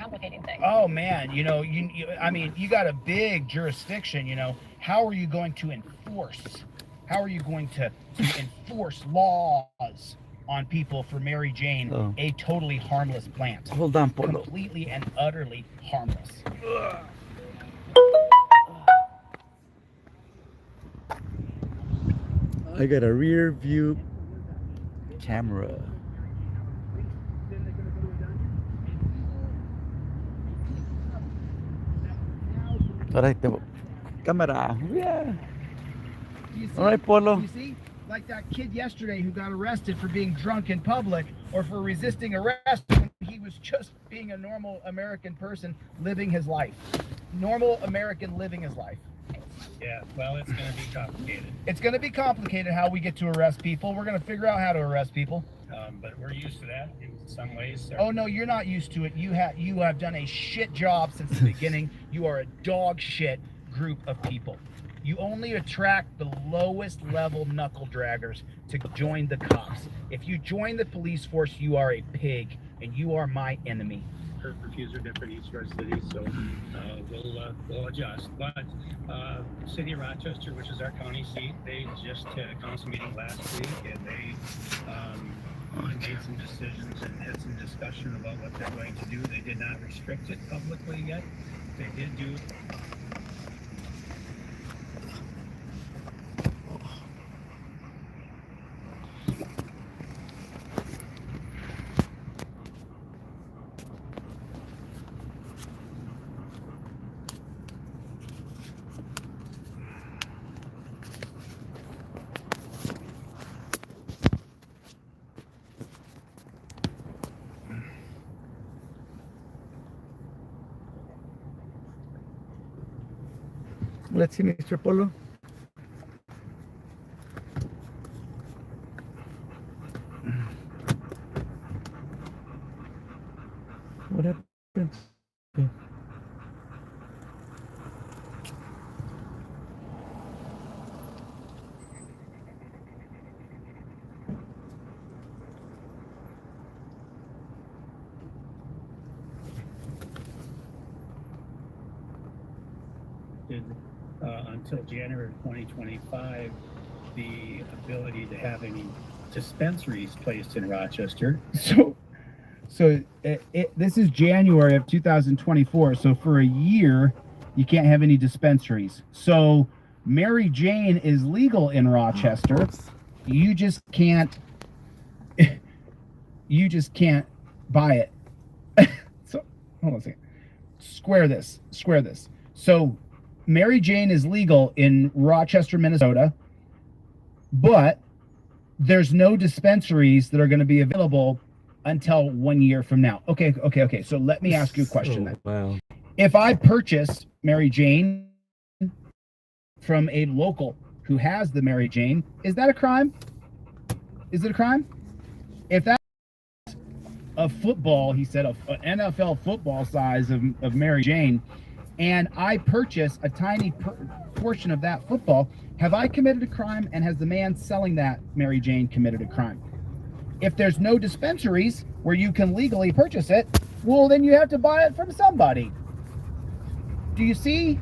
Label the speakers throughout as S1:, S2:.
S1: complicating things.
S2: Oh man, I mean, you got a big jurisdiction. How are you going to enforce? How are you going to enforce laws on people for Mary Jane, a totally harmless plant?
S3: Hold on, Polo.
S2: Completely and utterly harmless.
S3: I got a rear view camera. Alright, camera. Yeah. Alright, Polo.
S2: You see? Like that kid yesterday who got arrested for being drunk in public or for resisting arrest when he was just being a normal American person living his life. Normal American living his life.
S4: Yeah, well, it's going to be complicated.
S2: It's going to be complicated how we get to arrest people. We're going to figure out how to arrest people.
S4: But we're used to that in some ways.
S2: Oh no, you're not used to it. You have done a shit job since the beginning. You are a dog shit group of people. You only attract the lowest level knuckle draggers to join the cops. If you join the police force, you are a pig, and you are my enemy.
S4: Curfews are different each of our cities, so we'll adjust. But City of Rochester, which is our county seat, they just had a council meeting last week, and they made some decisions and had some discussion about what they're going to do. They did not restrict it publicly yet. They did do.
S3: Let's see, Mr. Polo. What happened? Okay.
S4: Until January of 2025, the ability to have any dispensaries placed in Rochester.
S2: So this is January of 2024. So for a year, you can't have any dispensaries. So Mary Jane is legal in Rochester. You just can't. You just can't buy it. So hold on a second. Square this. So Mary Jane is legal in Rochester, Minnesota, but there's no dispensaries that are going to be available until 1 year from now. Okay. So let me ask you a question then.
S3: Wow.
S2: If I purchase Mary Jane from a local who has the Mary Jane, is that a crime? Is it a crime? If that's a football, he said, an NFL football size of Mary Jane, and I purchase a tiny portion of that football, have I committed a crime, and has the man selling that Mary Jane committed a crime? If there's no dispensaries where you can legally purchase it, well, then you have to buy it from somebody. Do you see?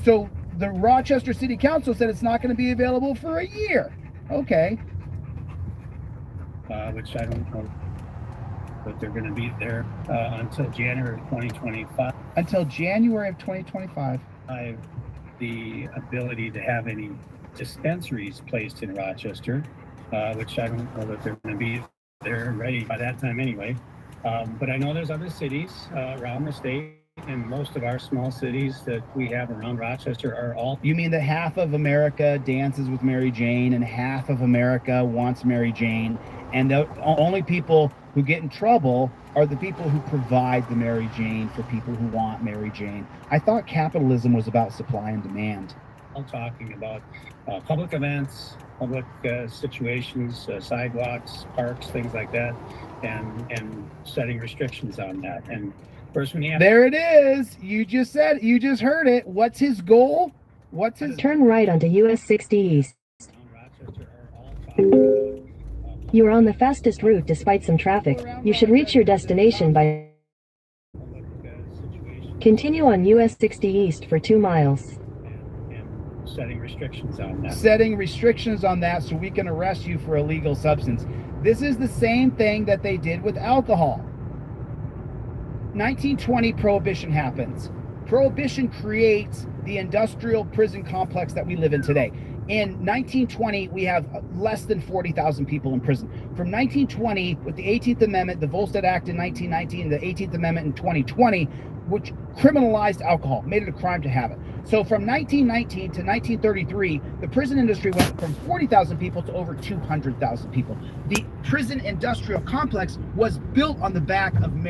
S2: So the Rochester City Council said it's not going to be available for a year. Okay.
S4: Which I don't know, but they're going to be there until January of 2025.
S2: Until January of 2025.
S4: The ability to have any dispensaries placed in Rochester, which I don't know that they're going to be there ready by that time anyway. But I know there's other cities around the state, and most of our small cities that we have around Rochester are all.
S2: You mean that half of America dances with Mary Jane and half of America wants Mary Jane, and the only people who get in trouble are the people who provide the Mary Jane for people who want Mary Jane? I thought capitalism was about supply and demand.
S4: I'm talking about public events, public situations, sidewalks, parks, things like that, and setting restrictions on that. And first, when you have
S2: there it is. You just heard it. What's his goal?
S5: Turn right onto US 60 East.
S4: Rochester are all talking about
S5: You are on the fastest route despite some traffic. You should reach your destination by Continue on US 60 East for 2 miles.
S4: and setting restrictions on that.
S2: Setting restrictions on that so we can arrest you for illegal substance. This is the same thing that they did with alcohol. 1920 Prohibition happens. Prohibition creates the industrial prison complex that we live in today. In 1920, we have less than 40,000 people in prison. From 1920, with the 18th Amendment, the Volstead Act in 1919, the 18th Amendment in 2020, which criminalized alcohol, made it a crime to have it. So from 1919 to 1933, the prison industry went from 40,000 people to over 200,000 people. The prison industrial complex was built on the back of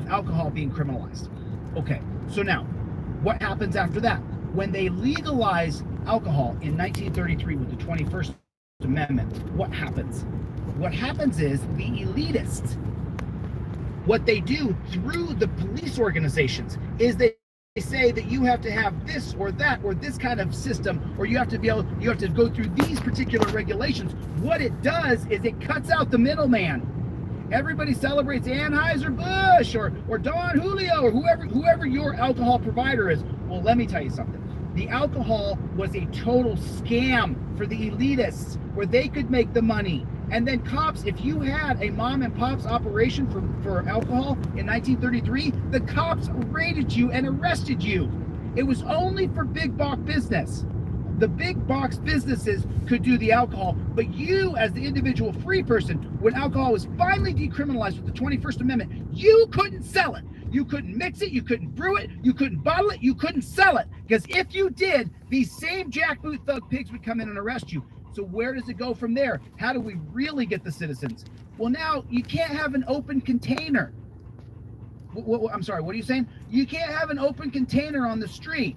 S2: alcohol being criminalized. Okay, so now, what happens after that? When they legalize alcohol in 1933 with the 21st Amendment, what happens? What happens is the elitists, what they do through the police organizations is they say that you have to have this or that or this kind of system, or you have to go through these particular regulations. What it does is it cuts out the middleman. Everybody celebrates Anheuser-Busch or Don Julio or whoever your alcohol provider is. Well, let me tell you something. The alcohol was a total scam for the elitists where they could make the money. And then cops, if you had a mom and pop's operation for alcohol in 1933, the cops raided you and arrested you. It was only for big box business. The big box businesses could do the alcohol, but you as the individual free person, when alcohol was finally decriminalized with the 21st Amendment, you couldn't sell it. You couldn't mix it, you couldn't brew it, you couldn't bottle it, you couldn't sell it. Because if you did, these same jackboot thug pigs would come in and arrest you. So where does it go from there? How do we really get the citizens? Well, now you can't have an open container. I'm sorry, what are you saying? You can't have an open container on the street.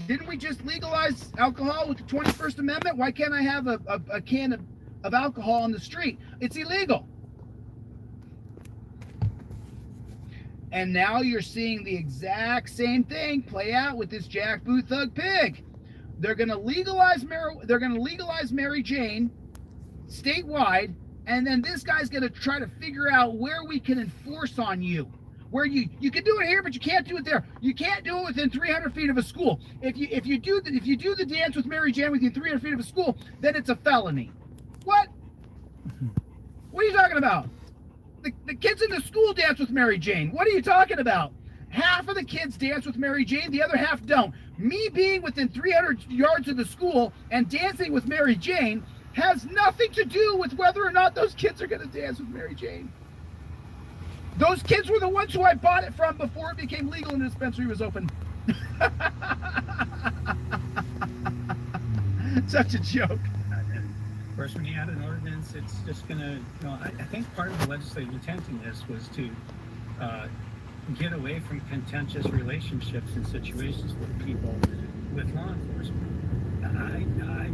S2: Didn't we just legalize alcohol with the 21st Amendment? Why can't I have a can of alcohol on the street? It's illegal. And now you're seeing the exact same thing play out with this jackboot thug pig. They're going to legalize Mary Jane statewide, and then this guy's going to try to figure out where we can enforce on you. Where you can do it here, but you can't do it there. You can't do it within 300 feet of a school. If you do the dance with Mary Jane within 300 feet of a school, then it's a felony. What? What are you talking about? The kids in the school dance with Mary Jane. What are you talking about? Half of the kids dance with Mary Jane, the other half don't. Me being within 300 yards of the school and dancing with Mary Jane has nothing to do with whether or not those kids are going to dance with Mary Jane. Those kids were the ones who I bought it from before it became legal and the dispensary was open. Such a joke.
S4: Of course, when you add an ordinance, it's just going to, I think part of the legislative intent in this was to get away from contentious relationships and situations with people with law enforcement. I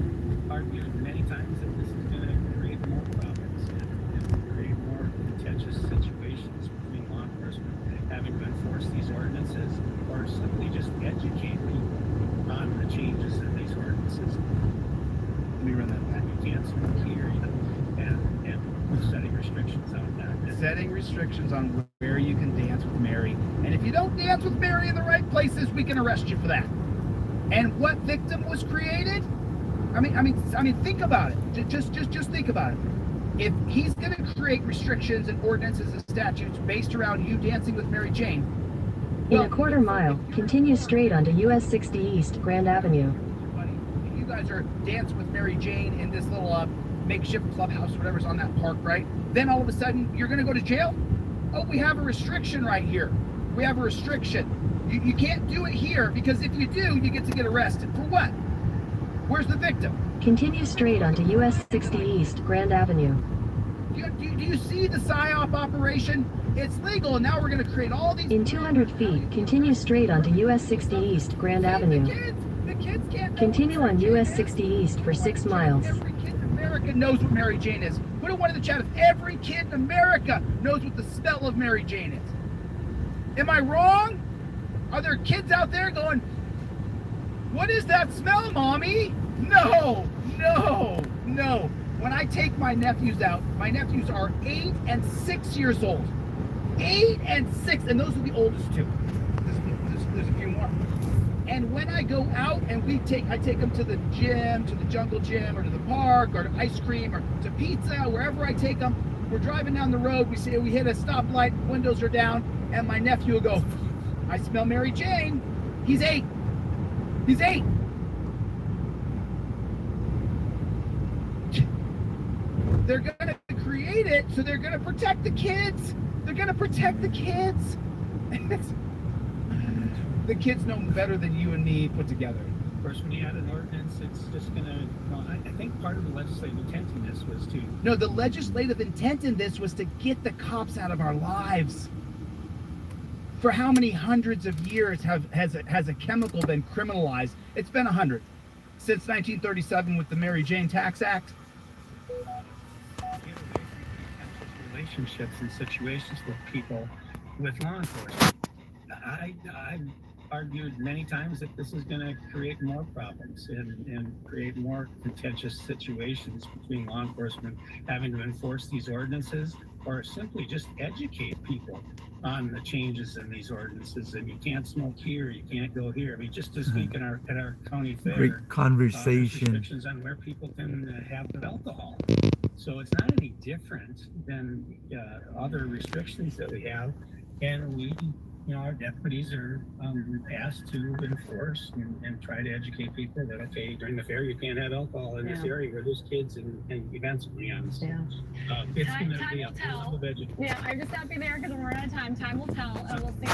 S4: argued many times that this is going to create more problems and create more contentious situations between law enforcement having to enforce these ordinances or simply just educate people on the changes in these ordinances.
S2: Let me run that back.
S4: You can't smoke here, and setting restrictions on that.
S2: Setting restrictions on where you can dance with Mary. And if you don't dance with Mary in the right places, we can arrest you for that. And what victim was created? I mean, think about it. Just think about it. If he's going to create restrictions and ordinances and statutes based around you dancing with Mary Jane,
S5: in a quarter mile, continue straight onto US 60 East Grand Avenue.
S2: If you guys are dancing with Mary Jane in this little makeshift clubhouse, whatever's on that park, right? Then all of a sudden you're going to go to jail? Oh, we have a restriction right here. We have a restriction. You can't do it here because if you do, you get arrested. For what? Where's the victim?
S5: Continue straight onto US 60 East Grand Avenue.
S2: Do you see the PSYOP operation? It's legal, and now we're going to create all these...
S5: In 200 feet, continue straight onto US 60 East Grand Avenue.
S2: The kids can't...
S5: Continue on US 60 East for 6 miles.
S2: Every kid in America knows what Mary Jane is. Put a one in the chat if every kid in America knows what the smell of Mary Jane is. Am I wrong? Are there kids out there going, what is that smell, Mommy? No. When I take my nephews out, my nephews are 8 and 6 years old. 8 and 6, and those are the oldest two. There's a few more. And when I go out and I take them to the gym, to the jungle gym, or to the park, or to ice cream, or to pizza, wherever I take them, we're driving down the road, we hit a stoplight, windows are down, and my nephew will go, I smell Mary Jane. He's 8. He's 8. They're gonna create it, so they're gonna protect the kids. They're gonna protect the kids. The kids know better than you and me put together.
S4: Of course, when you add an ordinance, it's just going to, well, I think part of the legislative intent in this was to...
S2: No, the legislative intent in this was to get the cops out of our lives. For how many hundreds of years has a chemical been criminalized? It's been 100. Since 1937 with the Mary Jane Tax Act.
S4: Relationships and situations with people with law enforcement. I've argued many times that this is going to create more problems and create more contentious situations between law enforcement having to enforce these ordinances, or simply just educate people on the changes in these ordinances. And you can't smoke here, you can't go here. I mean, just this week at our county fair,
S3: Great conversation.
S4: restrictions on where people can have alcohol. So it's not any different than other restrictions that we have, and we, our deputies are asked to enforce and try to educate people that, okay, during the fair you can't have alcohol in this area where there's kids and events going on. So, it's going to be a lot of education.
S1: Yeah, I'm just happy there because we're out of time. Time will tell, and we'll see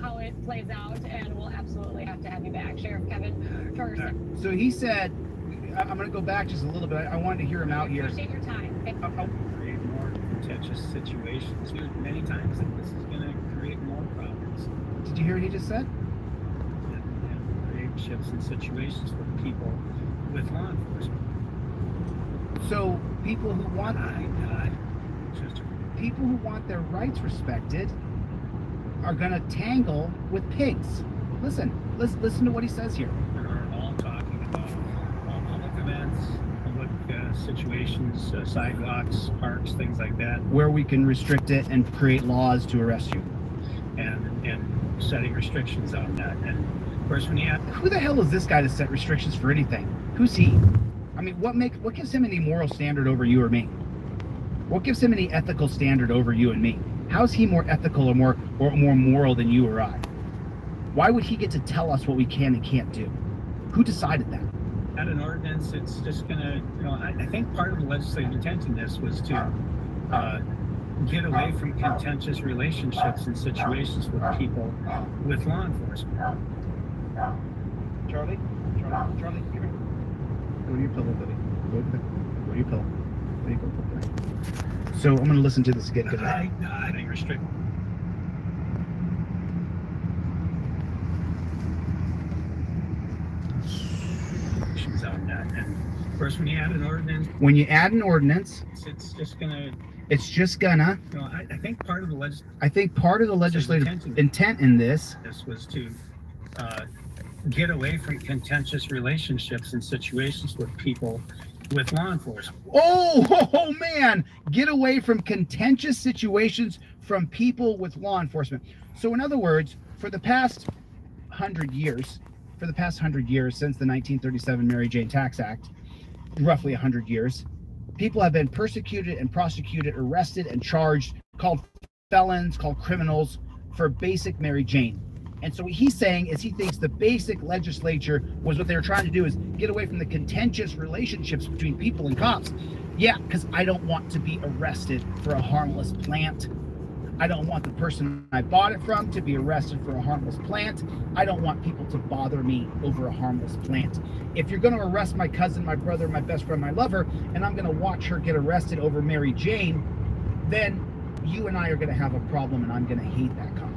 S1: how it plays out, and we'll absolutely have to have you back, Sheriff Kevin Torgerson.
S2: So he said, I'm going to go back just a little bit. I wanted to hear him out here.
S1: Appreciate your time.
S4: Create more contentious situations. Many times that this is going to create more problems.
S2: Did you hear what he just said?
S4: And relationships and situations with people with law enforcement.
S2: So people who want their rights respected are going to tangle with pigs. Listen to what he says here.
S4: We're all talking about public events, public situations, sidewalks, parks, things like that,
S2: Where we can restrict it and create laws to arrest you.
S4: and setting restrictions on that. And of course, when you have
S2: Who the hell is this guy to set restrictions for anything? Who's he? I mean, what gives him any moral standard over you or me? What gives him any ethical standard over you and me? How is he more ethical or more moral than you or I? Why would he get to tell us what we can and can't do? Who decided that?
S4: at an ordinance, it's just going to, I think part of the legislative intent in this was to get away from contentious relationships and situations with people with law enforcement.
S2: Charlie, come here. Go to your pillow, buddy. Go to your pillow. There you go. So I'm going to listen to this again because
S4: I think restrict. On that. And of course, when you add an ordinance, it's just gonna. I think part of the legislative
S2: intent in this
S4: was to get away from contentious relationships and situations with people with law enforcement.
S2: Oh man, get away from contentious situations from people with law enforcement. So in other words, for the past 100 years, since the 1937 Mary Jane Tax Act, roughly 100 years, people have been persecuted and prosecuted, arrested and charged, called felons, called criminals for basic Mary Jane. And so what he's saying is he thinks the basic legislature was what they were trying to do is get away from the contentious relationships between people and cops. Yeah, because I don't want to be arrested for a harmless plant. I don't want the person I bought it from to be arrested for a harmless plant. I don't want people to bother me over a harmless plant. If you're going to arrest my cousin, my brother, my best friend, my lover, and I'm going to watch her get arrested over Mary Jane, then you and I are going to have a problem, and I'm going to hate that cop.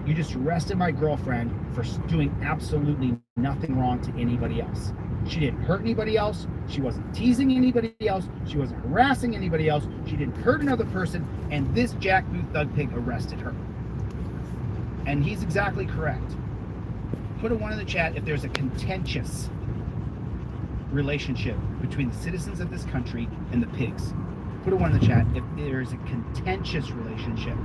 S2: You just arrested my girlfriend for doing absolutely nothing wrong to anybody else. She didn't hurt anybody else. She wasn't teasing anybody else. She wasn't harassing anybody else. She didn't hurt another person. And this Jack Booth Thug Pig arrested her. And he's exactly correct. Put a 1 in the chat if there's a contentious relationship between the citizens of this country and the pigs. Put a 1 in the chat if there is a contentious relationship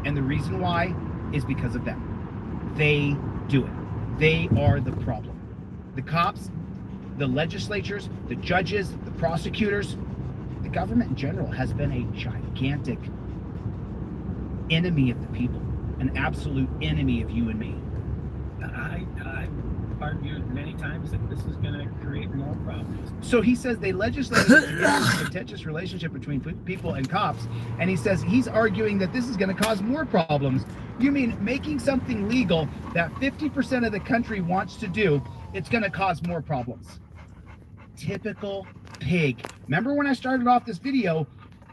S2: And the reason why is because of them. They do it. They are the problem. The cops, the legislatures, the judges, the prosecutors, the government in general has been a gigantic enemy of the people, an absolute enemy of you and me.
S4: I've argued many times that this is going to create more problems.
S2: So he says they legislated a contentious relationship between people and cops, and he says he's arguing that this is going to cause more problems. You mean making something legal that 50% of the country wants to do, it's going to cause more problems. Typical pig. Remember when I started off this video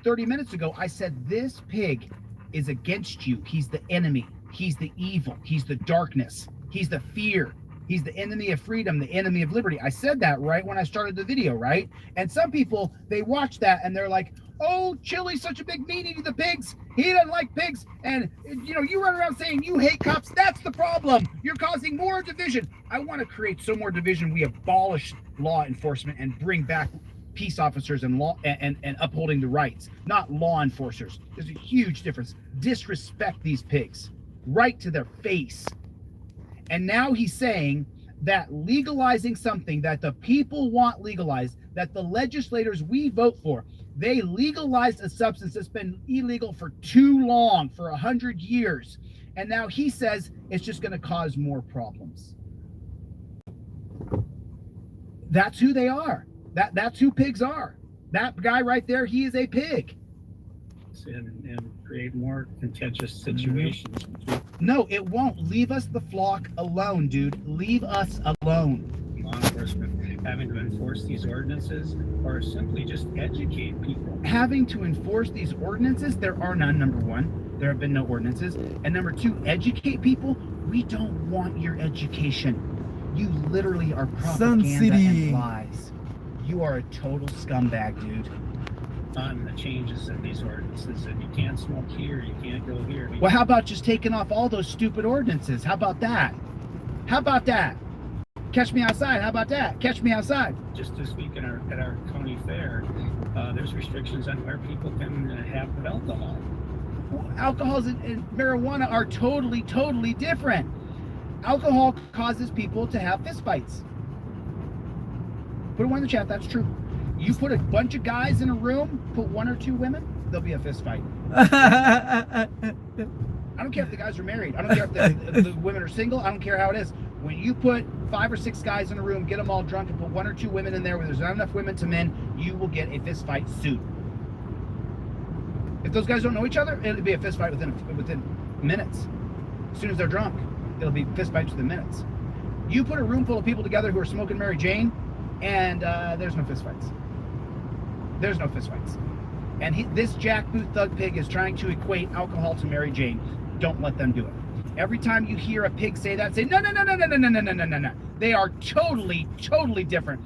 S2: 30 minutes ago, I said this pig is against you. He's the enemy. He's the evil. He's the darkness. He's the fear. He's the enemy of freedom, the enemy of liberty. I said that right when I started the video, right? And some people, they watch that and they're like, oh, Chili's such a big meanie to the pigs. He doesn't like pigs. And, you know, you run around saying you hate cops. That's the problem. You're causing more division. I want to create so more division. We abolish law enforcement and bring back peace officers and law and upholding the rights, not law enforcers. There's a huge difference. Disrespect these pigs right to their face. And now he's saying that legalizing something that the people want legalized, that the legislators we vote for, they legalized a substance that's been illegal for too long, for 100 years. And now he says it's just going to cause more problems. That's who they are. That's who pigs are. That guy right there, he is a pig.
S4: And create more contentious situations.
S2: No, it won't. Leave us the flock alone, dude. Leave us alone.
S4: Law enforcement having to enforce these ordinances or simply just educate people.
S2: Having to enforce these ordinances, there are none, number one. There have been no ordinances. And number two, educate people. We don't want your education. You literally are propaganda and lies. You are a total scumbag, dude.
S4: On the changes in these ordinances, and you can't smoke here, you can't go here.
S2: Well, how about just taking off all those stupid ordinances? How about that? How about that? Catch me outside. How about that? Catch me outside.
S4: Just this week at our county fair, there's restrictions on where people can have alcohol.
S2: Well, alcohol and marijuana are totally, totally different. Alcohol causes people to have fistfights. Put a one in the chat. That's true. You put a bunch of guys in a room, put one or two women, there'll be a fist fight. I don't care if the guys are married. I don't care if the women are single. I don't care how it is. When you put 5 or 6 guys in a room, get them all drunk, and put 1 or 2 women in there where there's not enough women to men, you will get a fist fight soon. If those guys don't know each other, it'll be a fist fight within minutes. As soon as they're drunk, it'll be fist fights within minutes. You put a room full of people together who are smoking Mary Jane, and there's no fist fights. There's no fistfights. And this jackboot thug pig is trying to equate alcohol to Mary Jane. Don't let them do it. Every time you hear a pig say that, say, no, no, no, no, no, no, no, no, no, no, no. They are totally, totally different.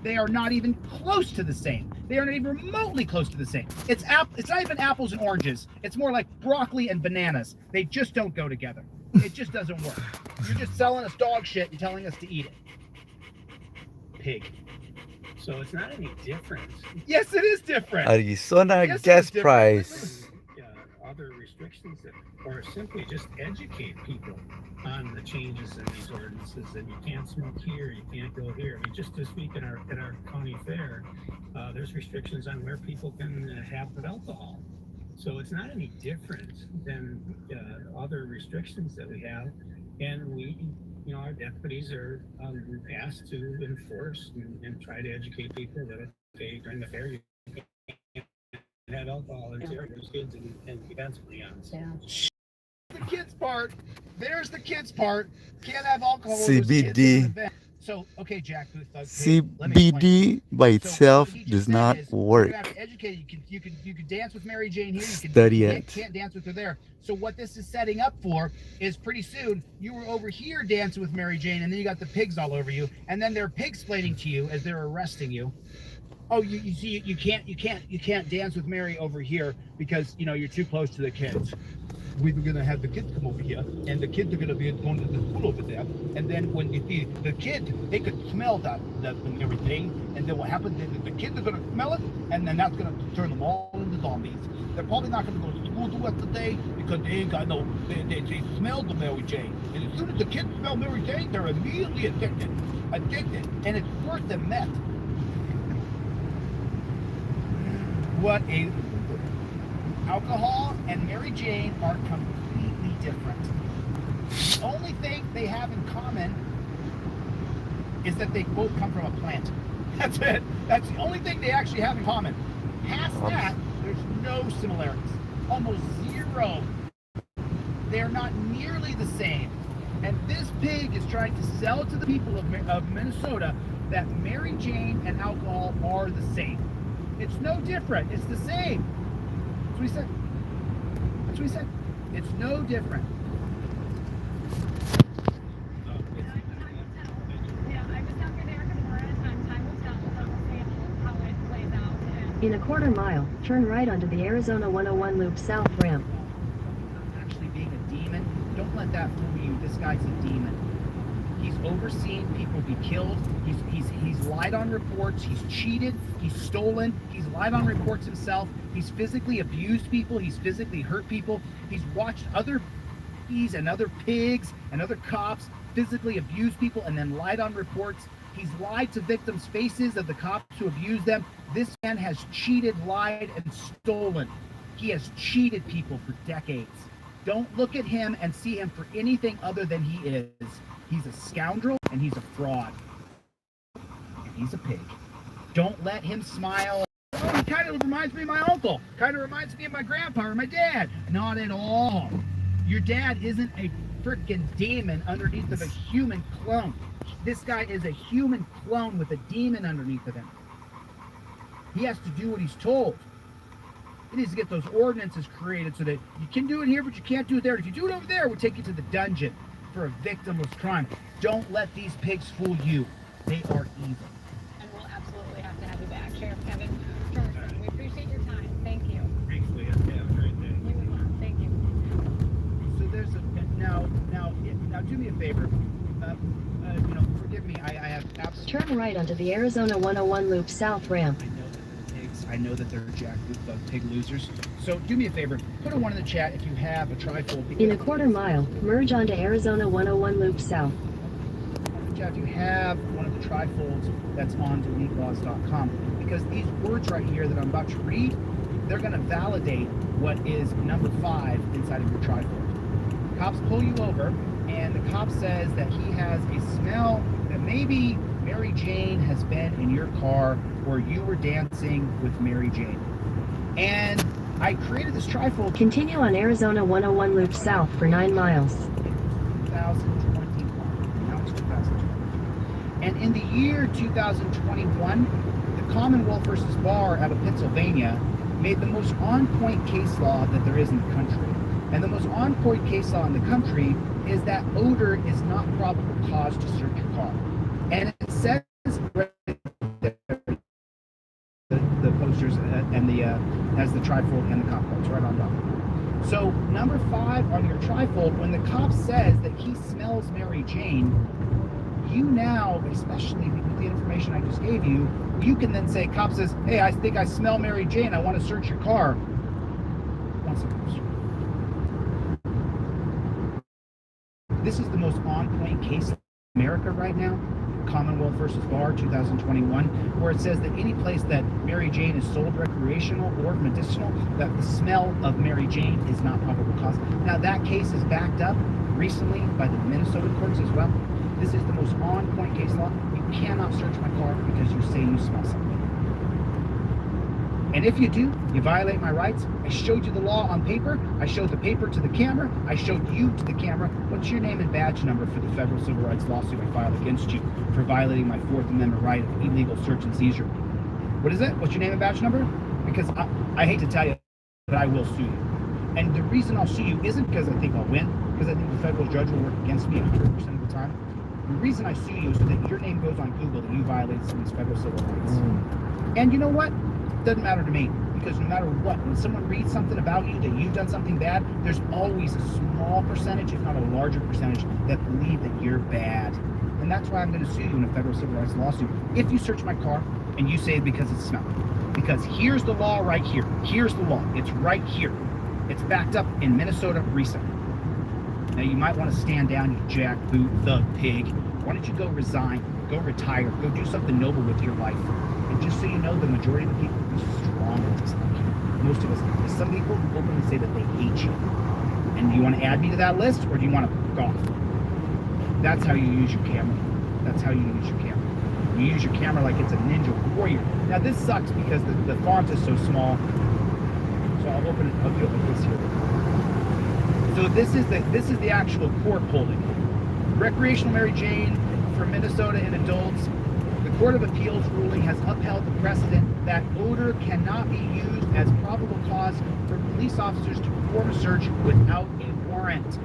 S2: They are not even close to the same. They are not even remotely close to the same. It's not even apples and oranges. It's more like broccoli and bananas. They just don't go together. It just doesn't work. You're just selling us dog shit and telling us to eat it. Pig.
S4: So it's not any different.
S2: Yes, it is different.
S6: Arizona
S2: Yes,
S6: gas
S2: it's different.
S6: price.
S4: Other restrictions that, or simply just educate people on the changes in these ordinances, that you can't smoke here, you can't go here. I mean, just this week at our county fair, there's restrictions on where people can have alcohol. So it's not any different than other restrictions that we have, and we, our deputies are asked to enforce and try to educate people that okay, during the fair you can't have alcohol and there's kids and events going on.
S2: The kids part. There's the kids part. Can't have alcohol.
S6: CBD.
S2: So, okay, Jack Booth. Let me explain.
S6: CBD by
S2: So
S6: itself
S2: what he just
S6: does
S2: said
S6: not
S2: is,
S6: work.
S2: You have to educate. You can dance with Mary Jane here. You
S6: Study
S2: you
S6: it.
S2: can't dance with her there. So what this is setting up for is pretty soon you were over here dancing with Mary Jane, and then you got the pigs all over you, and then they're pig-splaining to you as they're arresting you. Oh, you see, you can't dance with Mary over here because you're too close to the kids. we're gonna have the kids come over here, and the kids are gonna be going to the school over there. And then when you see the kids, they could smell that and everything. And then what happens is the kids are gonna smell it, and then that's gonna turn them all into zombies. They're probably not gonna go to school the rest of the day because they ain't got no. They smell the Mary Jane, and as soon as the kids smell Mary Jane, they're immediately addicted, and it's worse than meth. What a alcohol and Mary Jane are completely different. The only thing they have in common is that they both come from a plant. That's it. That's the only thing they actually have in common. Past that, there's no similarities. Almost zero. They're not nearly the same. And this pig is trying to sell to the people of Minnesota that Mary Jane and alcohol are the same. It's no different. It's the same. That's what he said. That's what he said. It's no different.
S1: Yeah, I just have to there because we're out of time. Time will tell, but we'll see how it plays out. And
S5: In a quarter mile, turn right onto the Arizona 101 Loop South ramp.
S2: Actually being a demon, don't let that fool you. This guy's a demon. He's overseen people be killed. He's lied on reports. He's cheated. He's stolen. He's lied on reports himself. He's physically abused people. He's physically hurt people. He's watched other bees and other pigs and other cops physically abuse people and then lied on reports. He's lied to victims' faces of the cops who abused them. This man has cheated, lied, and stolen. He has cheated people for decades. Don't look at him and see him for anything other than he is. He's a scoundrel and he's a fraud. And he's a pig. Don't let him smile. Oh, he kind of reminds me of my uncle. Kind of reminds me of my grandpa or my dad. Not at all. Your dad isn't a freaking demon underneath of a human clone. This guy is a human clone with a demon underneath of him. He has to do what he's told. He needs to get those ordinances created so that you can do it here, but you can't do it there. If you do it over there, we'll take you to the dungeon for a victimless crime. Don't let these pigs fool you. They are evil.
S1: we'll absolutely have to have you back, Sheriff Kevin Georgeson. We appreciate your time. Thank you.
S4: Briefly, have a great day.
S1: You as well. Thank you.
S2: So there's a now do me a favor. Forgive me. I have absolutely.
S5: Turn right onto the Arizona 101 Loop South ramp.
S2: I know that they're pig losers. So do me a favor, put a 1 in the chat if you have a trifold.
S5: In a quarter mile, merge onto Arizona 101 Loop South.
S2: If you have one of the trifolds that's on DeleteLaws.com, because these words right here that I'm about to read, they're going to validate what is number 5 inside of your trifold. Cops pull you over, and the cop says that he has a smell that maybe Mary Jane has been in your car or you were dancing with Mary Jane. And I created this trifold.
S5: Continue on Arizona 101 Loop South for 9 miles.
S2: 2021. Now it's 2020. And in the year 2021, the Commonwealth versus Barr out of Pennsylvania made the most on-point case law that there is in the country. And the most on-point case law in the country is that odor is not probable cause to search your car. And it says right there, the posters and the has the trifold and the cop cards right on top. So number 5 on your trifold, when the cop says that he smells Mary Jane, you now, especially with the information I just gave you, you can then say, cop says, hey, I think I smell Mary Jane. I want to search your car. One second. This is the most on-point case in America right now. Commonwealth versus Barr 2021, where it says that any place that Mary Jane is sold recreational or medicinal, that the smell of Mary Jane is not probable cause. Now that case is backed up recently by the Minnesota courts as well. This is the most on-point case law. You cannot search my car because you say you smell something. And if you do, you violate my rights. I showed you the law on paper. I showed the paper to the camera. I showed you to the camera. What's your name and badge number for the federal civil rights lawsuit I filed against you for violating my 4th Amendment right of illegal search and seizure? What is it? What's your name and badge number? Because I hate to tell you, but I will sue you. And the reason I'll sue you isn't because I think I'll win, because I think the federal judge will work against me 100% of the time. The reason I sue you is so that your name goes on Google that you violated someone's federal civil rights. And you know what? Doesn't matter to me, because no matter what, when someone reads something about you that you've done something bad, there's always a small percentage, if not a larger percentage, that believe that you're bad. And that's why I'm going to sue you in a federal civil rights lawsuit. If you search my car and you say because it's smelled. Because here's the law right here. Here's the law. It's right here. It's backed up in Minnesota recently. Now you might want to stand down, you jackboot, thug, pig. Why don't you go resign, go retire, go do something noble with your life? And just so you know, the majority of the people are strong with this country. Most of us. There's some people who openly say that they hate you. And do you want to add me to that list, or do you want to go off? That's how you use your camera. That's how you use your camera. You use your camera like it's a ninja warrior. Now this sucks because the font is so small. So I'll open it. I'll do it like this here. So this is the actual court holding. Recreational Mary Jane for Minnesota and adults. The Court of Appeals ruling has upheld the precedent that odor cannot be used as probable cause for police officers to perform a search without a warrant.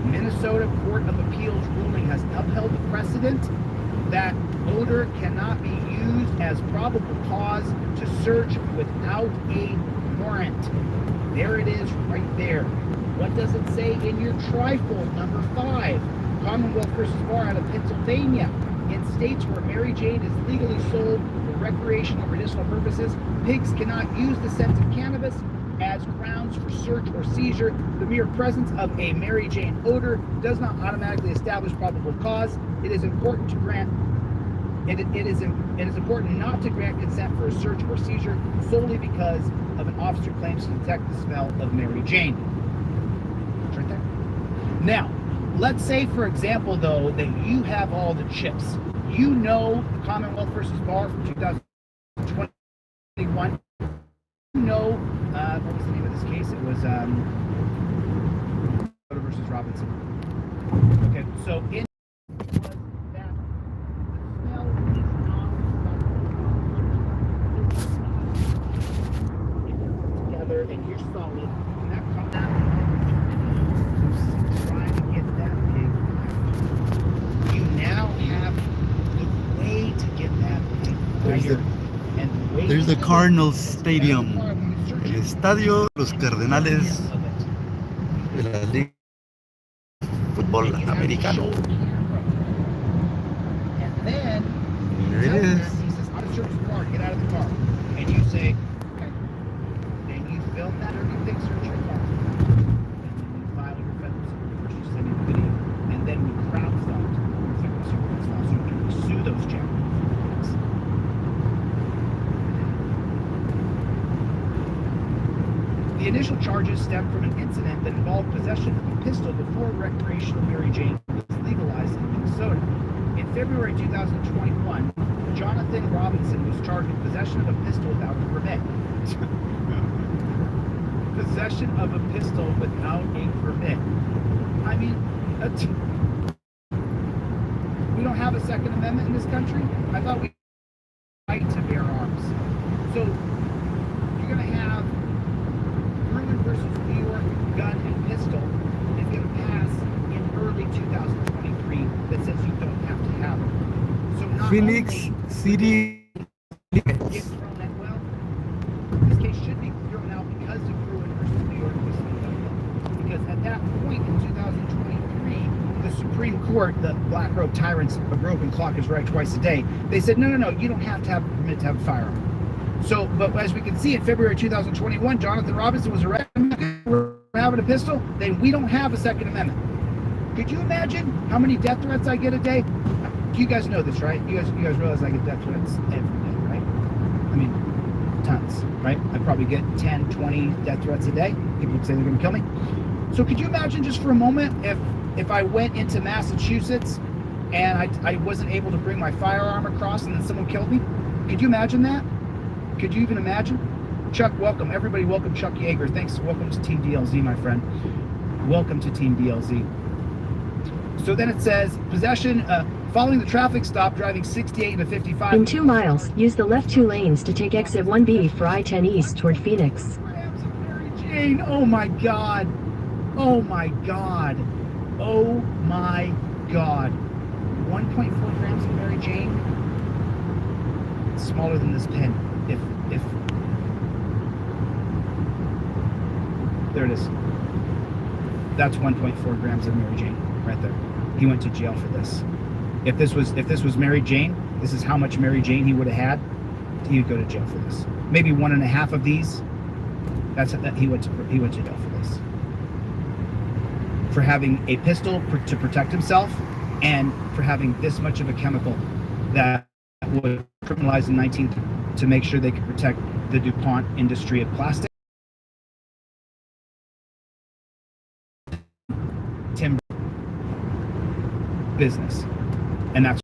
S2: Minnesota Court of Appeals ruling has upheld the precedent that odor cannot be used as probable cause to search without a warrant. There it is right there. What does it say in your trifold number 5? Commonwealth versus Barr out of Pennsylvania. In states where Mary Jane is legally sold for recreational or medicinal purposes, pigs cannot use the scent of cannabis as grounds for search or seizure. The mere presence of a Mary Jane odor does not automatically establish probable cause. It is important to grant. It is important not to grant consent for a search or seizure solely because of an officer claims to detect the smell of Mary Jane. It's right there. Now, let's say, for example, though, that you have all the chips. You know the Commonwealth versus Barr from 2021. You know, what was the name of this case? It was versus Robinson. Okay, so in and you're solid, and that comes out trying to get that pig out. You now have the way to get that pig fired. And the way
S6: There's the
S2: to do
S6: Cardinals
S2: it-
S6: Stadium. El estadio de los Cardenales de la Liga de Fútbol Americano.
S2: And then
S6: There it
S2: he
S6: is.
S2: says, I'm sure it's car, get out of the car. And you say, okay. And you film that or you take search your car. And then you file your federal suit, or you send in the video. And then we crowdfund federal suit lawsuit and we sue those jackals. The initial charges stem from an incident that involved possession of a pistol before recreational Mary Jane was legalized in Minnesota. In February 2021, Jonathan Robinson was charged with possession of a pistol without a permit. Possession of a pistol without a permit. I mean, we don't have a Second Amendment in this country? I thought we had the right to bear arms. So, you're going to have Bruin versus New York gun and pistol is going to pass in early 2023 that says you don't have to have it. So not
S6: Phoenix
S2: only
S6: City.
S2: get thrown out, well, this case should be thrown out because of Bruin versus New York was thrown out. Because at that point in 2023, the Supreme Court, the black robe tyrants, a broken clock is right twice a day, they said, no, you don't have to have a permit to have a firearm. So, but as we can see, in February 2021, Jonathan Robinson was arrested for having a pistol. Then we don't have a Second Amendment. Could you imagine how many death threats I get a day? You guys know this, right? You guys realize I get death threats every day, right? I mean, tons, right? I probably get 10, 20 death threats a day. People would say they're going to kill me. So could you imagine just for a moment if I went into Massachusetts and I wasn't able to bring my firearm across and then someone killed me? Could you imagine that? Could you even imagine? Chuck, welcome. Everybody, welcome Chuck Yeager. Thanks. Welcome to Team DLZ, my friend. Welcome to Team DLZ. So then it says, possession, following the traffic stop, driving 68 to 55.
S5: In 2 miles, use the left 2 lanes to take exit 1B for I-10 east toward Phoenix.
S2: Grams of Mary Jane. Oh my God. Oh my God. Oh my God. 1.4 grams of Mary Jane. smaller than this pen. If there it is. That's 1.4 grams of Mary Jane right there. He went to jail for this. If this was Mary Jane, this is how much Mary Jane he would have had. He would go to jail for this. Maybe 1.5 of these. He went to jail for this. For having a pistol to protect himself, and for having this much of a chemical that was criminalized in 19 to make sure they could protect the DuPont industry of plastic, timber business, and that's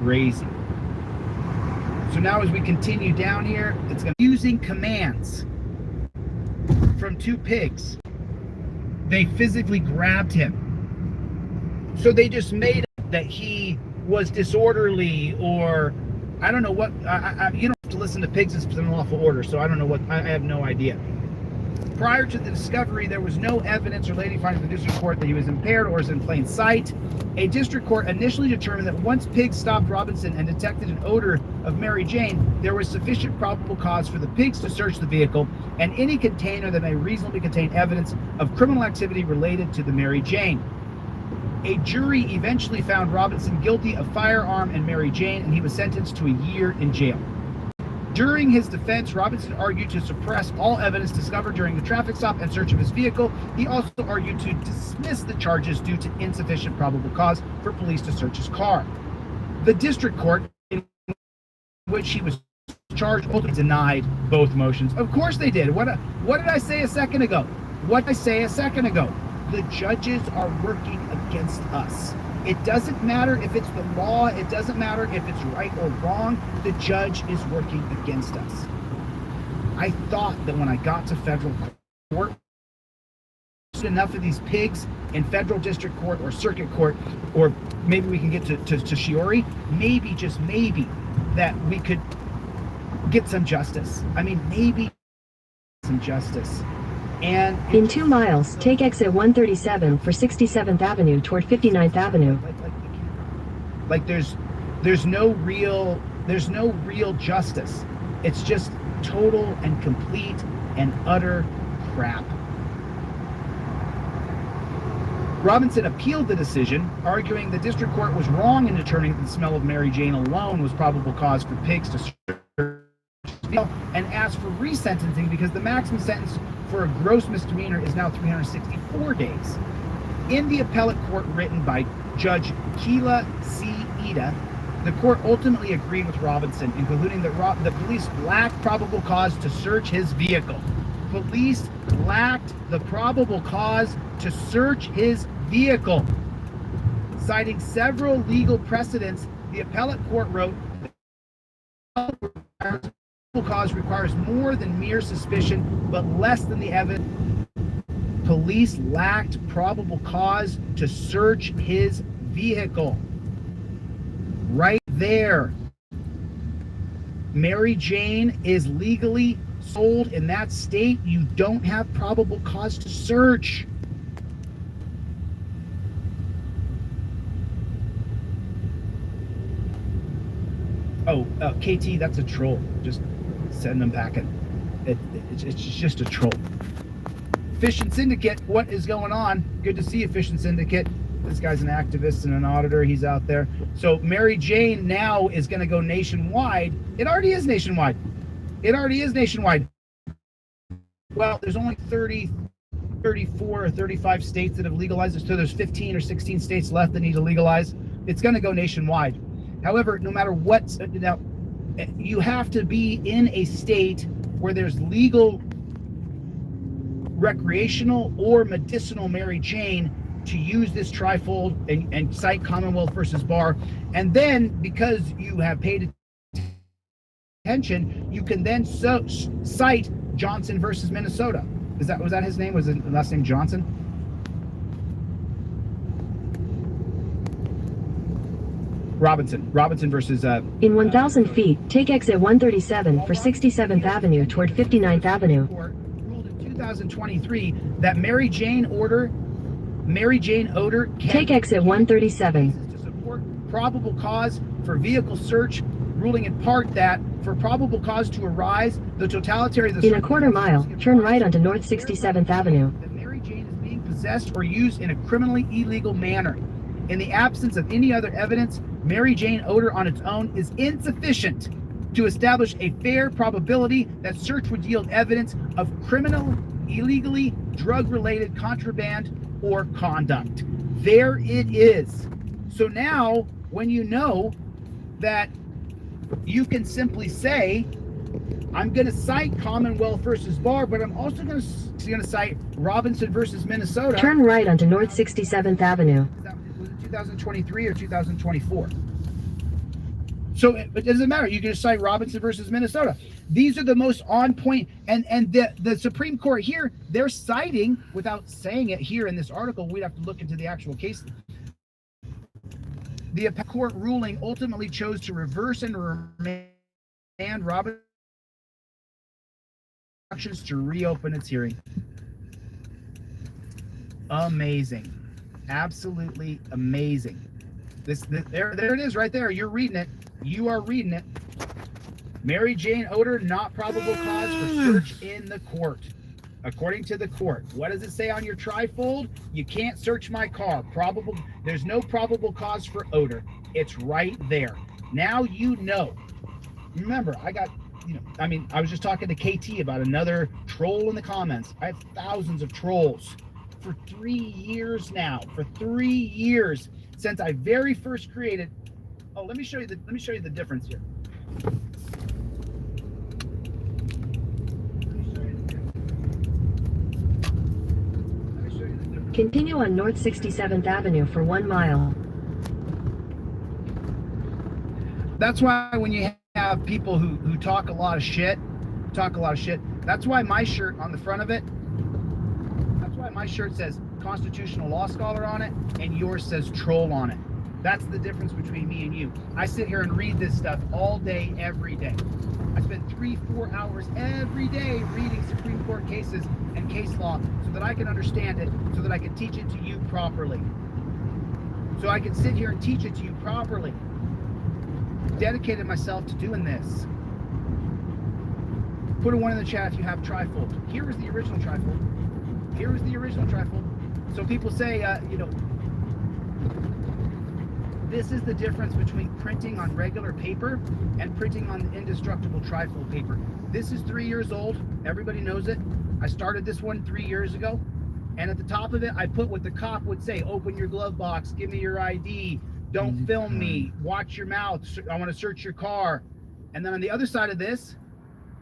S2: crazy. So now as we continue down here, it's going to be using commands from 2 pigs. They physically grabbed him. So they just made up that he was disorderly, or I don't know what. You don't have to listen to pigs. It's an unlawful order, so I don't know what. I have no idea. Prior to the discovery, there was no evidence or lady finding the district court that he was impaired or was in plain sight. A district court initially determined that once pigs stopped Robinson and detected an odor of Mary Jane, there was sufficient probable cause for the pigs to search the vehicle and any container that may reasonably contain evidence of criminal activity related to the Mary Jane. A jury eventually found Robinson guilty of firearm and Mary Jane, and he was sentenced to a year in jail. During his defense, Robinson argued to suppress all evidence discovered during the traffic stop and search of his vehicle. He also argued to dismiss the charges due to insufficient probable cause for police to search his car. The district court, in which he was charged, ultimately denied both motions. Of course they did. What did I say a second ago? The judges are working against us. It doesn't matter if it's the law. It doesn't matter if it's right or wrong. The judge is working against us. I thought that when I got to federal court, enough of these pigs in federal district court or circuit court, or maybe we can get to Shiori, maybe, just maybe, that we could get some justice. I mean, maybe some justice. And
S5: In 2 miles, take exit 137 for 67th Avenue toward 59th Avenue.
S2: Like there's no real justice. It's just total and complete and utter crap. Robinson appealed the decision, arguing the district court was wrong in determining that the smell of Mary Jane alone was probable cause for pigs to search, and asked for resentencing because the maximum sentence for a gross misdemeanor is now 364 days. In the appellate court written by Judge Keila C. Ida, the court ultimately agreed with Robinson in concluding that the police lacked probable cause to search his vehicle. Police lacked the probable cause to search his vehicle. Citing several legal precedents, the appellate court wrote, cause requires more than mere suspicion, but less than the evidence. Police lacked probable cause to search his vehicle. Right there. Mary Jane is legally sold in that state. You don't have probable cause to search. Oh, KT, that's a troll. Just send them back in. It's just a troll. Fish and Syndicate, what is going on? Good to see you, Fish and Syndicate. This guy's an activist and an auditor. He's out there. So Mary Jane now is going to go nationwide. It already is nationwide. Well, there's only 34 or 35 states that have legalized it. So there's 15 or 16 states left that need to legalize. It's going to go nationwide. However, no matter what, now, you have to be in a state where there's legal recreational or medicinal Mary Jane to use this trifold and cite Commonwealth versus Barr. And then, because you have paid attention, you can then cite Johnson versus Minnesota. Was that his name? Was the last name Johnson? Robinson versus
S5: In 1,000 feet, take exit 137 for 67th Avenue toward 59th Avenue.
S2: Ruled in 2023 that Mary Jane odor
S5: Take exit 137.
S2: to support probable cause for vehicle search, ruling in part that for probable cause to arise, the totality of the
S5: In a quarter mile, turn right onto North 67th Avenue.
S2: that Mary Jane is being possessed or used in a criminally illegal manner. In the absence of any other evidence, Mary Jane odor on its own is insufficient to establish a fair probability that search would yield evidence of criminal, illegally drug-related contraband or conduct. There it is. So now, when you know that you can simply say, I'm going to cite Commonwealth versus Barr, but I'm also going to cite Robinson versus Minnesota.
S5: Turn right onto North 67th Avenue.
S2: Was it 2023 or 2024? So it doesn't matter. You can just cite Robinson versus Minnesota. These are the most on point, and the Supreme Court here, they're citing, without saying it here in this article, we'd have to look into the actual case. The appellate court ruling ultimately chose to reverse and remand Robinson to reopen its hearing. Amazing. Absolutely amazing. There it is right there. You're reading it. You are reading it. Mary Jane odor, not probable cause for search in the court. According to the court. What does it say on your trifold? You can't search my car. There's no probable cause for odor. It's right there. Now you know. Remember, I was just talking to KT about another troll in the comments. I have thousands of trolls for 3 years now. For 3 years since I very first created. Oh, let me show you the difference here.
S5: Continue on North 67th Avenue for 1 mile.
S2: That's why when you have people who talk a lot of shit, that's why my shirt on the front of it, that's why my shirt says constitutional law scholar on it and yours says troll on it. That's the difference between me and you. I sit here and read this stuff all day, every day. I spend 3-4 hours every day reading Supreme Court cases and case law so that I can understand it, so that I can teach it to you properly. So I can sit here and teach it to you properly. Dedicated myself to doing this. Put a 1 in the chat if you have trifold. Here is the original trifold. Here is the original trifold. So people say, this is the difference between printing on regular paper and printing on indestructible trifold paper. This is 3 years old. Everybody knows it. I started this one 3 years ago. And at the top of it, I put what the cop would say: open your glove box, give me your ID, don't film me, watch your mouth, I want to search your car. And then on the other side of this,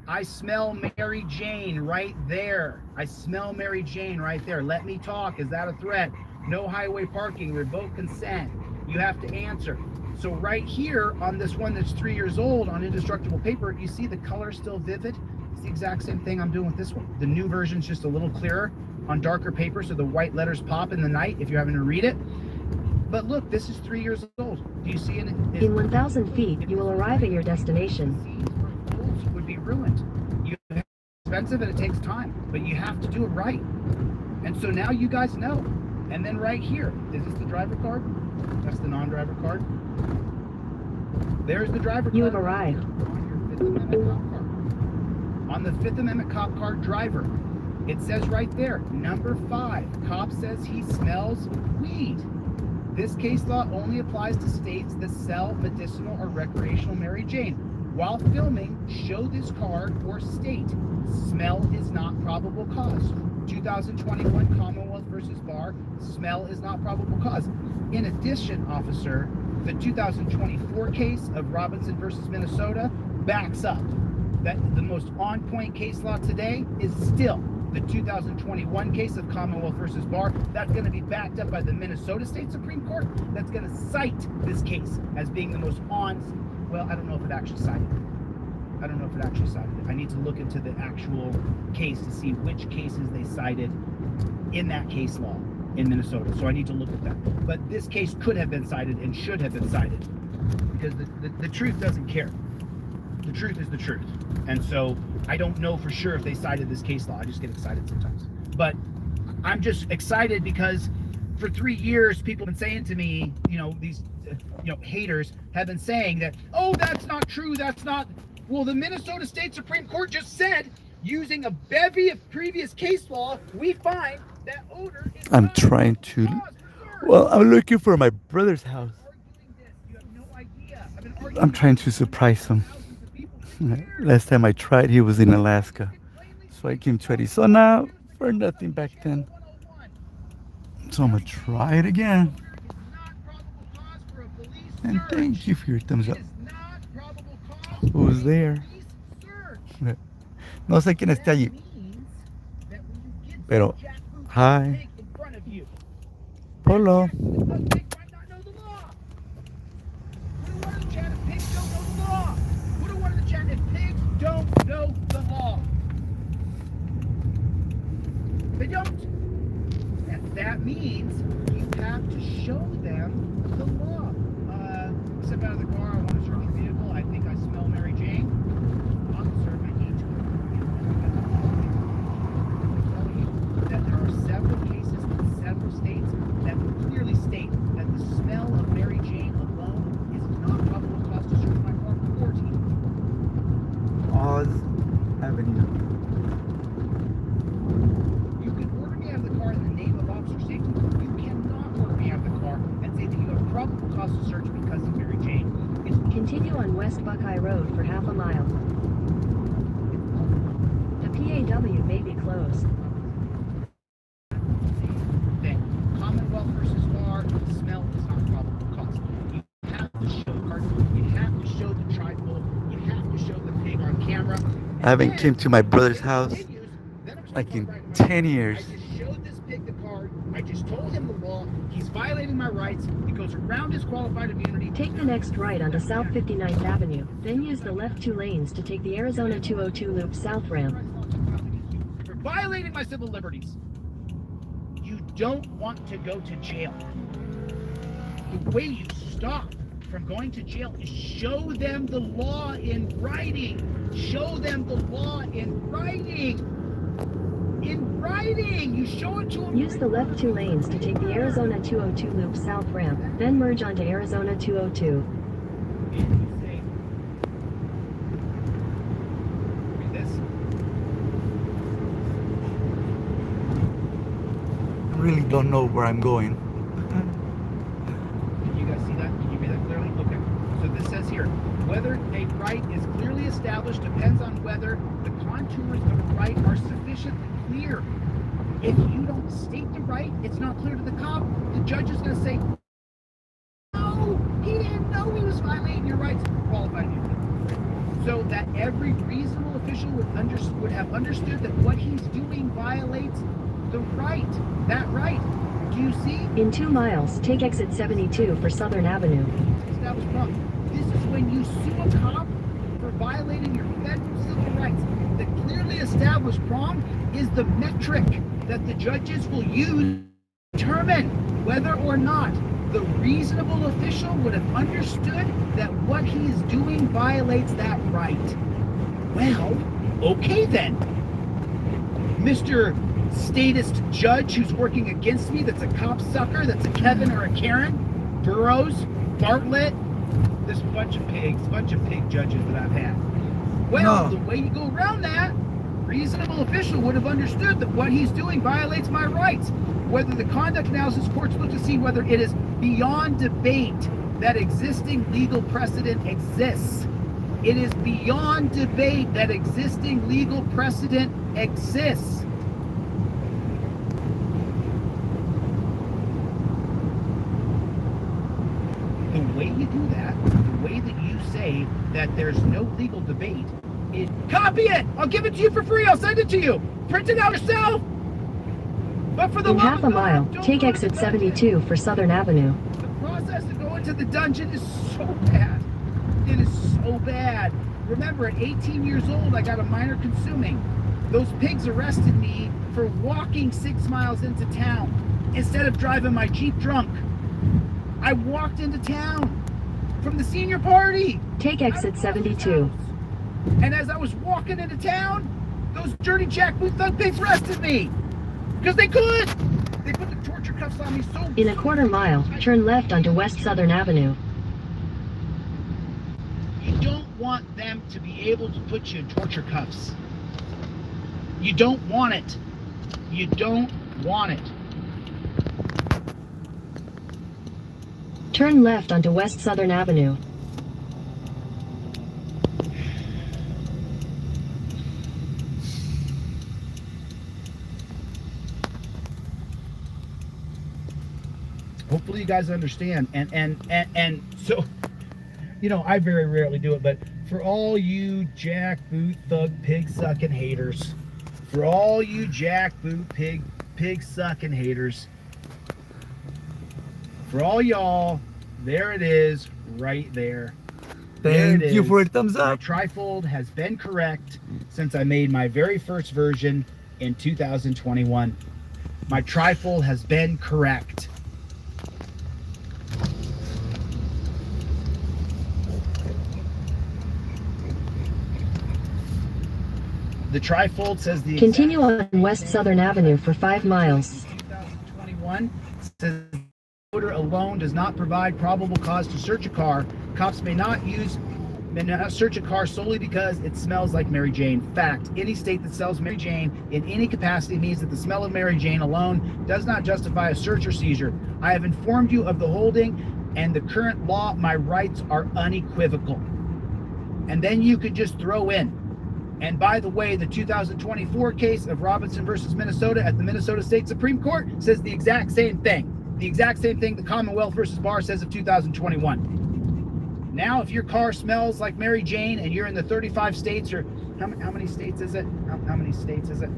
S2: I smell Mary Jane right there. I smell Mary Jane right there. Let me talk. Is that a threat? No highway parking, revoke consent. You have to answer. So right here on this one that's 3 years old on indestructible paper, you see the color still vivid. It's the exact same thing I'm doing with this one. The new version's just a little clearer on darker paper, so the white letters pop in the night if you're having to read it. But look, this is 3 years old. Do you see it?
S5: In 1,000 feet, you will arrive at your destination.
S2: Would be ruined. It's expensive and it takes time, but you have to do it right. And so now you guys know. And then right here, is this the driver card? That's the non-driver card. There's the driver card.
S5: You have arrived.
S2: On the Fifth Amendment cop card driver, it says right there, number 5, cop says he smells weed. This case law only applies to states that sell medicinal or recreational Mary Jane. While filming, show this card or state. Smell is not probable cause. 2021 Commonwealth versus Barr, smell is not probable cause. In addition, officer, the 2024 case of Robinson versus Minnesota backs up that the most on-point case law today is still the 2021 case of Commonwealth versus Barr. That's going to be backed up by the Minnesota State Supreme Court. That's going to cite this case as being the most well, I don't know if it actually cited it. I need to look into the actual case to see which cases they cited in that case law in Minnesota. So I need to look at that. But this case could have been cited and should have been cited because the truth doesn't care. The truth is the truth. And so I don't know for sure if they cited this case law. I just get excited sometimes. But I'm just excited because for 3 years, people have been saying to me, these haters have been saying that, oh, that's not true, that's not. Well, the Minnesota State Supreme Court just said, using a bevy of previous case law, we find that odor is
S6: I'm
S2: not
S6: trying to.
S2: cause for search.
S6: Well, I'm looking for my brother's house.
S2: Arguing this, you have no idea. I've been arguing
S6: I'm trying
S2: this
S6: to
S2: with
S6: surprise him.
S2: thousands of people for years.
S6: Last time I tried, he was in Alaska. So I came to Arizona for nothing back then. So I'm gonna try it again. And thank you for your thumbs up. Who's there? No sé quién está allí. Pero, hi. Polo.
S2: Don't know the law. They don't. And that means you have to show them the law. Step out of the car. I want to search your vehicle. I think I smell Mary Jane. Officer, I need to. Tell you that there are several cases in several states that clearly state that the smell of Mary Jane alone is not probable cause to search my car for 14.
S6: Oz Avenue.
S2: You can order me out of the car in the name of officer safety. You cannot order me out of the car and say that you have probable cause to search because of Mary Jane.
S5: Continue on West Buckeye Road for half a mile. The PAW may be closed.
S2: Thing. Commonwealth versus Bar, smell is not probable cause. You have to show the card. You have to show the trifle. You have to show the pig on camera.
S6: I haven't came to my brother's house
S2: Continues, then I'm
S6: like in
S2: supposed to write
S6: 10 years.
S2: I just showed this pig the card. I just told him the law. He's violating my rights. He goes around his qualified immunity.
S5: Take the next right onto South 59th Avenue, then use the left 2 lanes to take the Arizona 202 loop south ramp.
S2: For violating my civil liberties. You don't want to go to jail. The way you stop from going to jail is show them the law in writing. Show them the law in writing. In writing, you show it to them.
S5: Use the left 2 lanes to take the Arizona 202 loop south ramp, then merge onto Arizona 202.
S2: And you say, read this.
S6: I really don't know where I'm going.
S2: Can you guys see that? Can you read that clearly? Okay. So this says here, whether a right is clearly established depends on whether the contours of a right are sufficiently clear. If you don't state the right, it's not clear to the cop. The judge is going to say, no, he didn't know he was violating your rights. Qualified immunity. So that every reasonable official would have understood that what he's doing violates the right. That right. Do you see?
S5: In 2 miles, take exit 72 for Southern Avenue.
S2: Established prong. This is when you sue a cop for violating your federal civil rights. The clearly established prong is the metric that the judges will use to determine whether or not the reasonable official would have understood that what he is doing violates that right. Well, okay then. Mr. Statist judge who's working against me, that's a cop sucker, that's a Kevin or a Karen, Burroughs, Bartlett, this bunch of pig judges that I've had. Well, the way you go around that, reasonable official would have understood that what he's doing violates my rights. Whether the conduct analysis courts look to see whether it is beyond debate that existing legal precedent exists. It is beyond debate that existing legal precedent exists. The way you do that, the way that you say that there's no legal debate, copy it! I'll give it to you for free. I'll send it to you. Print it out yourself. But for the
S5: In
S2: love
S5: half
S2: of
S5: a
S2: God,
S5: mile,
S2: don't
S5: take
S2: go to
S5: exit
S2: the dungeon.
S5: 72 for Southern Avenue.
S2: The process of going to the dungeon is so bad. It is so bad. Remember, at 18 years old, I got a minor consuming. Those pigs arrested me for walking 6 miles into town instead of driving my Jeep drunk. I walked into town from the senior party.
S5: Take exit 72.
S2: And as I was walking into town, those dirty jackboot thug pigs arrested me. Because they could. They put the torture cuffs saw me so.
S5: In a quarter mile, turn left onto West Southern Avenue.
S2: You don't want them to be able to put you in torture cuffs. You don't want it. You don't want it.
S5: Turn left onto West Southern Avenue.
S2: Hopefully you guys understand. And so, you know, I very rarely do it, but for all you jackboot thug pig sucking haters, for all you jackboot pig sucking haters, for all y'all, there it is, right there. There it
S6: Thank you
S2: is.
S6: for a thumbs
S2: My
S6: up.
S2: trifold has been correct since I made my very first version in 2021. My trifold has been correct. The trifold says the
S5: Continue on West Southern Avenue for 5 miles.
S2: 2021 says the odor alone does not provide probable cause to search a car. Cops may not search a car solely because it smells like Mary Jane. Fact, any state that sells Mary Jane in any capacity means that the smell of Mary Jane alone does not justify a search or seizure. I have informed you of the holding and the current law. My rights are unequivocal. And then you could just throw in. And by the way, the 2024 case of Robinson versus Minnesota at the Minnesota State Supreme Court says the exact same thing. The exact same thing the Commonwealth versus Barr says of 2021. Now, if your car smells like Mary Jane and you're in the 35 states, or how many states is it? How many states is it?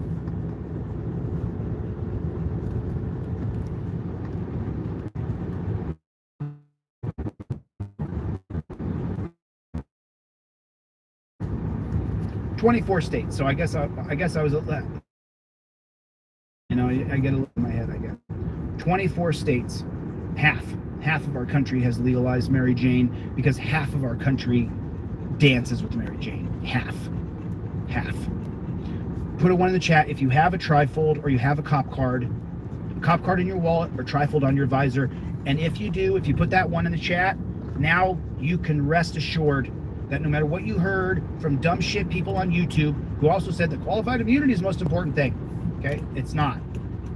S2: "24 states." So I guess I was, you know, I get a little in my head. I guess 24 states, half of our country has legalized Mary Jane because half of our country dances with Mary Jane. Half. Put a 1 in the chat if you have a trifold or you have a cop card in your wallet or trifold on your visor. And if you do, if you put that 1 in the chat, now you can rest assured that no matter what you heard from dumb shit people on YouTube who also said that qualified immunity is the most important thing, okay? It's not.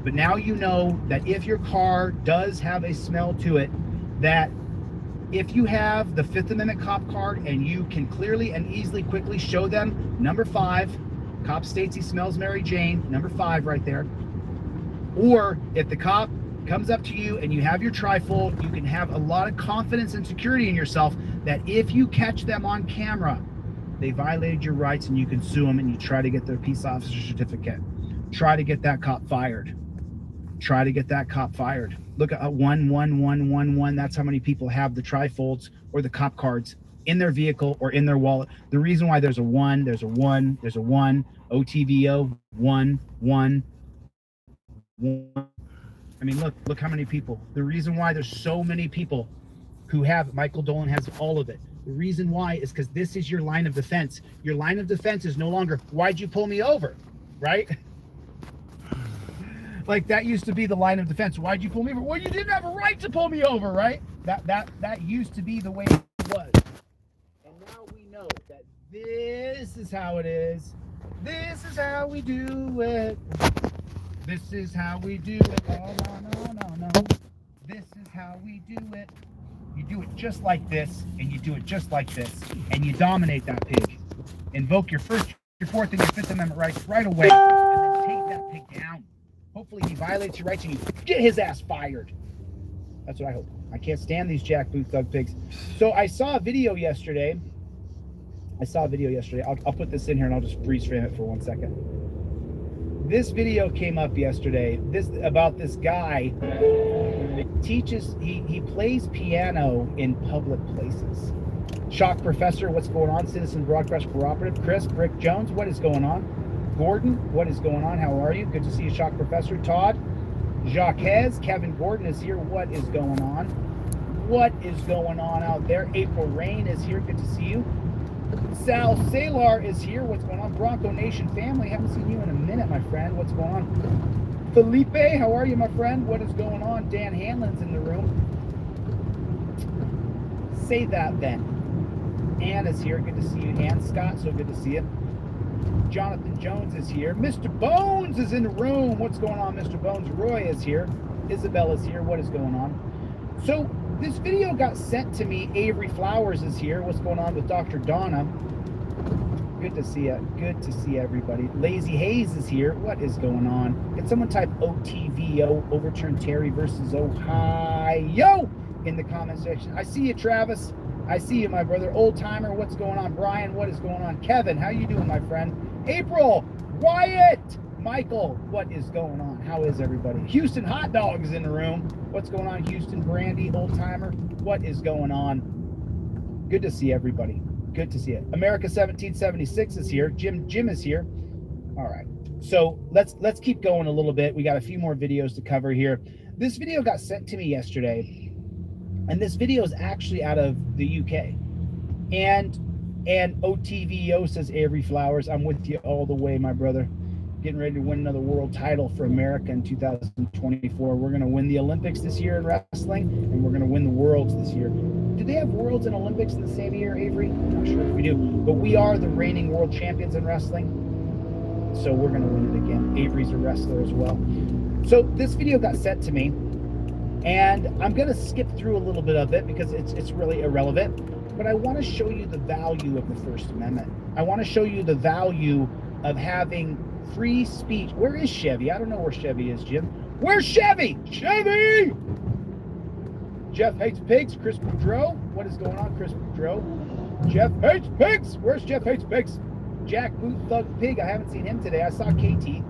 S2: But now you know that if your car does have a smell to it, that if you have the 5th Amendment cop card and you can clearly and easily quickly show them number 5, cop states he smells Mary Jane, number 5 right there. Or if the cop comes up to you and you have your trifold, you can have a lot of confidence and security in yourself that if you catch them on camera, they violated your rights and you can sue them and you try to get their peace officer certificate. Try to get that cop fired. Try to get that cop fired. Look at 11111. That's how many people have the trifolds or the cop cards in their vehicle or in their wallet. The reason why there's a 1, there's a 1, there's a 1, OTVO, 1, 1, 1. I mean, look how many people. The reason why there's so many people who have, Michael Dolan has all of it. The reason why is because this is your line of defense. Your line of defense is no longer, why'd you pull me over, right? Like that used to be the line of defense. Why'd you pull me over? Well, you didn't have a right to pull me over, right? That used to be the way it was. And now we know that this is how it is. This is how we do it. This is how we do it. Oh, no. This is how we do it. You do it just like this, and you do it just like this, and you dominate that pig. Invoke your 1st, your 4th, and your 5th Amendment rights right away, and then take that pig down. Hopefully he violates your rights and you get his ass fired. That's what I hope. I can't stand these jackboot thug pigs. So I saw a video yesterday. I'll put this in here and I'll just freeze frame it for 1 second. This video came up yesterday. About this guy teaches. He plays piano in public places. Shock Professor, what's going on? Citizen Broadcast Cooperative. Chris, Rick Jones, what is going on? Gordon, what is going on? How are you? Good to see you, Shock Professor. Todd, Jacques, Kevin Gordon is here. What is going on? What is going on out there? April Rain is here. Good to see you. Sal Salar is here. What's going on? Bronco Nation family. Haven't seen you in a minute, my friend. What's going on? Felipe, how are you, my friend? What is going on? Dan Hanlon's in the room. Say that then. Ann is here. Good to see you, Ann. Scott, so good to see you. Jonathan Jones is here. Mr. Bones is in the room. What's going on, Mr. Bones? Roy is here. Isabel is here. What is going on? So this video got sent to me. Avery Flowers is here. What's going on with Dr. Donna? Good to see you. Good to see everybody. Lazy Hayes is here. What is going on? Can someone type OTVO, overturn Terry versus Ohio, in the comment section? I see you, Travis. I see you, my brother. Old timer, what's going on? Brian, what is going on? Kevin, how you doing, my friend? April, Wyatt, Michael, what is going on? How is everybody? Houston Hot Dog is in the room. What's going on, Houston? Brandy, old timer, what is going on? Good to see everybody. Good to see it. America 1776 is here. Jim is here. All right. So let's keep going a little bit. We got a few more videos to cover here. This video got sent to me yesterday, and this video is actually out of the UK. And OTVO says Avery Flowers, I'm with you all the way, my brother. Getting ready to win another world title for America in 2024. We're going to win the Olympics this year in wrestling, and we're going to win the Worlds this year. Do they have Worlds and Olympics in the same year, Avery? I'm not sure if we do, but we are the reigning world champions in wrestling, so we're going to win it again. Avery's a wrestler as well. So this video got sent to me, and I'm going to skip through a little bit of it because it's really irrelevant, but I want to show you the value of the First Amendment. I want to show you the value of having free speech. Where is Chevy? I don't know where Chevy is, Jim. Where's Chevy? Chevy! Jeff Hates Pigs. Chris Boudreau. What is going on, Chris Boudreau? Jeff Hates Pigs. Where's Jeff Hates Pigs? Jack Boot Thug Pig. I haven't seen him today. I saw KT.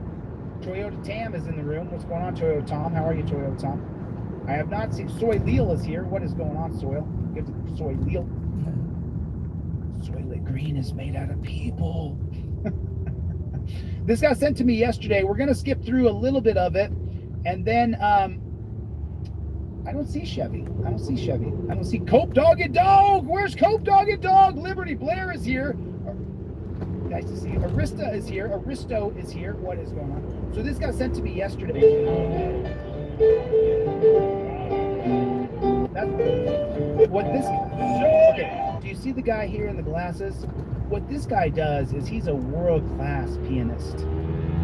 S2: Toyota Tam is in the room. What's going on, Toyota Tom? How are you, Toyota Tom? I have not seen. Soy Leal is here. What is going on, Soil? Good to Soy Leal. Soylent Green is made out of people. This got sent to me yesterday. We're going to skip through a little bit of it. And then, I don't see Chevy. I don't see Chevy. I don't see Cope Dog and Dog. Where's Cope Dog and Dog? Liberty Blair is here. Nice to see you. Arista is here. Aristo is here. What is going on? So this got sent to me yesterday. That's what this. Okay. Do you see the guy here in the glasses? What this guy does is he's a world-class pianist.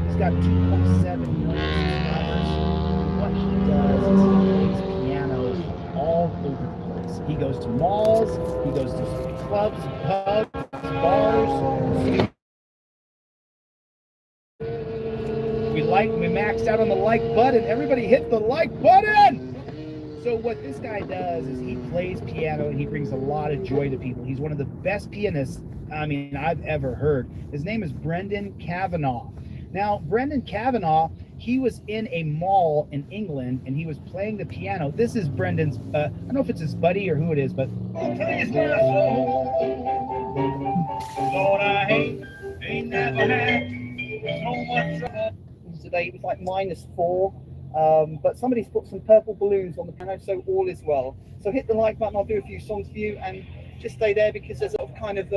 S2: He's got 2.7 million subscribers. What he does is he plays piano all over the place. He goes to malls, he goes to clubs, pubs, bars. We maxed out on the like button. Everybody hit the like button! So what this guy does is he plays piano and he brings a lot of joy to people. He's one of the best pianists, I've ever heard. His name is Brendan Kavanagh. Now, Brendan Kavanagh, he was in a mall in England and he was playing the piano. This is Brendan's, I don't know if it's his buddy or who it is, but. Lord, I ain't never had so much trouble. Today it was like -4. But somebody's put some purple balloons on the piano, so all is well. So hit the like button. I'll do a few songs for you, and just stay there because there's a lot of kind of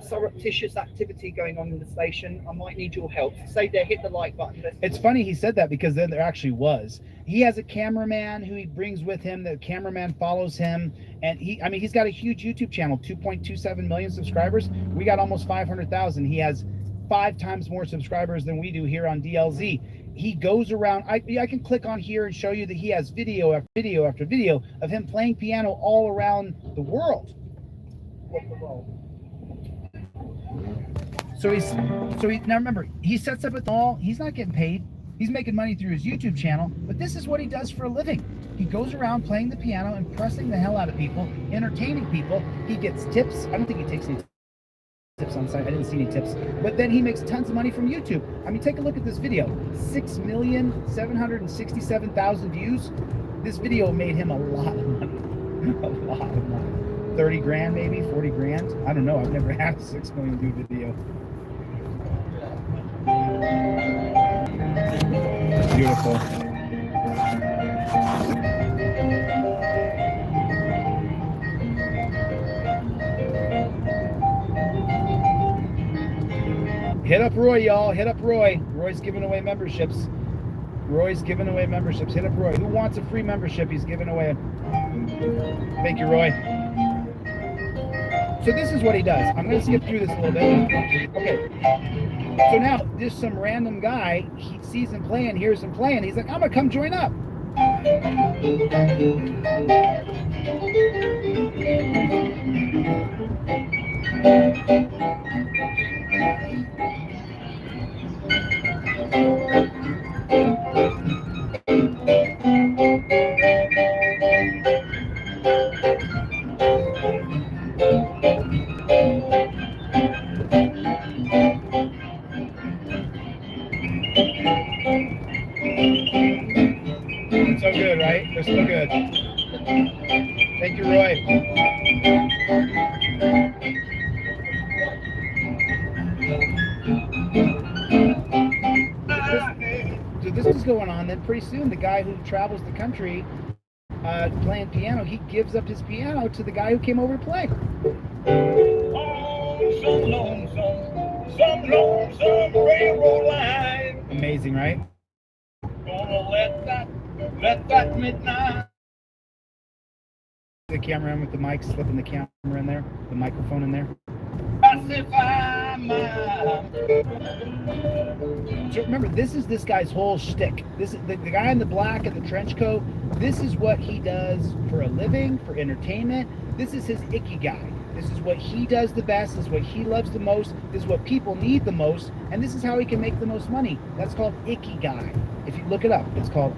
S2: surreptitious activity going on in the station. I might need your help. Stay there, hit the like button. It's funny he said that because then there actually was. He has a cameraman who he brings with him. The cameraman follows him, and he's got a huge YouTube channel, 2.27 million subscribers. We got almost 500,000. He has 5 times more subscribers than we do here on DLZ. He goes around. I can click on here and show you that he has video after video after video of him playing piano all around the world. So now remember, he sets up at the mall. He's not getting paid. He's making money through his YouTube channel, but this is what he does for a living. He goes around playing the piano, impressing the hell out of people, entertaining people. He gets tips. I don't think he takes any tips on site. I didn't see any tips. But then he makes tons of money from YouTube. Take a look at this video. 6,767,000 views. This video made him a lot of money. A lot of money. 30 grand maybe, 40 grand. I don't know. I've never had a 6 million view video. Beautiful. Hit up Roy, y'all. Hit up Roy. Roy's giving away memberships. Roy's giving away memberships. Hit up Roy. Who wants a free membership? He's giving away. Thank you, Roy. So this is what he does. I'm going to skip through this a little bit. Okay. So now, just some random guy, he sees him playing, hears him playing. He's like, I'm going to come join up. So good, right? They're so good. Thank you, Roy. So this is going on. Then pretty soon, the guy who travels the country playing piano, he gives up his piano to the guy who came over to play.
S4: Oh, some lonesome railroad line.
S2: Amazing, right?
S4: Gonna let that midnight.
S2: The camera in with the mic, slipping the camera in there, the microphone in there.
S4: Pacify my.
S2: So remember, this is this guy's whole shtick. This is the guy in the black and the trench coat. This is what he does for a living, for entertainment. This is his ikigai. This is what he does the best. This is what he loves the most. This is what people need the most. And this is how he can make the most money. That's called ikigai. If you look it up, it's called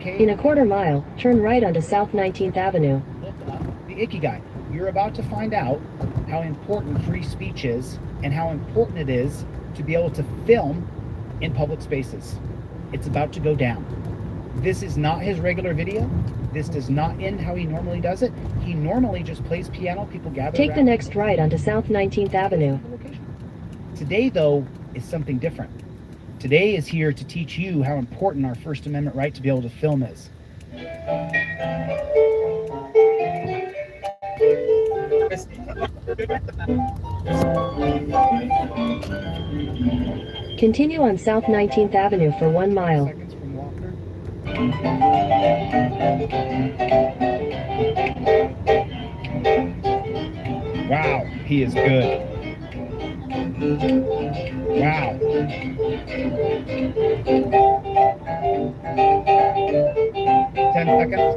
S5: In a quarter mile, turn right onto South 19th Avenue.
S2: Look up the ikigai. You're about to find out how important free speech is and how important it is to be able to film in public spaces. It's about to go down. This is not his regular video. This does not end how he normally does it. He normally just plays piano. People gather
S5: Take the
S2: around.
S5: next right onto South 19th Avenue.
S2: Today, though, is something different. Today is here to teach you how important our First Amendment right to be able to film is.
S5: Continue on South 19th Avenue for 1 mile.
S2: Seconds from Walker. Wow, he is good. Wow. Ten seconds.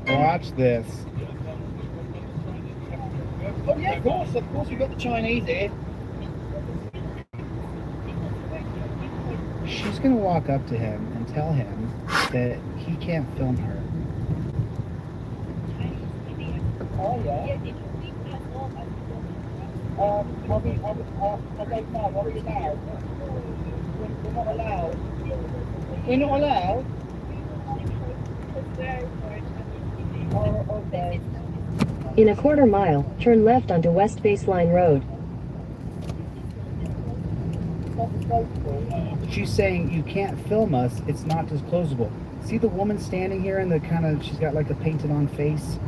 S2: Watch this.
S7: Oh yeah, of course we've got the Chinese here.
S2: She's gonna walk up to him and tell him that he can't film her.
S7: Oh yeah. I don't know, what are you allowed? We're not allowed. We're not allowed? Oh, okay.
S5: In a quarter mile, turn left onto West Baseline Road.
S2: She's saying you can't film us, it's not disclosable. See the woman standing here and the kind of, she's got like a painted on face.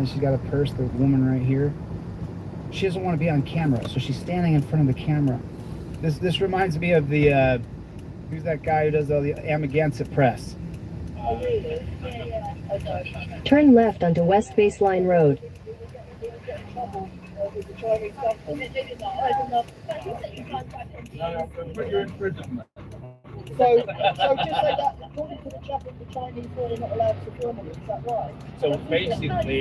S2: She's got a purse, the woman right here. She doesn't want to be on camera, so she's standing in front of the camera. This reminds me of the, who's that guy who does all the Amagansett Press?
S7: Oh really? Yeah.
S5: Turn left onto West Baseline Road.
S7: With the Chinese government. So just say that according to the Chinese law, they're not allowed to film it. Is that right?
S8: So basically,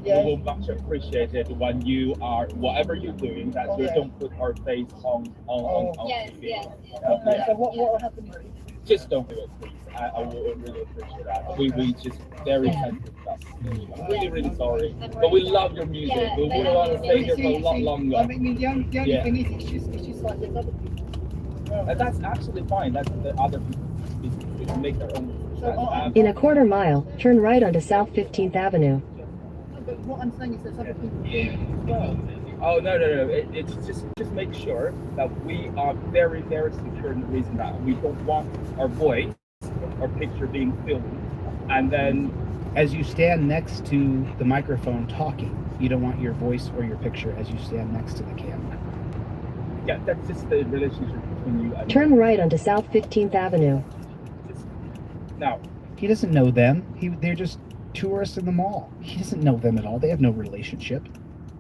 S8: we will much appreciate it when you are, whatever you're doing, that you don't put our face on
S7: Yes,
S8: TV.
S7: yes. Okay, so what will happen?
S8: Just don't do it, please. I would really appreciate that. We just very sensitive stuff. I'm really, really sorry. But we love your music. We would want to stay here for a lot longer.
S7: I mean, the only thing is, it's just like there's other people.
S8: And that's absolutely fine. That's the other people to make their own decisions.
S5: In a quarter mile, turn right onto South 15th Avenue.
S7: But what I'm saying is there's other people doing it as well.
S8: Oh no! It's just make sure that we are very, very secure in the reason that we don't want our voice or picture being filmed, and then
S2: as you stand next to the microphone talking, you don't want your voice or your picture as you stand next to the camera.
S8: Yeah, that's just the relationship between you and
S5: Turn right onto South 15th Avenue.
S8: just now.
S2: He doesn't know them. They're just tourists in the mall. He doesn't know them at all. They have no relationship.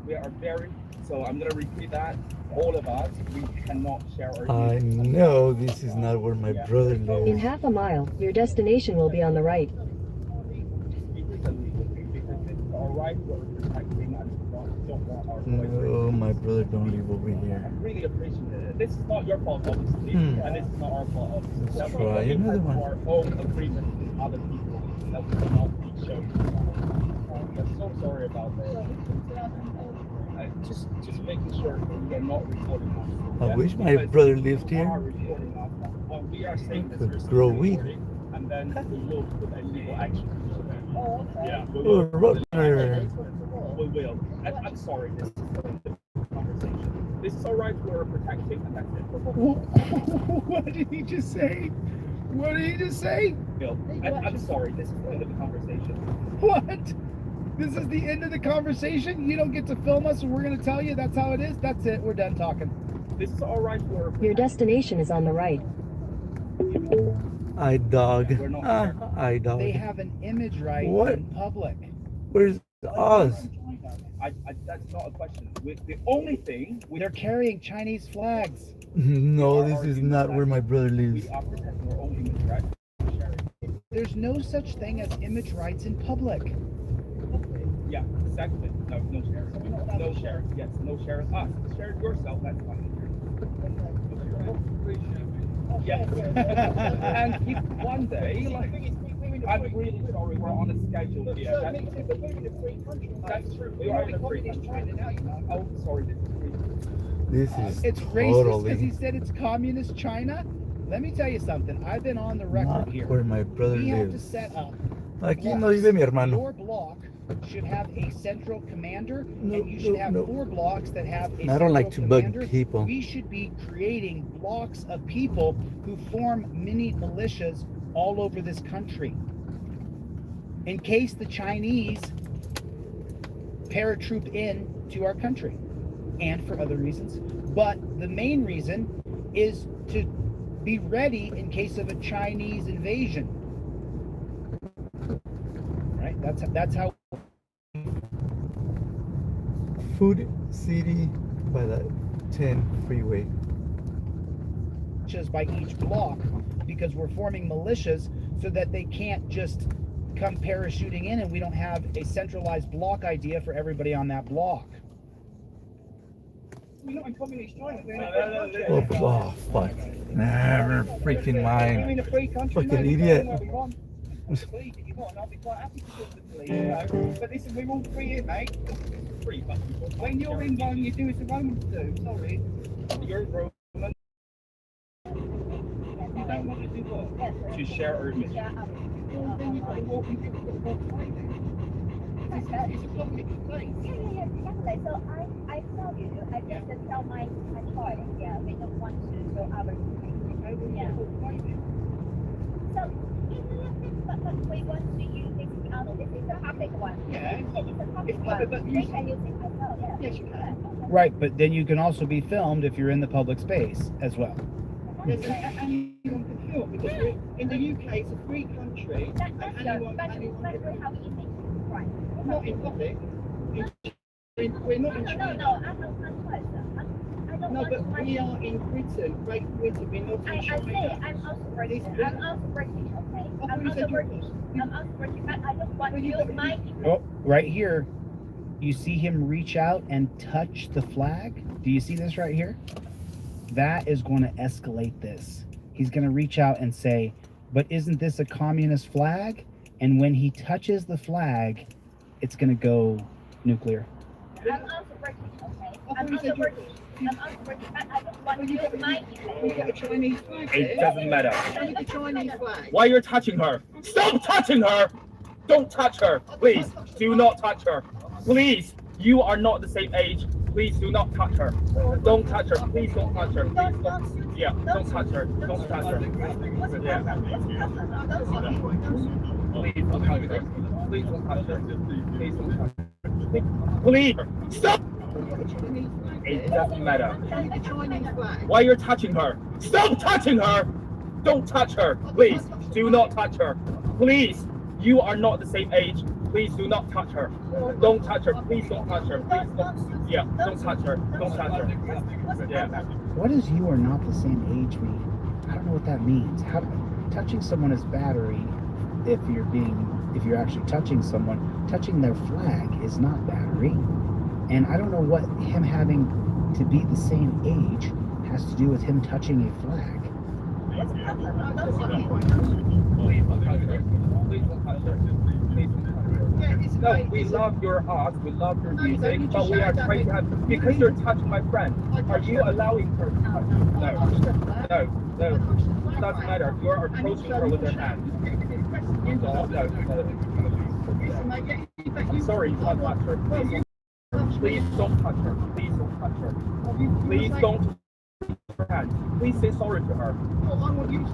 S8: We are very, so I'm gonna repeat that. All of us, we cannot share our
S6: I know this is not where my brother
S5: In
S6: lives.
S5: half a mile, your destination will be on the right.
S8: Alright, we're protecting and don't want our
S6: No, my brother don't live over
S8: I
S6: here.
S8: really appreciate it. This is not your fault, obviously, and this is not our fault, obviously.
S6: Let's
S8: But
S6: try
S8: we
S6: another
S8: have
S6: one.
S8: our own agreement with other people that we cannot be shown. We're so sorry about that. Just making sure that we are not recording us.
S6: I wish my
S8: Because
S6: brother lived
S8: you are
S6: here.
S8: recording us. Well, we are saying this
S6: Could
S8: we're
S6: grow
S8: still
S6: weed.
S8: recording, and then we will put a legal action.
S7: Oh, okay.
S8: Yeah, we
S6: Oh,
S8: will.
S6: brother.
S8: We will. I'm sorry, this is the conversation. This is alright, we're protecting, and that's it.
S2: What did he just say? What did he just say?
S8: Bill, I'm sorry, this is the end of the conversation.
S2: What? This is the end of the conversation? You don't get to film us and we're going to tell you that's how it is? That's it. We're done talking.
S8: This is alright, we're
S5: Your destination is on the right.
S6: I dog.
S8: We're not
S6: Ah,
S8: here.
S6: I dog.
S2: They have an image right
S6: What?
S2: in public.
S6: Where's Oz?
S8: That's not a question. The only thing
S2: They're carrying Chinese flags.
S6: No, this is not where my brother lives.
S8: we are protecting our own image, right? Sharing.
S2: There's no such thing as image rights in public.
S8: Yeah, exactly. No sharing. No sharing. Yes, no sharing us. Share it yourself, that's fine. Yes. And if one day, like, I'm really sorry, we're on a schedule here. That's true. We are in a free country. Oh, sorry, this is free.
S6: This is
S2: It's racist because he
S6: totally
S2: said it's communist China. Let me tell you something. I've been on the record
S6: not
S2: here.
S6: where my brother
S2: We have to
S6: lives.
S2: set up
S6: Aquí no vive mi hermano.
S2: Your block should have a central commander,
S6: No,
S2: and you should
S6: no,
S2: have
S6: no.
S2: 4 blocks that have a
S6: I don't like to
S2: central
S6: bug
S2: commander.
S6: people.
S2: We should be creating blocks of people who form mini militias all over this country. In case the Chinese paratroop in to our country, and for other reasons. But the main reason is to be ready in case of a Chinese invasion. Right? That's how
S6: Food City by the 10 freeway.
S2: militias by each block, because we're forming militias so that they can't just come parachuting in and we don't have a centralized block idea for everybody on that block.
S7: We're not in communist China. We're in a free
S6: Oh,
S7: country.
S6: oh fuck. Never freaking
S7: We're
S6: mind.
S7: in a free country.
S6: Fucking
S7: we can
S6: idiot.
S7: do what we want. Please, if you want, I'll be quite happy to talk to the police. You know? But listen, we're all free here, mate.
S8: Free, but
S7: When you're in one, you do as the Romans do. Sorry.
S8: you're Roman. You don't want to do what? To share our image.
S7: Well, then you've got to walk and people got to walk away then. It's a public place.
S9: Yeah, exactly. So I tell you, I just tell my choice. Yeah, we don't want to show our
S7: Okay, well,
S9: Yeah.
S7: walk away then.
S9: So, but we want to use this this is a public one.
S7: Yeah.
S9: It's a public
S7: It's
S9: one.
S7: public, but
S9: They
S7: you-
S9: can use it as well, yeah.
S7: Yes, you can.
S2: Right, but then you can also be filmed if you're in the public space as well.
S7: Yes, and anyone can film because we're, in the UK it's a free country
S9: That's
S7: and
S9: good,
S7: anyone,
S9: but
S7: anyone
S9: we
S7: can,
S9: have easy. Right.
S7: not in public. We're not in China.
S9: No, I have one question. I don't
S7: No,
S9: want
S7: but
S9: my...
S7: we are in Britain, Great Britain, we're not
S9: I
S7: in
S9: say
S7: China.
S9: I'm also British.
S7: This-
S9: I'm also British, okay?
S7: I thought
S9: I'm
S7: you
S9: also
S7: said you-
S9: British. I'm also British, but I don't want
S7: Well,
S9: to
S7: you
S9: use
S7: got-
S9: my...
S2: Oh, right here, you see him reach out and touch the flag? Do you see this right here? That is going to escalate this. He's going to reach out and say, but isn't this a communist flag? And when he touches the flag, it's going to go nuclear.
S9: I'm also British, okay?
S7: I
S9: I'm
S7: thought you
S9: also
S7: said you-
S9: British. I'm also British, but I don't want
S7: Well,
S9: to
S7: you
S9: use
S7: got-
S9: my
S7: We got a Chinese flag
S8: It
S7: there.
S8: doesn't matter.
S7: Show me the Chinese flag.
S8: Why you're touching her? Stop touching her! Don't touch her, please. Do not touch her, please. You are not the same age. Please do not touch her. Don't touch her. Please don't touch her. Please don't. Yeah, don't touch her. Don't touch her. Yeah. Please don't touch her. Please don't touch her. Please don't touch her. Please stop. It doesn't matter. Why you're touching her? Stop touching her! Don't touch her. Please do not touch her. Please, you are not the same age. Please do not touch her. Don't touch her. Please don't touch her. Please don't. Yeah, don't touch her. Don't touch her. Yeah.
S2: What does you are not the same age mean? I don't know what that means. How touching someone is battery if you're actually touching someone. Touching their flag is not battery. And I don't know what him having to be the same age has to do with him touching a flag.
S8: No, we love your art, we love your music, but we are trying to have, because you're touching my friend, are you allowing her to touch you? No. It doesn't matter. You're approaching her with your hand. No. I'm sorry, you can't touch her. Please don't touch her. Please don't touch her. Please don't touch her hand. Please say sorry to her.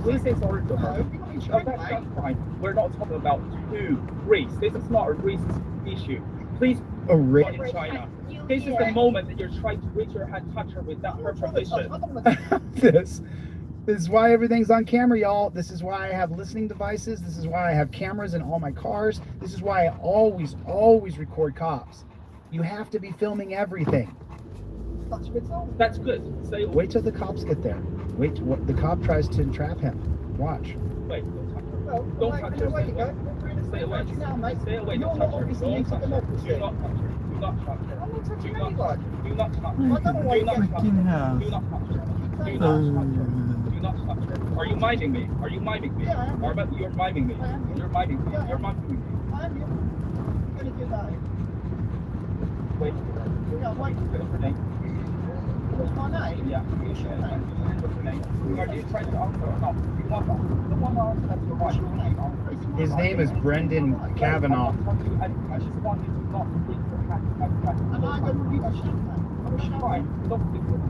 S8: Please say sorry to her. Oh, that's fine. We're not talking about race. This is not a racist issue. Please,
S2: A race?
S8: in China. This is the moment that you're trying to reach your hand, touch her without her permission.
S2: This is why everything's on camera, y'all. This is why I have listening devices. This is why I have cameras in all my cars. This is why I always record cops. You have to be filming everything.
S8: That's good. Say
S2: Wait till the cops get there. Wait, what the cop tries to entrap him. Watch.
S8: wait, don't touch her. Don't touch her. Stay away. Stay away. Don't touch her. Don't touch her. Do not touch her. Do not touch her. Do not touch her. Do not touch her. Do not touch her. Do not touch her. Do not touch her. Do not touch her. Are you minding me? Are you minding me? You're minding me. You're minding me. You're minding me. Wait. What's her name? Yeah. What's her name? Are you trying to answer or not? You want the one answer that's your right.
S2: His name is Brendan Kavanaugh.
S8: I just want you to not reach your hand.
S7: And I'm going to read a champagne.
S8: Fine. Don't do it.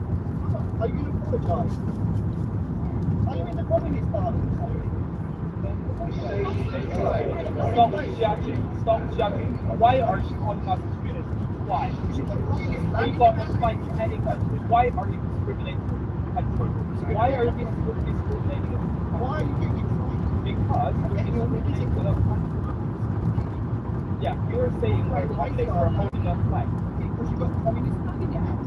S7: Are you going to apologise? Are you in the Communist Party?
S8: Stop judging. Stop judging. Why are you calling us communists? Why? We got to fight any country. Why are you discriminating countries? Why are you discriminating us?
S7: Why are you getting fighting?
S8: Because you're discriminating with us. Yeah, you're saying we're communists are holding us flag.
S7: Because you've got Communist flag in your hand.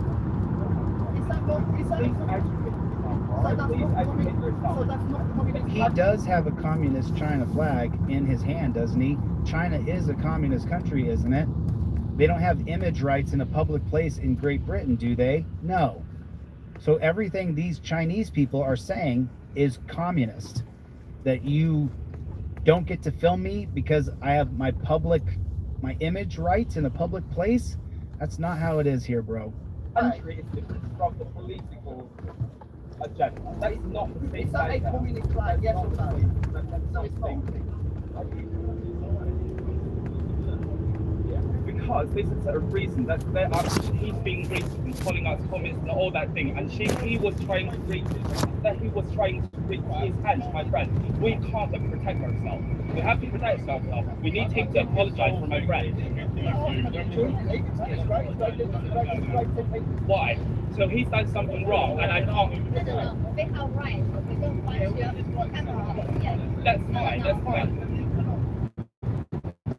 S7: Is that not? Is that
S8: Please
S7: not?
S8: educate yourself.
S7: So that's
S8: Please
S7: not
S8: educate
S7: communist. So
S8: yourself.
S7: that's not communist.
S2: He does have a communist China flag in his hand, doesn't he? China is a communist country, isn't it? They don't have image rights in a public place in Great Britain, do they? No. So everything these Chinese people are saying is communist. That you don't get to film me because I have my image rights in a public place. That's not how it is here, bro.
S8: Country is different from the political agenda. That is not the same
S7: Is that a
S8: thing.
S7: communist flag? Yes or no?
S8: That's not the same thing. Because this is a reason that he's being racist and calling us communists and all that thing. And he was trying to reach his hand to my friend. We can't protect ourselves. We have to protect ourselves now. We need him to apologize for my friend. Why? So he's done something wrong and I can't.
S9: No, we have rights. We don't want to camera. Yeah.
S8: That's fine, that's fine.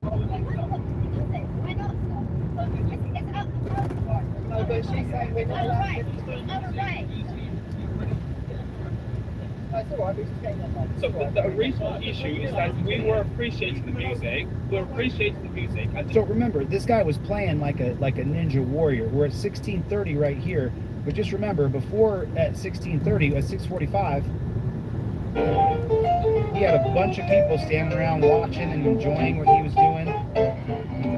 S9: Why not? It's our
S7: No, but she's saying we're not allowed
S9: right.
S7: to.
S9: It's our right.
S7: That's all right. We're just getting that back.
S8: So the original issue is that we were appreciating the music. And
S2: So remember, this guy was playing like a ninja warrior. We're at 1630 right here. But just remember, before at 1630, at 645, he had a bunch of people standing around watching and enjoying what he was doing.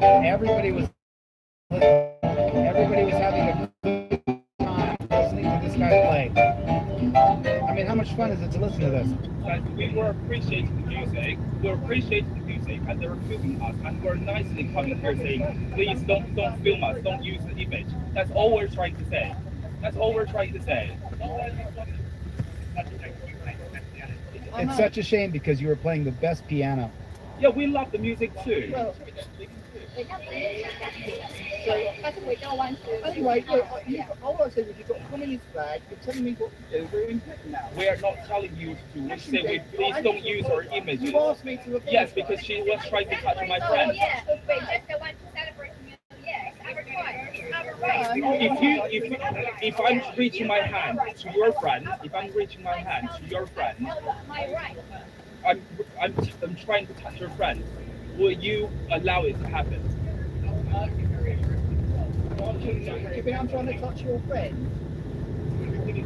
S2: Everybody was having a good time listening to this guy play. I mean, how much fun is it to listen to this?
S8: that we were appreciating the music. And they were filming us, and we're nicely coming here saying, please don't film us, don't use the image. That's all we're trying to say.
S2: It's such a shame because you were playing the best piano
S8: Yeah, we love the music too.
S7: Well,
S9: We don't we don't want to.
S7: anyway, look, all I said was you've got a communist flag, you're telling me what to do, we're in Britain now.
S8: We are not telling you to. We say we please don't use our images.
S7: You asked me to apologize.
S8: Yes, because she was trying to touch my
S9: Oh,
S8: friend.
S9: yeah, we just don't want to celebrate New Year. It's our choice. It's our right.
S8: If I'm reaching my hand to your friend,
S9: My right.
S8: I'm trying to touch your friend. Will you allow it to happen?
S7: Do you think I'm trying to touch your friend?
S9: You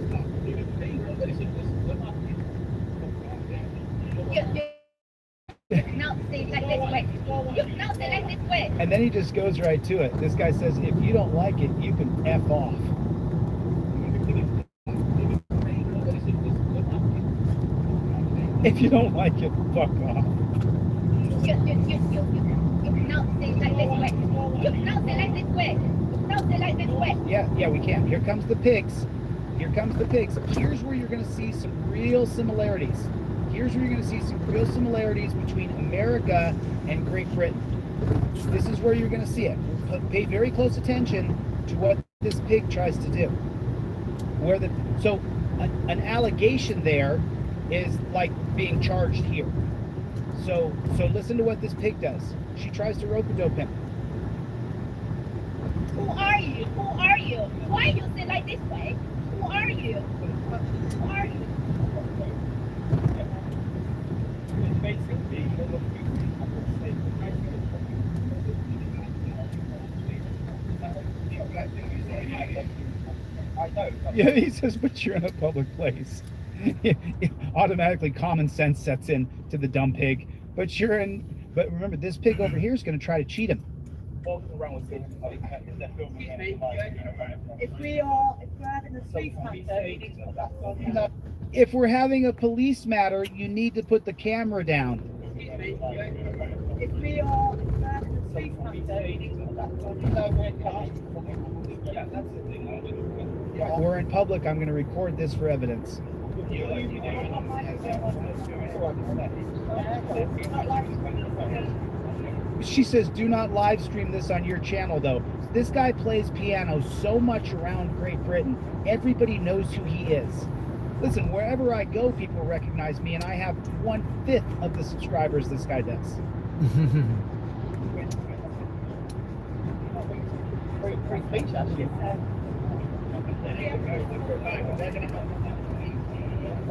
S9: not say like this way. You not say like this way.
S2: And then he just goes right to it. This guy says, if you don't like it, you can F off. If you don't like it, fuck off.
S9: You not say like this way. You not say like this way. You not say like this way.
S2: Yeah, we can. Here comes the pigs. Here comes the pigs. Here's where you're going to see some real similarities. Here's where you're going to see some real similarities between America and Great Britain. This is where you're going to see it. Pay very close attention to what this pig tries to do. So an allegation there is like being charged here. So listen to what this pig does. She tries to rope-a-dope him.
S9: Who are you? Who are you? Why you say like this way? Who are you? Who are you?
S2: Yeah, he says, but you're in a public place. Automatically common sense sets in to the dumb pig. But remember, this pig over here is going to try to cheat him.
S7: If we're having a police matter, you need to put that on.
S2: If we're having a police matter, you need to put the camera down.
S7: If we're having a police matter, you need to put that on.
S2: We're in public. I'm going to record this for evidence. She says, do not live stream this on your channel, though. This guy plays piano so much around Great Britain. Everybody knows who he is. Listen, wherever I go, people recognize me, and I have 1/5 of the subscribers this guy does.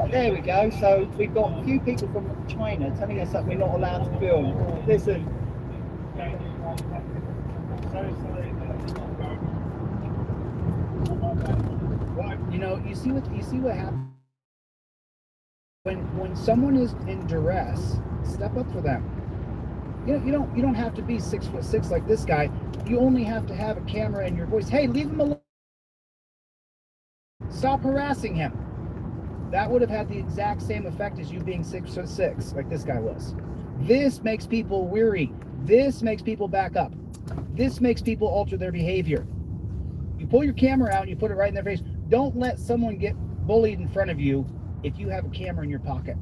S7: There we go. So we've got a few people from China telling us that we're not allowed to film. Listen.
S2: You see what happens when someone is in duress. Step up for them. You don't have to be 6'6" like this guy. You only have to have a camera and your voice. Hey, leave him alone. Stop harassing him. That would have had the exact same effect as you being 6'6", like this guy was. This makes people weary. This makes people back up. This makes people alter their behavior. You pull your camera out and you put it right in their face. Don't let someone get bullied in front of you if you have a camera in your pocket.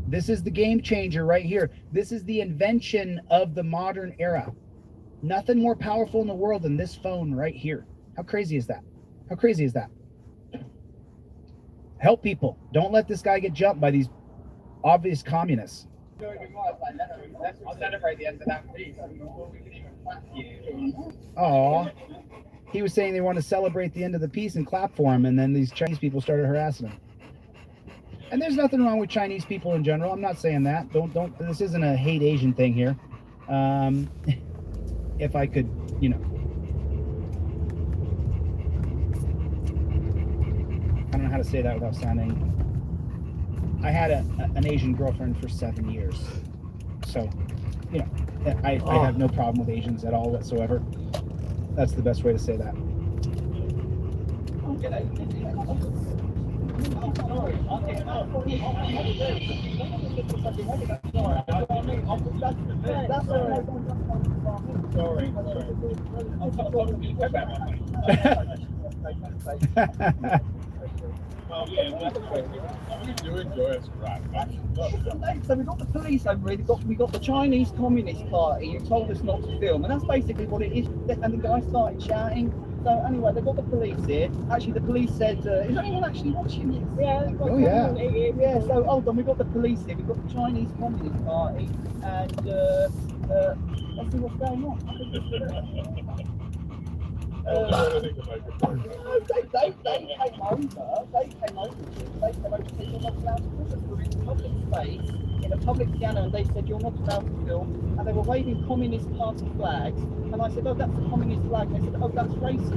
S2: This is the game changer right here. This is the invention of the modern era. Nothing more powerful in the world than this phone right here. How crazy is that? How crazy is that? Help people. Don't let this guy get jumped by these obvious communists.
S8: I'll celebrate the end of that piece.
S2: Aw. He was saying they want to celebrate the end of the piece and clap for him, and then these Chinese people started harassing him. And there's nothing wrong with Chinese people in general. I'm not saying that. Don't. This isn't a hate Asian thing here. If I could, I don't know how to say that without sounding. I had an Asian girlfriend for 7 years, so I have no problem with Asians at all whatsoever. That's the best way to say that.
S7: So we got the police over here. We got the Chinese Communist Party who told us not to film, and that's basically what it is. And the guy started shouting. So anyway, they got the police here. Actually, the police said, "Is anyone actually watching this?" Yeah.
S2: Oh yeah.
S7: Yeah. So hold on, we got the police here. We got the Chinese Communist Party, and let's see what's going on. They came over. They came over. They came over to said you're not allowed to film. We're in a public space, in a public piano, and they said you're not allowed to film. And they were waving Communist Party flags. And I said, oh, that's a communist flag. And they said, oh, that's racist.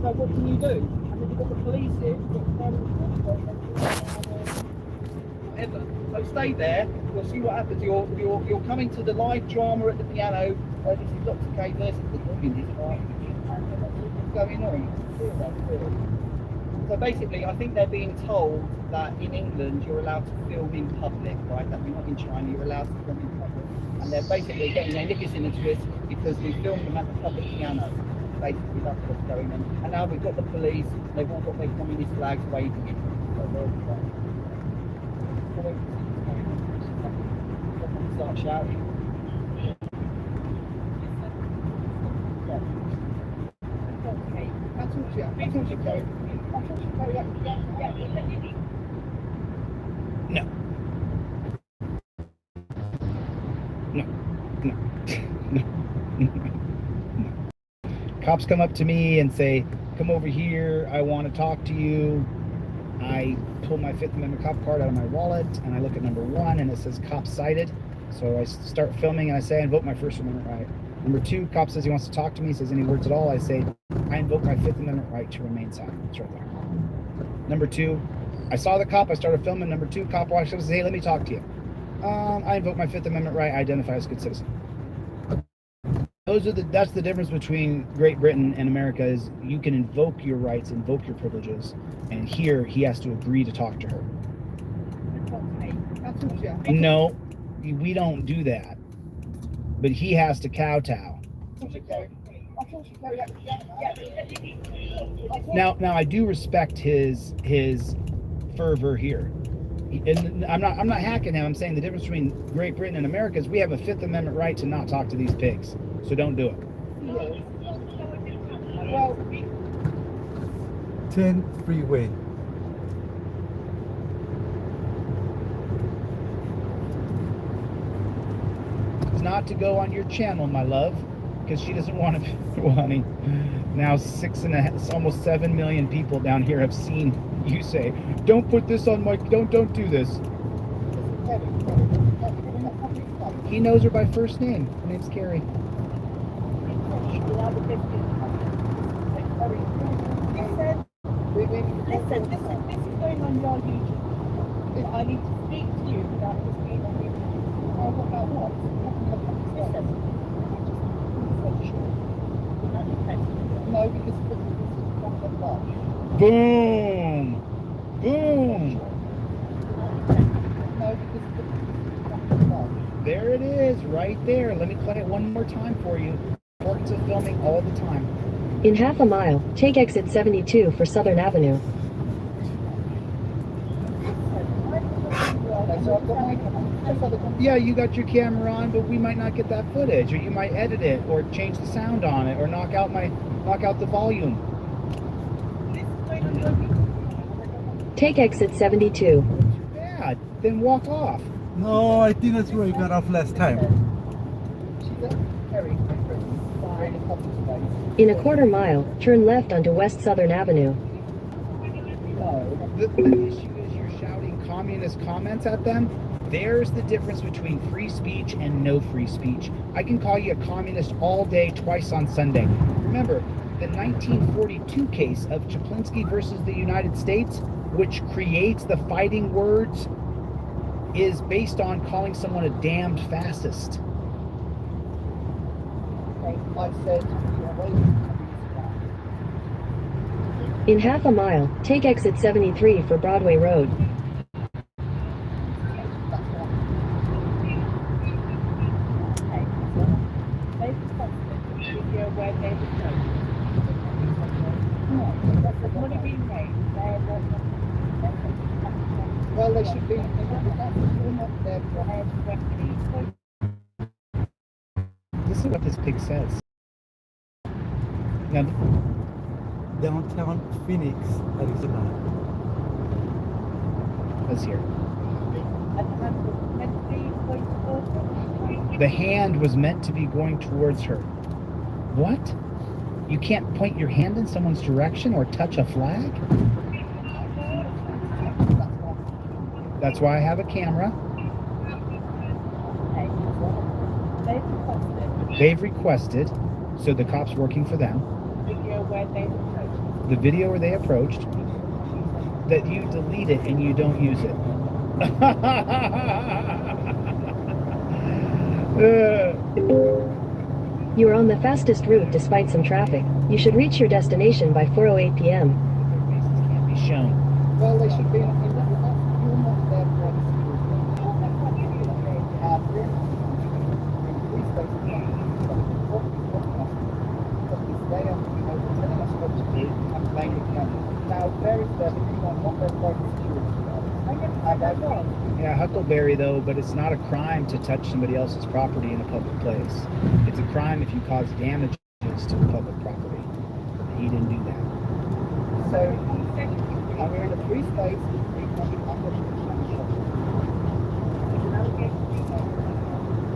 S7: So what can you do? And then we've got the police here. Whatever. So stay there. We'll see what happens. You're coming to the live drama at the piano. This is Dr. K versus the Communist Party. What's going on? So basically, I think they're being told that in England you're allowed to film in public, right? That we're not in China, you're allowed to film in public. And they're basically getting their knickers in a twist because we filmed them at the public piano. Basically, that's what's going on. And now we've got the police, they've all got their communist flags waving it. So they'll start shouting.
S2: No. Cops come up to me and say, come over here, I want to talk to you. I pull my Fifth Amendment cop card out of my wallet and I look at number 1 and it says cop cited. So I start filming and I say I invoke my First Amendment right. Number 2, cop says he wants to talk to me, says any words at all. I say I invoke my Fifth Amendment right to remain silent. It's right there. Number 2, I saw the cop, I started filming. Number 2, cop walks up and says, hey, let me talk to you. I invoke my Fifth Amendment right, I identify as a good citizen. That's the difference between Great Britain and America is you can invoke your rights, invoke your privileges, and here he has to agree to talk to her. No, we don't do that. But he has to kowtow. Now I do respect his fervor here. And I'm not hacking him. I'm saying the difference between Great Britain and America is we have a Fifth Amendment right to not talk to these pigs. So don't do it.
S7: Well,
S3: 10 freeway.
S2: It's not to go on your channel, my love, because she doesn't want to. Well, honey, now 6.5, almost 7 million people down here have seen you say, "Don't put this on my. Don't do this." He knows her by first name. Her name's Carrie.
S9: Listen, this is going on your YouTube. I need to speak to you without this being on YouTube. About what? Listen.
S7: no, because this is not the law.
S2: Boom! Boom!
S7: No, because this is not the law.
S2: There it is, right there. Let me play it one more time for you. Importance of filming all the time.
S5: In half a mile, take exit 72 for Southern Avenue.
S2: Yeah, you got your camera on, but we might not get that footage, or you might edit it, or change the sound on it, or knock out the volume.
S5: Take exit 72.
S2: Yeah, then walk off.
S3: No, I think that's where you got off last time.
S5: In a quarter mile, turn left onto West Southern Avenue.
S2: The issue is you're shouting communist comments at them. There's the difference between free speech and no free speech. I can call you a communist all day, twice on Sunday. Remember, the 1942 case of Chaplinsky versus the United States, which creates the fighting words, is based on calling someone a damned fascist.
S7: I said,
S5: In half a mile, take exit 73 for Broadway Road.
S7: Well, they should be. You're not there for how to rescue.
S2: Listen to what this pig says. Now,
S3: Downtown Phoenix, Arizona.
S2: let's hear.
S9: And the hand was meant to be going towards her.
S2: The hand was meant to be going towards her. What? You can't point your hand in someone's direction or touch a flag? That's why I have a camera. They've requested, so the cops working for them,
S9: Video where they approached.
S2: the video where they approached, that you delete it and you don't use it.
S5: You are on the fastest route despite some traffic. You should reach your destination by 4:08 p.m.
S2: Their faces can't be shown.
S7: Well, they should be. You're not there for Now, where is the what they're for security?
S2: Yeah, Huckleberry though, but it's not a crime to touch somebody else's property in a public place. It's a crime if you cause damages to public property. He didn't do that.
S7: So, we're in a free space.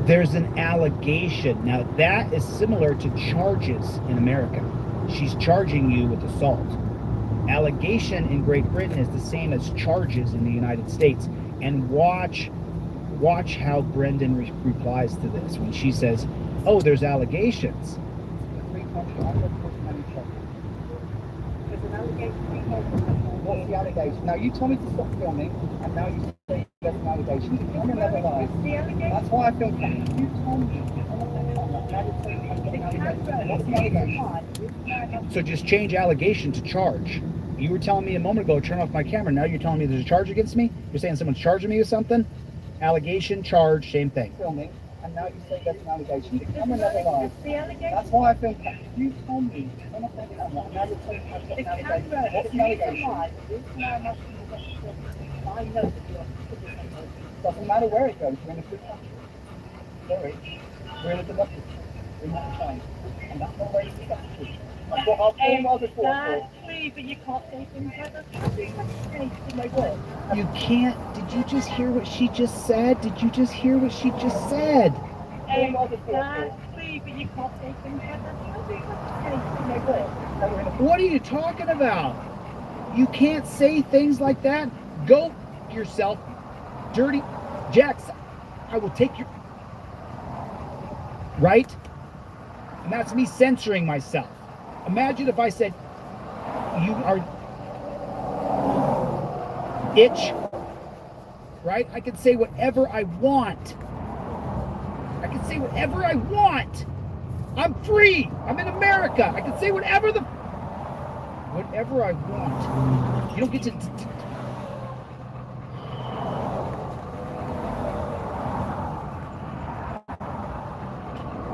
S2: There's an allegation. Now that is similar to charges in America. She's charging you with assault. Allegation in Great Britain is the same as charges in the United States. And watch how Brendan replies to this when she says, "Oh, there's allegations."
S7: What's the allegation? Now you told me to stop filming, and now you say there's an allegation. The camera never lies. That's why I filmed that. You told me. What's the allegation?
S2: So just change allegation to charge. You were telling me a moment ago, turn off my camera. Now you're telling me there's a charge against me? You're saying someone's charging me with something? Allegation, charge, same thing.
S7: Filming, and now you say there's an allegation. The camera never lies. That's why I filmed that. You told me. Turn off the camera, and now you're saying there's an allegation. What's the allegation? I know that you're doesn't matter where it goes. We're in a free country. Sorry. We're in a democracy. We're not China. And that's not where you discuss it. That's what our forefathers fought for.
S9: Exactly, but you can't say things like that.
S2: You can't. Did you just hear what she just said? Did you just hear what she just said?
S9: Exactly, but you can't say things like that.
S2: What are you talking about? You can't say things like that. Go yourself, dirty Jax. I will take your right. And that's me censoring myself. Imagine if I said, you are itch, right? I can say whatever I want. I can say whatever I want. I'm free. I'm in America. I can say whatever I want. You don't get to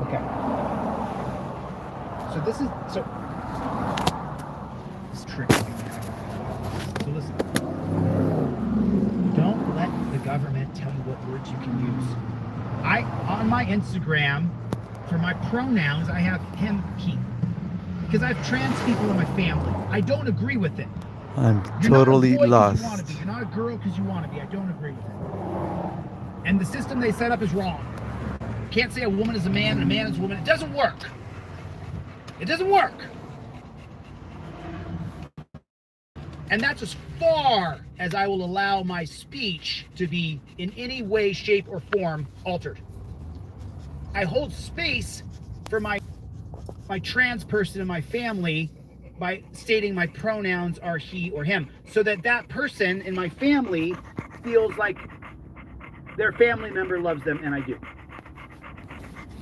S2: okay. So this is it's tricky. So listen. Don't let the government tell you what words you can use. On my Instagram, for my pronouns, I have him, he. Because I have trans people in my family. I don't agree with it.
S6: I'm
S2: You're
S6: totally
S2: not a boy 'cause
S6: lost.
S2: You want to be. You're not a girl because you want to be. I don't agree with it. And the system they set up is wrong. You can't say a woman is a man and a man is a woman. It doesn't work. It doesn't work. And that's as far as I will allow my speech to be in any way, shape, or form altered. I hold space for my trans person in my family by stating my pronouns are he or him, so that that person in my family feels like their family member loves them, and I do.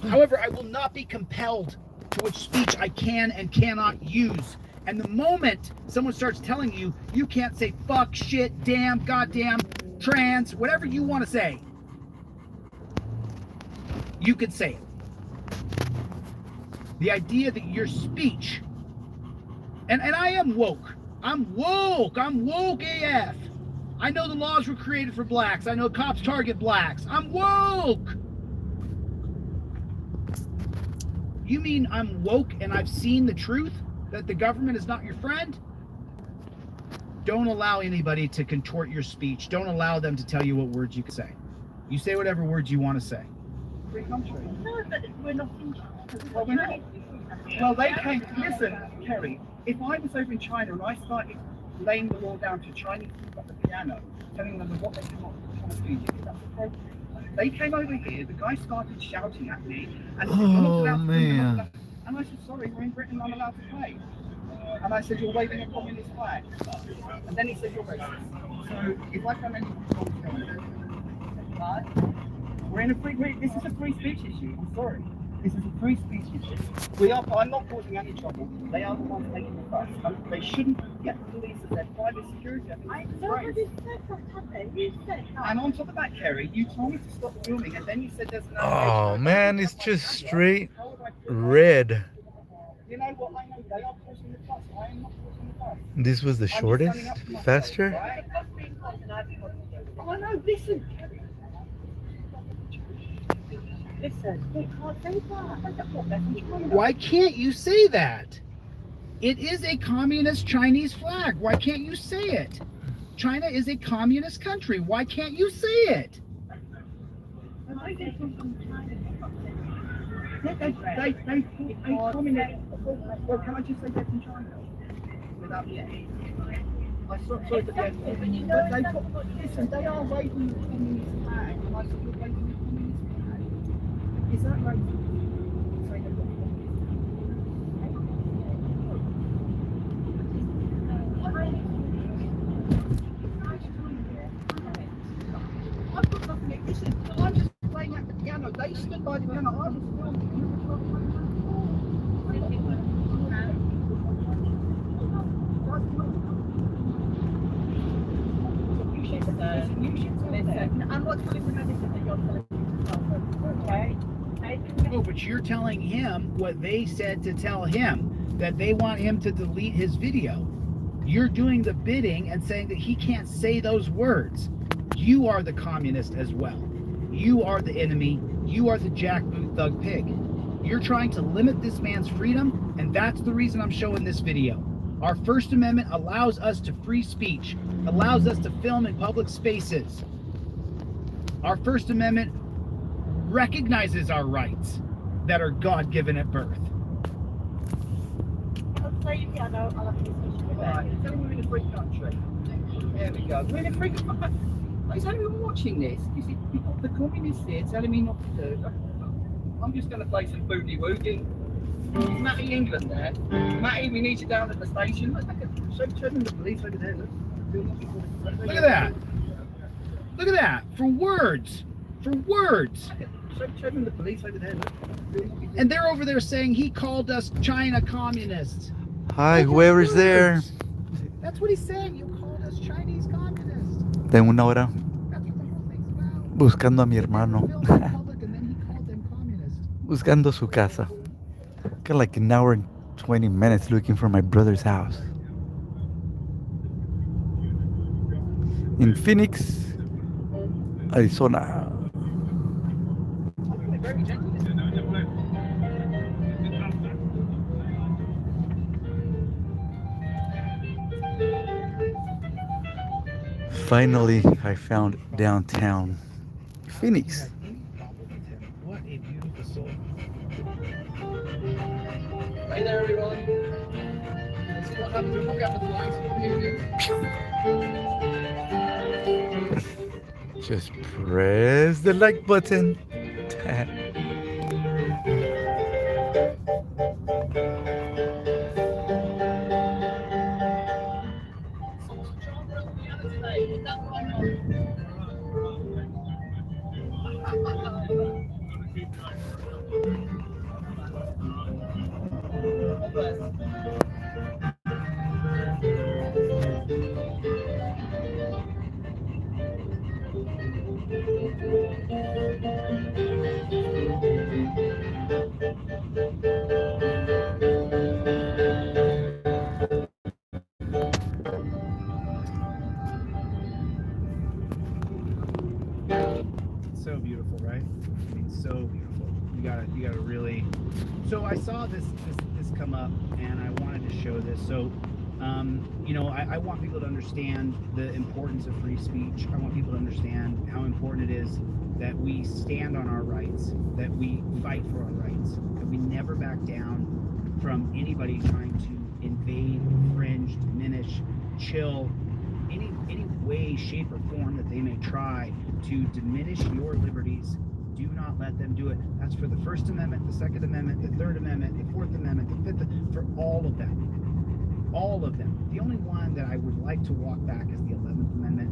S2: However, I will not be compelled to which speech I can and cannot use. And the moment someone starts telling you, you can't say fuck, shit, damn, goddamn, trans, whatever you want to say, you could say it. The idea that your speech, and I am woke. I'm woke AF. I know the laws were created for blacks. I know cops target blacks. I'm woke. You mean I'm woke and I've seen the truth that the government is not your friend? Don't allow anybody to contort your speech. Don't allow them to tell you what words you can say. You say whatever words you want to say.
S7: Free country.
S9: No, but we're not in
S7: Well, we're not. Well, they came. Listen, Kerry. If I was over in China and I started laying the law down to Chinese people at the piano, telling them what they cannot do, do you think that's appropriate? They came over here. The guy started shouting at me, and said, "You're not allowed to play, you're not allowed-" And I said, "Sorry, we're in Britain. I'm allowed to play." And I said, "You're waving a communist flag." And then he said, "You're racist." So if I come in, we're in a free. This is a free speech issue. I'm sorry. This is a free speech issue. We are. I'm not causing any trouble. They are the ones making the fuss. They shouldn't get the police as their private security. I think it's disgrace. And on top of that, Kerry, you told me to stop filming, and then you said there's an.
S6: Oh man, it's just straight red.
S7: You know what? I know they are causing the fuss. I am not causing the fuss.
S6: This was the shortest, faster.
S7: Right? Oh no! Listen, Kerry.
S9: Listen, we can't say that.
S2: Why can't you say that? It is a communist Chinese flag. Why can't you say it? China is a communist country. Why can't you say it?
S7: They communist. Well, can I just say they're from China? Without the A. I'm sorry for that. But they listen, they are waving the communist flag. And I said, you're waving the communist flag. Is that right? Say they've got I've got nothing. Listen, I'm just playing at the piano. They stood by the piano. I was filming. I'm not telling them anything that you're telling me. Okay?
S2: Oh, but you're telling him what they said to tell him, that they want him to delete his video. You're doing the bidding and saying that he can't say those words. You are the communist as well. You are the enemy. You are the jackboot thug pig. You're trying to limit this man's freedom, and that's the reason I'm showing this video. Our First Amendment allows us to free speech, allows us to film in public spaces. Our First Amendment recognizes our rights that are God-given at birth.
S9: I'll play the piano. I'll have to listen to it.
S7: Right, tell them we're in a free country. There we go. We're in a free country. Is anyone watching this? You see, you've got the communists here telling me not to do. I'm just going to play some booty woogie. Is Matty England there? Matty, we need you down at the station. Look, show them the police over there.
S2: Look at that. Look at that. For words. For words.
S7: Show them the police over there. Look.
S2: And they're over there saying he called us China communists.
S6: Hi,
S2: Look at
S6: whoever's
S2: the
S6: there.
S2: words. That's what he's saying. You called us Chinese communists.
S6: Tengo una hora
S2: That's what the whole thing's about.
S6: buscando a mi hermano.
S2: Filmed in public and then he called them communists.
S6: Buscando su casa. Got like an hour and 20 minutes looking for my brother's house. In Phoenix, Arizona.2 Finally, I found downtown Phoenix.
S2: What a beautiful soul.
S7: Hey there, everyone. See what happens when we get the lights on.
S6: Just press the like button.
S2: gotta really. So I saw this come up, and I wanted to show this. So, you know, I want people to understand the importance of free speech. I want people to understand how important it is that we stand on our rights, that we fight for our rights, that we never back down from anybody trying to invade, infringe, diminish, chill, any way, shape, or form that they may try to diminish your liberties. Do not let them do it. That's for the First Amendment, the Second Amendment, the Third Amendment, the Fourth Amendment, the Fifth, for all of them. All of them. The only one that I would like to walk back is the 11th Amendment.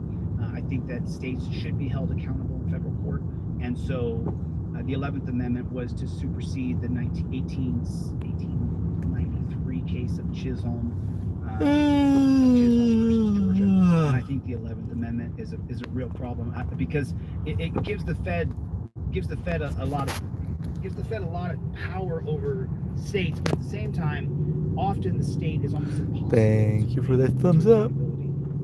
S2: I think that states should be held accountable in federal court. And so the 11th Amendment was to supersede the 1893 case of Chisholm. Chisholm versus Georgia. And I think the 11th Amendment is a real problem because it gives the Fed a lot of power over states, but at the same time, often the state is almost impossible.
S6: Thank you for that thumbs up.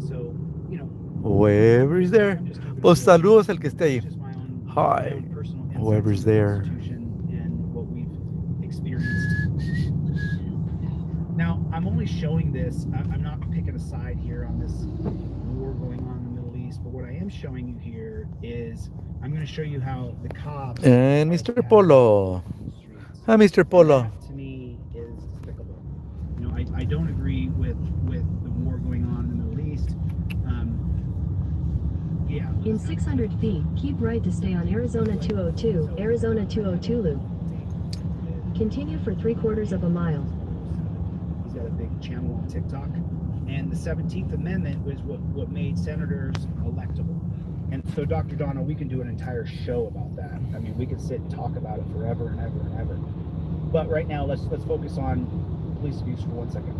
S2: So, you know,
S6: Whoever's there. Pues saludos al que esté ahí.
S2: just my own
S6: Hi.
S2: personal insights
S6: Whoever's
S2: into the
S6: there.
S2: Constitution and what we've experienced. Now, I'm only showing this. I'm not picking a side here on this war going on in the Middle East, but what I am showing you here is I'm going to show you how the cops
S6: And Mr. Polo. Hi, Mr. Polo.
S2: That, to me, is despicable. You know, I don't agree with the war going on in the Middle East. Yeah.
S5: In 600 feet, keep right to stay on Arizona 202, Arizona 202 loop. Continue for 3/4 of a mile.
S2: He's got a big channel on TikTok. And the 17th Amendment was what made senators electable. And so, Dr. Donna, we can do an entire show about that. I mean, we could sit and talk about it forever and ever and ever. But right now, let's focus on police abuse for 1 second.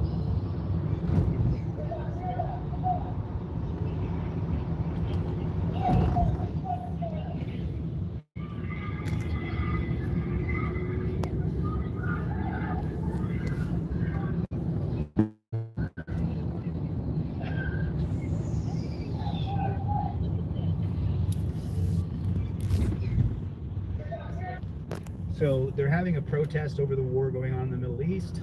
S2: So they're having a protest over the war going on in the Middle East.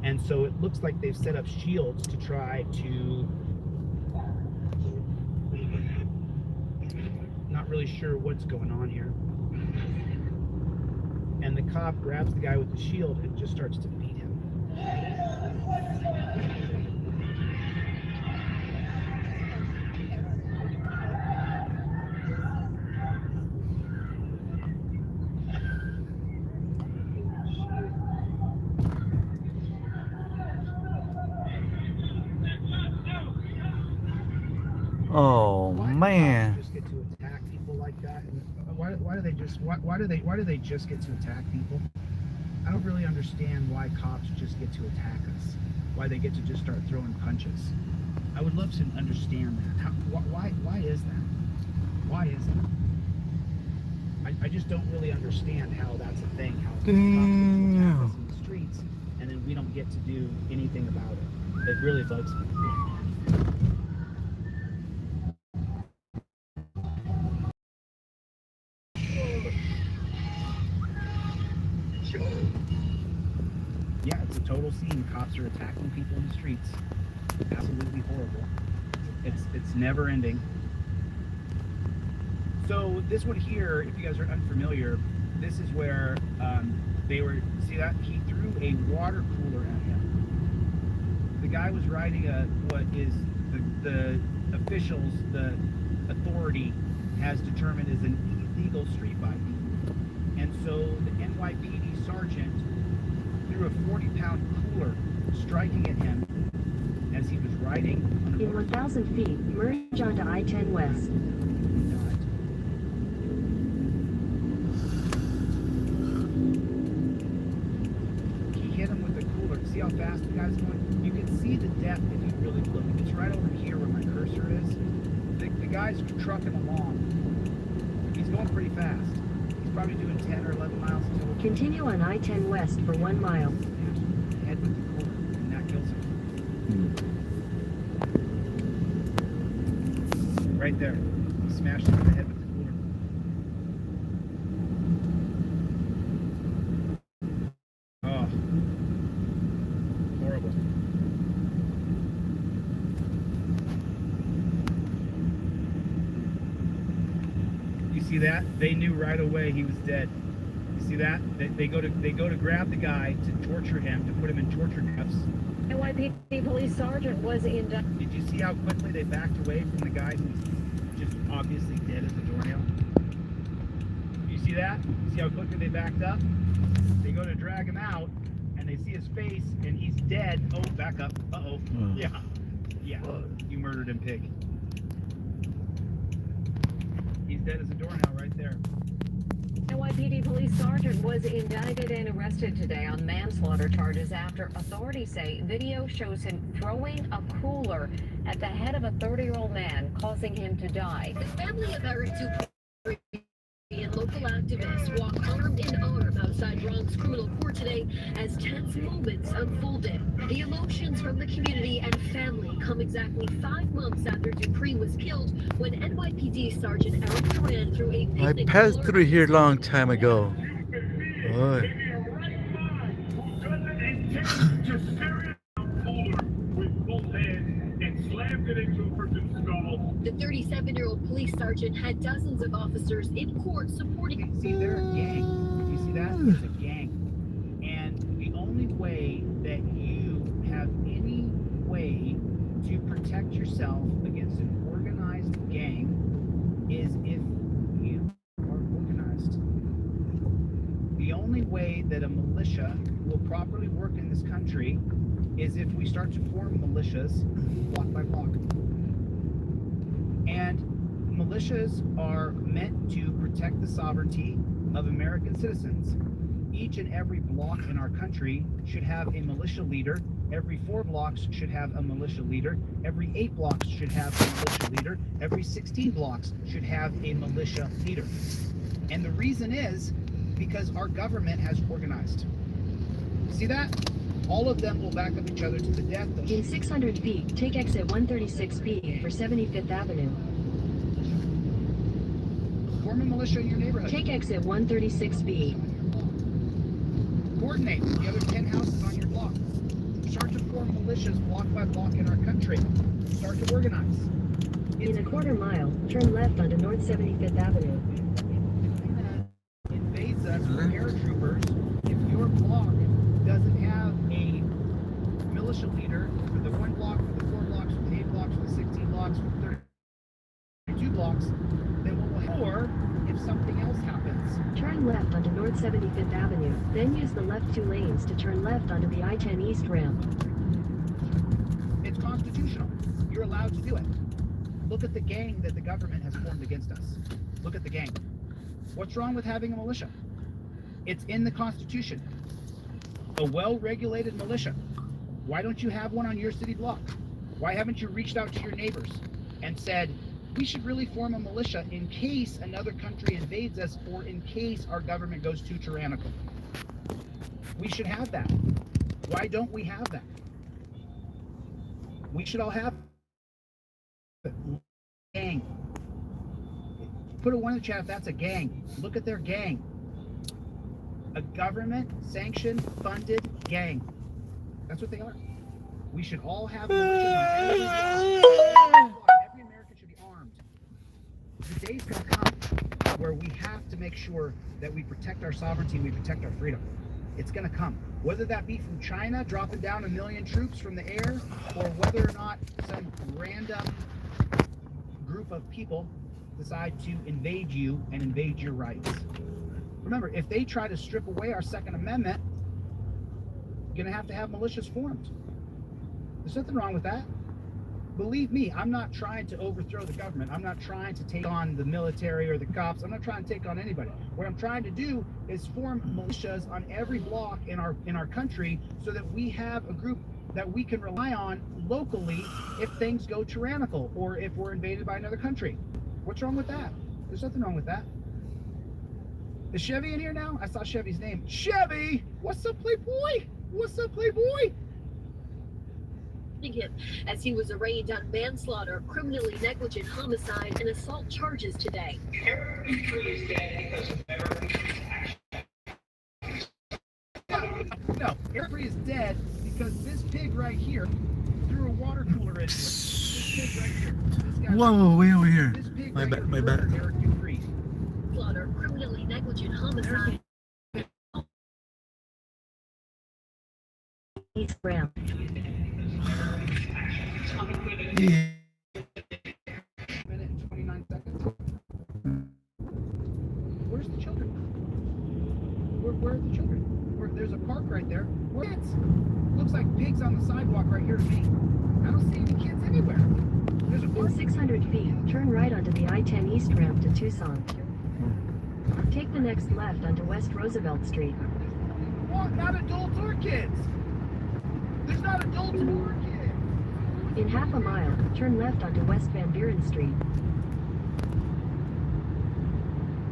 S2: And so it looks like they've set up shields to try to, not really sure what's going on here. And the cop grabs the guy with the shield and just starts to beat him.
S6: Oh,
S2: Why do
S6: man.
S2: cops just get to attack people like that? And why do they just get to attack people? I don't really understand why cops just get to attack us. Why they get to just start throwing punches. I would love to understand that. Why is that? Why is that? I just don't really understand how that's a thing. How cops get to attack us in the streets and then we don't get to do anything about it. It really bugs me. Yeah, it's a total scene. Cops are attacking people in the streets. Absolutely horrible. It's never ending. So this one here, if you guys are unfamiliar, this is where they were. See that he threw a water cooler at him. The guy was riding what is the officials, the authority has determined is an illegal street bike. And so the NYPD sergeant threw a 40-pound cooler, striking at him as he was riding on a
S5: In 1,000 feet, merge onto I-10 West.
S2: He hit him with the cooler. See how fast the guy's going? You can see the depth if you really look. It's right over here where my cursor is. The guy's trucking along. He's going pretty fast. He's probably doing 10 or 11 miles an hour.
S5: Continue on I-10 West for 1 mile.
S2: Head with the cooler, and that kills him. Right there. He smashed him in the head with the cooler. You see that? They knew right away he was dead. You see that? They go to grab the guy to torture him, to put him in torture cuffs.
S5: NYPD police sergeant was indicted.
S2: Did you see how quickly they backed away from the guy who was just obviously dead as a doornail? You see that? You see how quickly they backed up? They go to drag him out, and they see his face, and he's dead. Oh, back up. Uh-oh. Yeah. Yeah. You murdered him, pig. He's dead as a doornail right there.
S5: NYPD police sergeant was indicted and arrested today on manslaughter charges after authorities say video shows him throwing a cooler at the head of a 30-year-old man, causing him to die.
S10: The family of Eric Dupree and local activists walked arm in arm outside Bronx criminal court today as tense moments unfolded. The emotions from the community and family come exactly 5 months after Dupree was killed when NYPD Sergeant Eric Duran threw a
S3: I
S10: picnic
S3: passed
S10: cooler
S3: through here a long time ago. Boy.
S10: The 37-year-old police sergeant had dozens of officers in court supporting.
S2: See, they're a gang. You see that? It's a gang. And the only way that you have any way to protect yourself against an organized gang is if you are organized. The only way that a militia will properly work in this country is if we start to form militias block by block. And militias are meant to protect the sovereignty of American citizens. Each and every block in our country should have a militia leader. Every 4 blocks should have a militia leader. Every 8 blocks should have a militia leader. Every 16 blocks should have a militia leader. And the reason is because our government has organized. See that? All of them will back up each other to the death.
S5: In 600 feet, take exit 136B for 75th Avenue.
S2: Form a militia in your neighborhood.
S5: Take exit 136B.
S2: Coordinate with the other 10 houses on your block. Start to form militias block by block in our country. Start to organize.
S5: In a quarter mile, turn left onto North 75th Avenue.
S2: Invades us with paratroopers. If your block doesn't have a militia leader for the 1 block, for the 4 blocks, for the 8 blocks, for the 16 blocks, for the 32 blocks, then what will happen? Or if something else happens.
S5: Turn left onto North 75th Avenue, then use the left 2 lanes to turn left onto the I-10 East ramp.
S2: It's constitutional. You're allowed to do it. Look at the gang that the government has formed against us. Look at the gang. What's wrong with having a militia? It's in the Constitution. A well-regulated militia. Why don't you have one on your city block? Why haven't you reached out to your neighbors and said, we should really form a militia in case another country invades us or in case our government goes too tyrannical? We should have that. Why don't we have that? We should all have it. Gang. Put a 1 in the chat if that's a gang. Look at their gang. A government-sanctioned, funded gang. That's what they are. We should all have militias on every American should be armed. The day's gonna come where we have to make sure that we protect our sovereignty, we protect our freedom. It's gonna come. Whether that be from China dropping down 1 million troops from the air, or whether or not some random group of people decide to invade you and invade your rights. Remember, if they try to strip away our Second Amendment, you're going to have militias formed. There's nothing wrong with that. Believe me, I'm not trying to overthrow the government. I'm not trying to take on the military or the cops. I'm not trying to take on anybody. What I'm trying to do is form militias on every block in our country so that we have a group that we can rely on locally if things go tyrannical or if we're invaded by another country. What's wrong with that? There's nothing wrong with that. Is Chevy in here now? I saw Chevy's name. Chevy! What's up, Playboy? What's up, Playboy?
S10: him as he was arraigned on manslaughter, criminally negligent homicide, and assault charges today.
S2: No, Eric is dead because this pig right here threw a water cooler into it. This pig right here. This guy
S6: Whoa, way over here.
S2: This pig
S6: My
S2: right
S6: bad,
S2: here
S6: my
S2: murdered
S6: bad.
S2: Eric Dupree.
S10: Slaughter, criminally negligent homicide.
S5: East Ram.
S6: Yeah.
S2: Minute and 29 seconds. Where's the children? Where are the children? There's a park right there. Where kids? Looks like pigs on the sidewalk right here to me. I don't see any kids anywhere. There's a
S5: In
S2: park.
S5: 600 feet, turn right onto the I-10 East ramp to Tucson. Take the next left onto West Roosevelt Street.
S2: What? Not adults or kids. There's not adults or kids.
S5: In half a mile, turn left onto West Van Buren Street.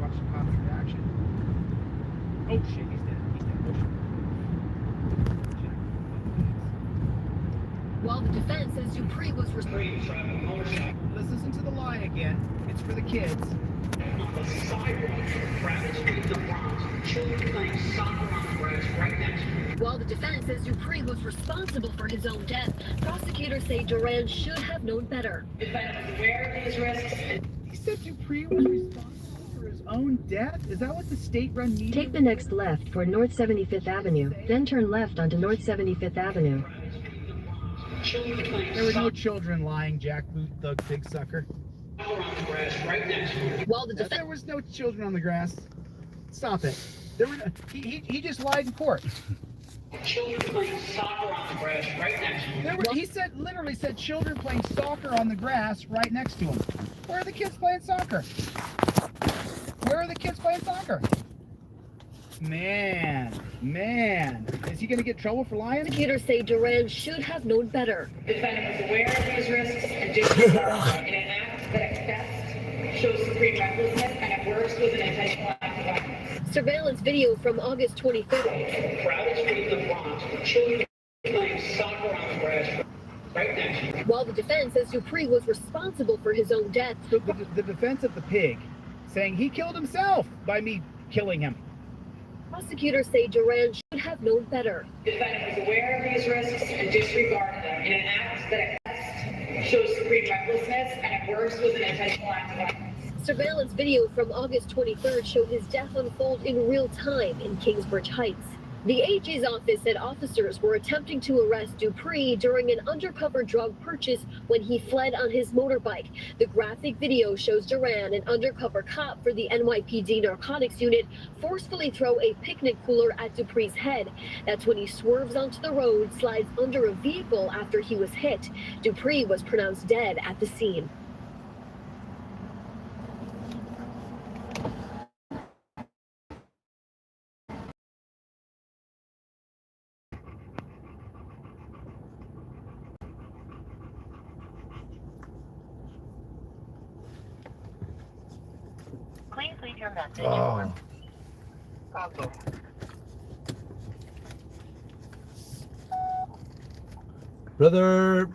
S2: Watch the cop's reaction. Oh shit, he's dead. He's dead. Oh, shit.
S10: While the defense says Dupree was responsible.
S2: Let's listen to the lie again. It's for the kids.
S10: While the defense says Dupree was responsible for his own death, prosecutors say Duran should have known better.
S2: He said Dupree was responsible for his own death? Is that what the state-run media...
S5: Take the next left for North 75th Avenue, then turn left onto North 75th Avenue.
S2: There were no children lying, jackboot thug pig sucker.
S10: While the
S2: There
S10: defense
S2: was no children on the grass. Stop it. There were no, he just lied in court.
S7: Children playing soccer on the grass right next to
S2: There were, he said, literally said, children playing soccer on the grass right next to him. Where are the kids playing soccer? Where are the kids playing soccer? Man, is he gonna get in trouble for lying?
S10: prosecutors say Duran should have known better.
S7: The defendant was aware of these risks and disregarded in an act that at best shows supreme recklessness and at worst was an intentional act of violence.
S10: Surveillance video from August 25th.
S7: The crowded street of the Bronx with children playing soccer on the grass right next to you.
S10: While the defense says Dupree was responsible for his own death.
S2: The defense of the pig, saying he killed himself by me killing him.
S10: Prosecutors say Duran should have known better.
S7: The defendant was aware of these risks and disregarded them in an act that at best shows supreme recklessness and at worst was an intentional act of violence.
S10: Surveillance video from August 23rd showed his death unfold in real time in Kingsbridge Heights. The AG's office said officers were attempting to arrest Dupree during an undercover drug purchase when he fled on his motorbike. The graphic video shows Duran, an undercover cop for the NYPD narcotics unit, forcefully throw a picnic cooler at Dupree's head. That's when he swerves onto the road, slides under a vehicle after he was hit. Dupree was pronounced dead at the scene.
S5: Please leave your message.
S6: Oh. Brother.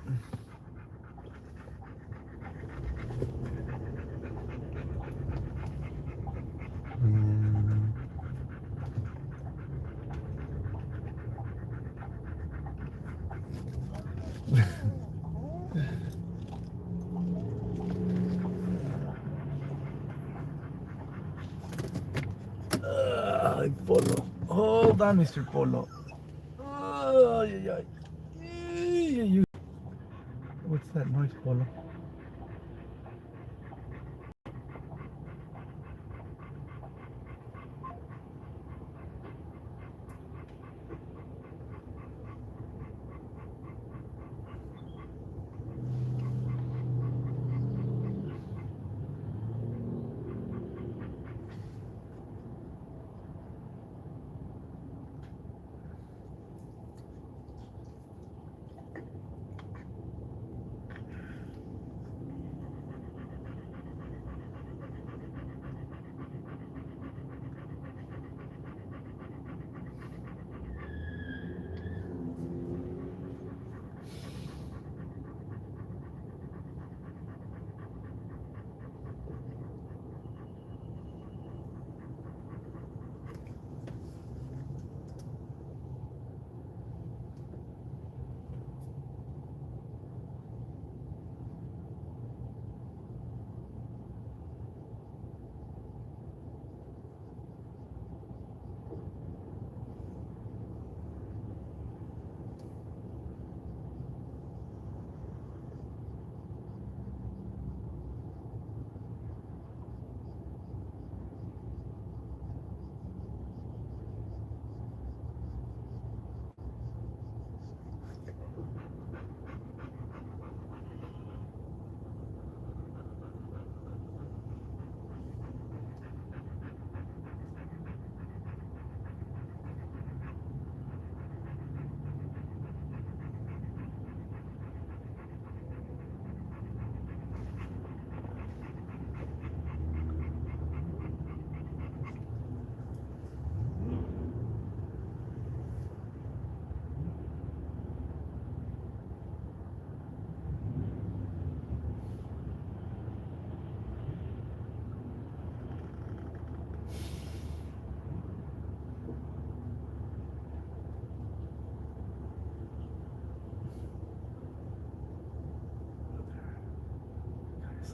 S6: Polo. Hold on, Mr. Polo. Ay, ay, ay. Ay, ay, ay. What's that noise, Polo?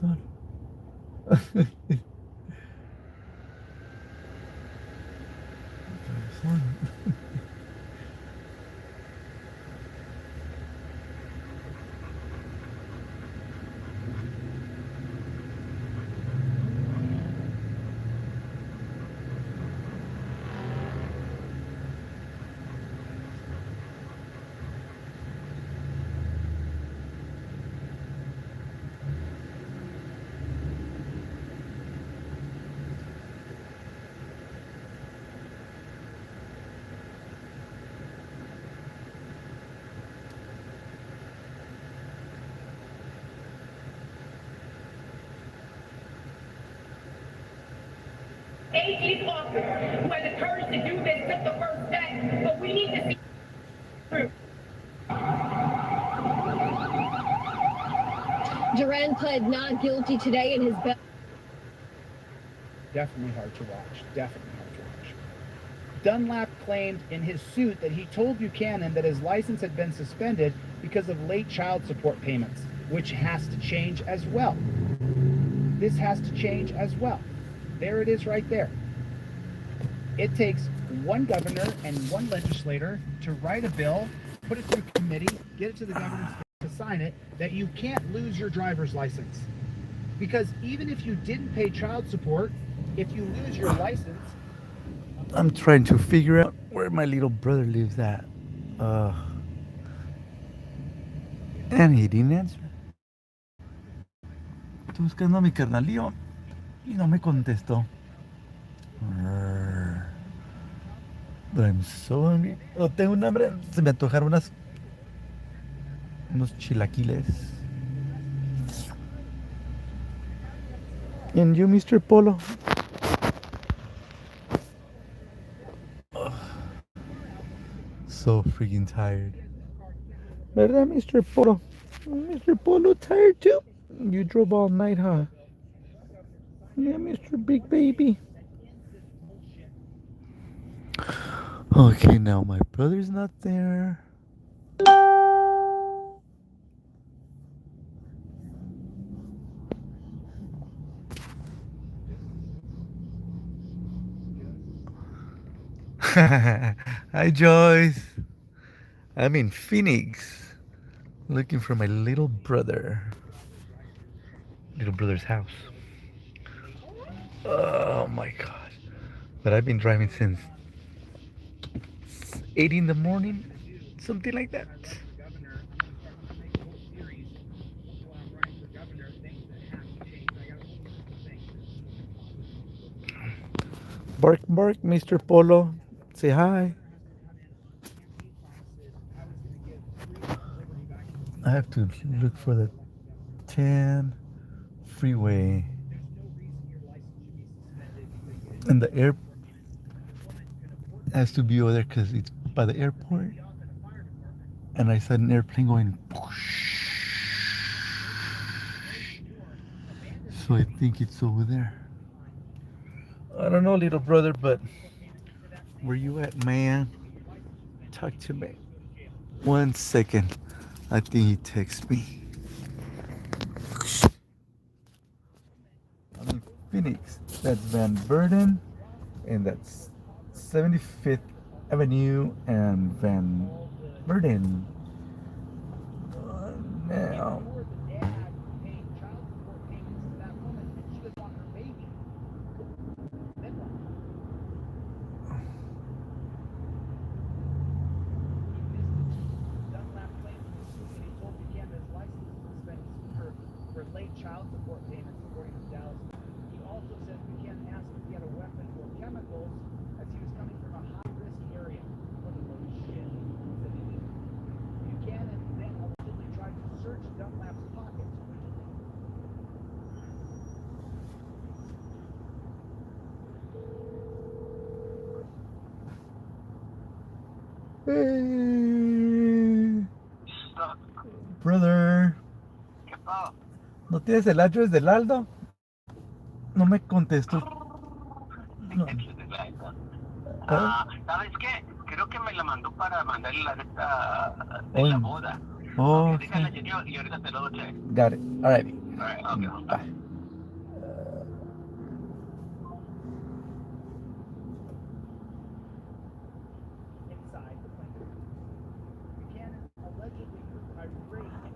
S6: Cabezón. Cabezón.
S7: Police officer who has the courage to do this took the first step, but we need to see through.
S10: Duran pled not guilty today in his bail.
S2: Definitely hard to watch. Definitely hard to watch. Dunlap claimed in his suit that he told Buchanan that his license had been suspended because of late child support payments, which has to change as well. This has to change as well. There it is right there. It takes one governor and one legislator to write a bill, put it through committee, get it to the governor to sign it, that you can't lose your driver's license. Because even if you didn't pay child support, if you lose your license...
S6: I'm trying to figure out where my little brother lives at. And he didn't answer. Estoy buscando a mi carnalío y no me contestó. But I'm so hungry. Oh, tengo un hambre. Se me antojaron unos chilaquiles. And you, Mr. Polo? So freaking tired. ¿Verdad, Mr. Polo? Mr. Polo tired too? You drove all night, huh? Yeah, Mr. Big Baby. Okay, now my brother's not there. Hi, Joyce. I'm in Phoenix, looking for my little brother. Little brother's house. Oh my God. But I've been driving since 8 in the morning, something like that. Bark, bark, Mr. Polo. Say hi. I have to look for the 10 freeway. And the air has to be over there because it's by the airport. And I saw an airplane going. So I think it's over there. I don't know, little brother, but where you at, man? Talk to me. 1 second. I think he texts me. I'm in Phoenix. That's Van Burden, and that's 75th Avenue and Van Burden. Now.
S2: Late child support payments, according to Dallas. He also says Buchanan asked if he had a weapon or chemicals as he was coming from a high-risk area. What a load of shit. Buchanan then allegedly tried to search Dunlap's pockets.
S6: Hey. Brother. ¿No tienes el address del Aldo? No me contestó. No.
S11: ¿Sabes qué? Creo que me la mandó para mandarle la de la boda.
S6: Oh,
S11: Dígale, señor, y ahorita te lo doy.
S6: Got it. All right.
S11: right, okay.
S6: Bye.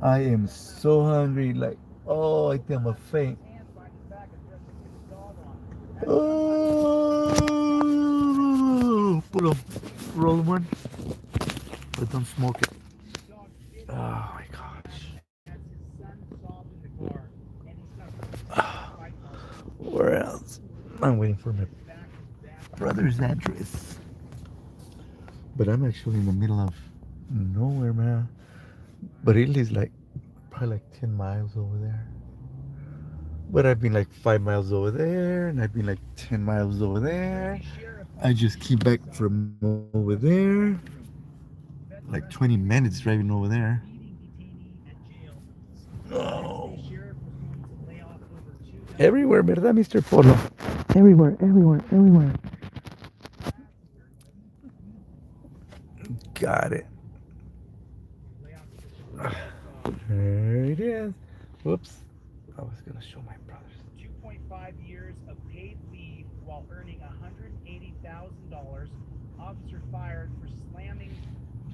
S6: I am so hungry, like, oh, I think I'm a faint. Oh, pull up, roll one, but don't smoke it. Oh my gosh. Where else? I'm waiting for my brother's address. But I'm actually in the middle of nowhere, man. But it is like probably like 10 miles over there. But I've been like 5 miles over there, and I've been like 10 miles over there. I just came back from over there. Like 20 minutes driving over there. Oh. Everywhere, ¿verdad, Mr. Polo? Everywhere, everywhere, everywhere. Got it. There it is. Whoops. I was going to show my brothers.
S2: 2.5 years of paid leave while earning $180,000. Officer fired for slamming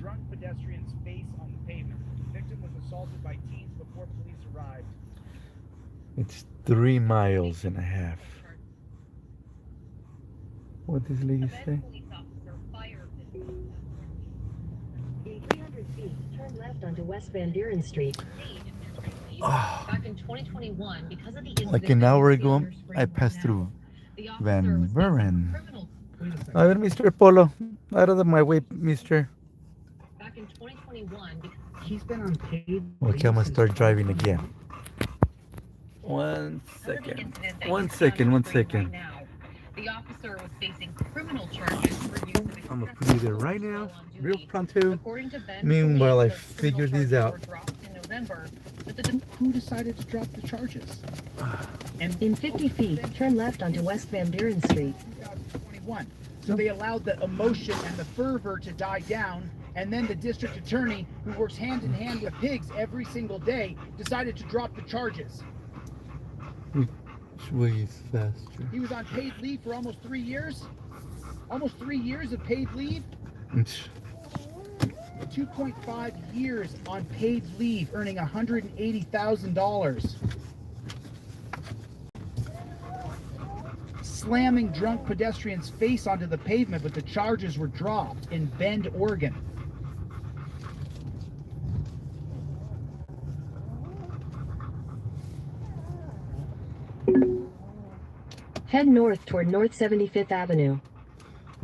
S2: drunk pedestrian's face on the pavement. The victim was assaulted by teens before police arrived.
S6: It's 3 miles and a half. What does this lady say?
S5: 300 feet, turn left onto West Van Buren Street.
S6: Oh.
S5: Back in 2021, because of the
S6: Like an hour ago, I passed through Van Buren. A ver, Mr. Polo, out of my way, mister.
S5: Back in 2021,
S2: He's been on paid.
S6: Okay, I'm gonna start driving again. 1 second. 1 second, 1 second.
S5: the officer was facing criminal charges for use of
S6: I'm gonna put you there right now, real pronto.
S5: According to Ben,
S6: Meanwhile, I
S5: police, those
S6: figure
S5: criminal
S6: these out.
S5: charges were dropped in November, but the
S2: Who decided to drop the charges? And
S5: in 50 feet, turn left onto West Van Buren Street.
S2: 2021. So they allowed the emotion and the fervor to die down, and then the district attorney, who works hand in hand with pigs every single day, decided to drop the charges.
S6: Which way is faster?
S2: He was on paid leave for almost 3 years. Almost 3 years of paid leave. 2.5 years on paid leave, earning $180,000. Slamming drunk pedestrian's face onto the pavement, but the charges were dropped in Bend, Oregon.
S5: Head north toward North 75th Avenue.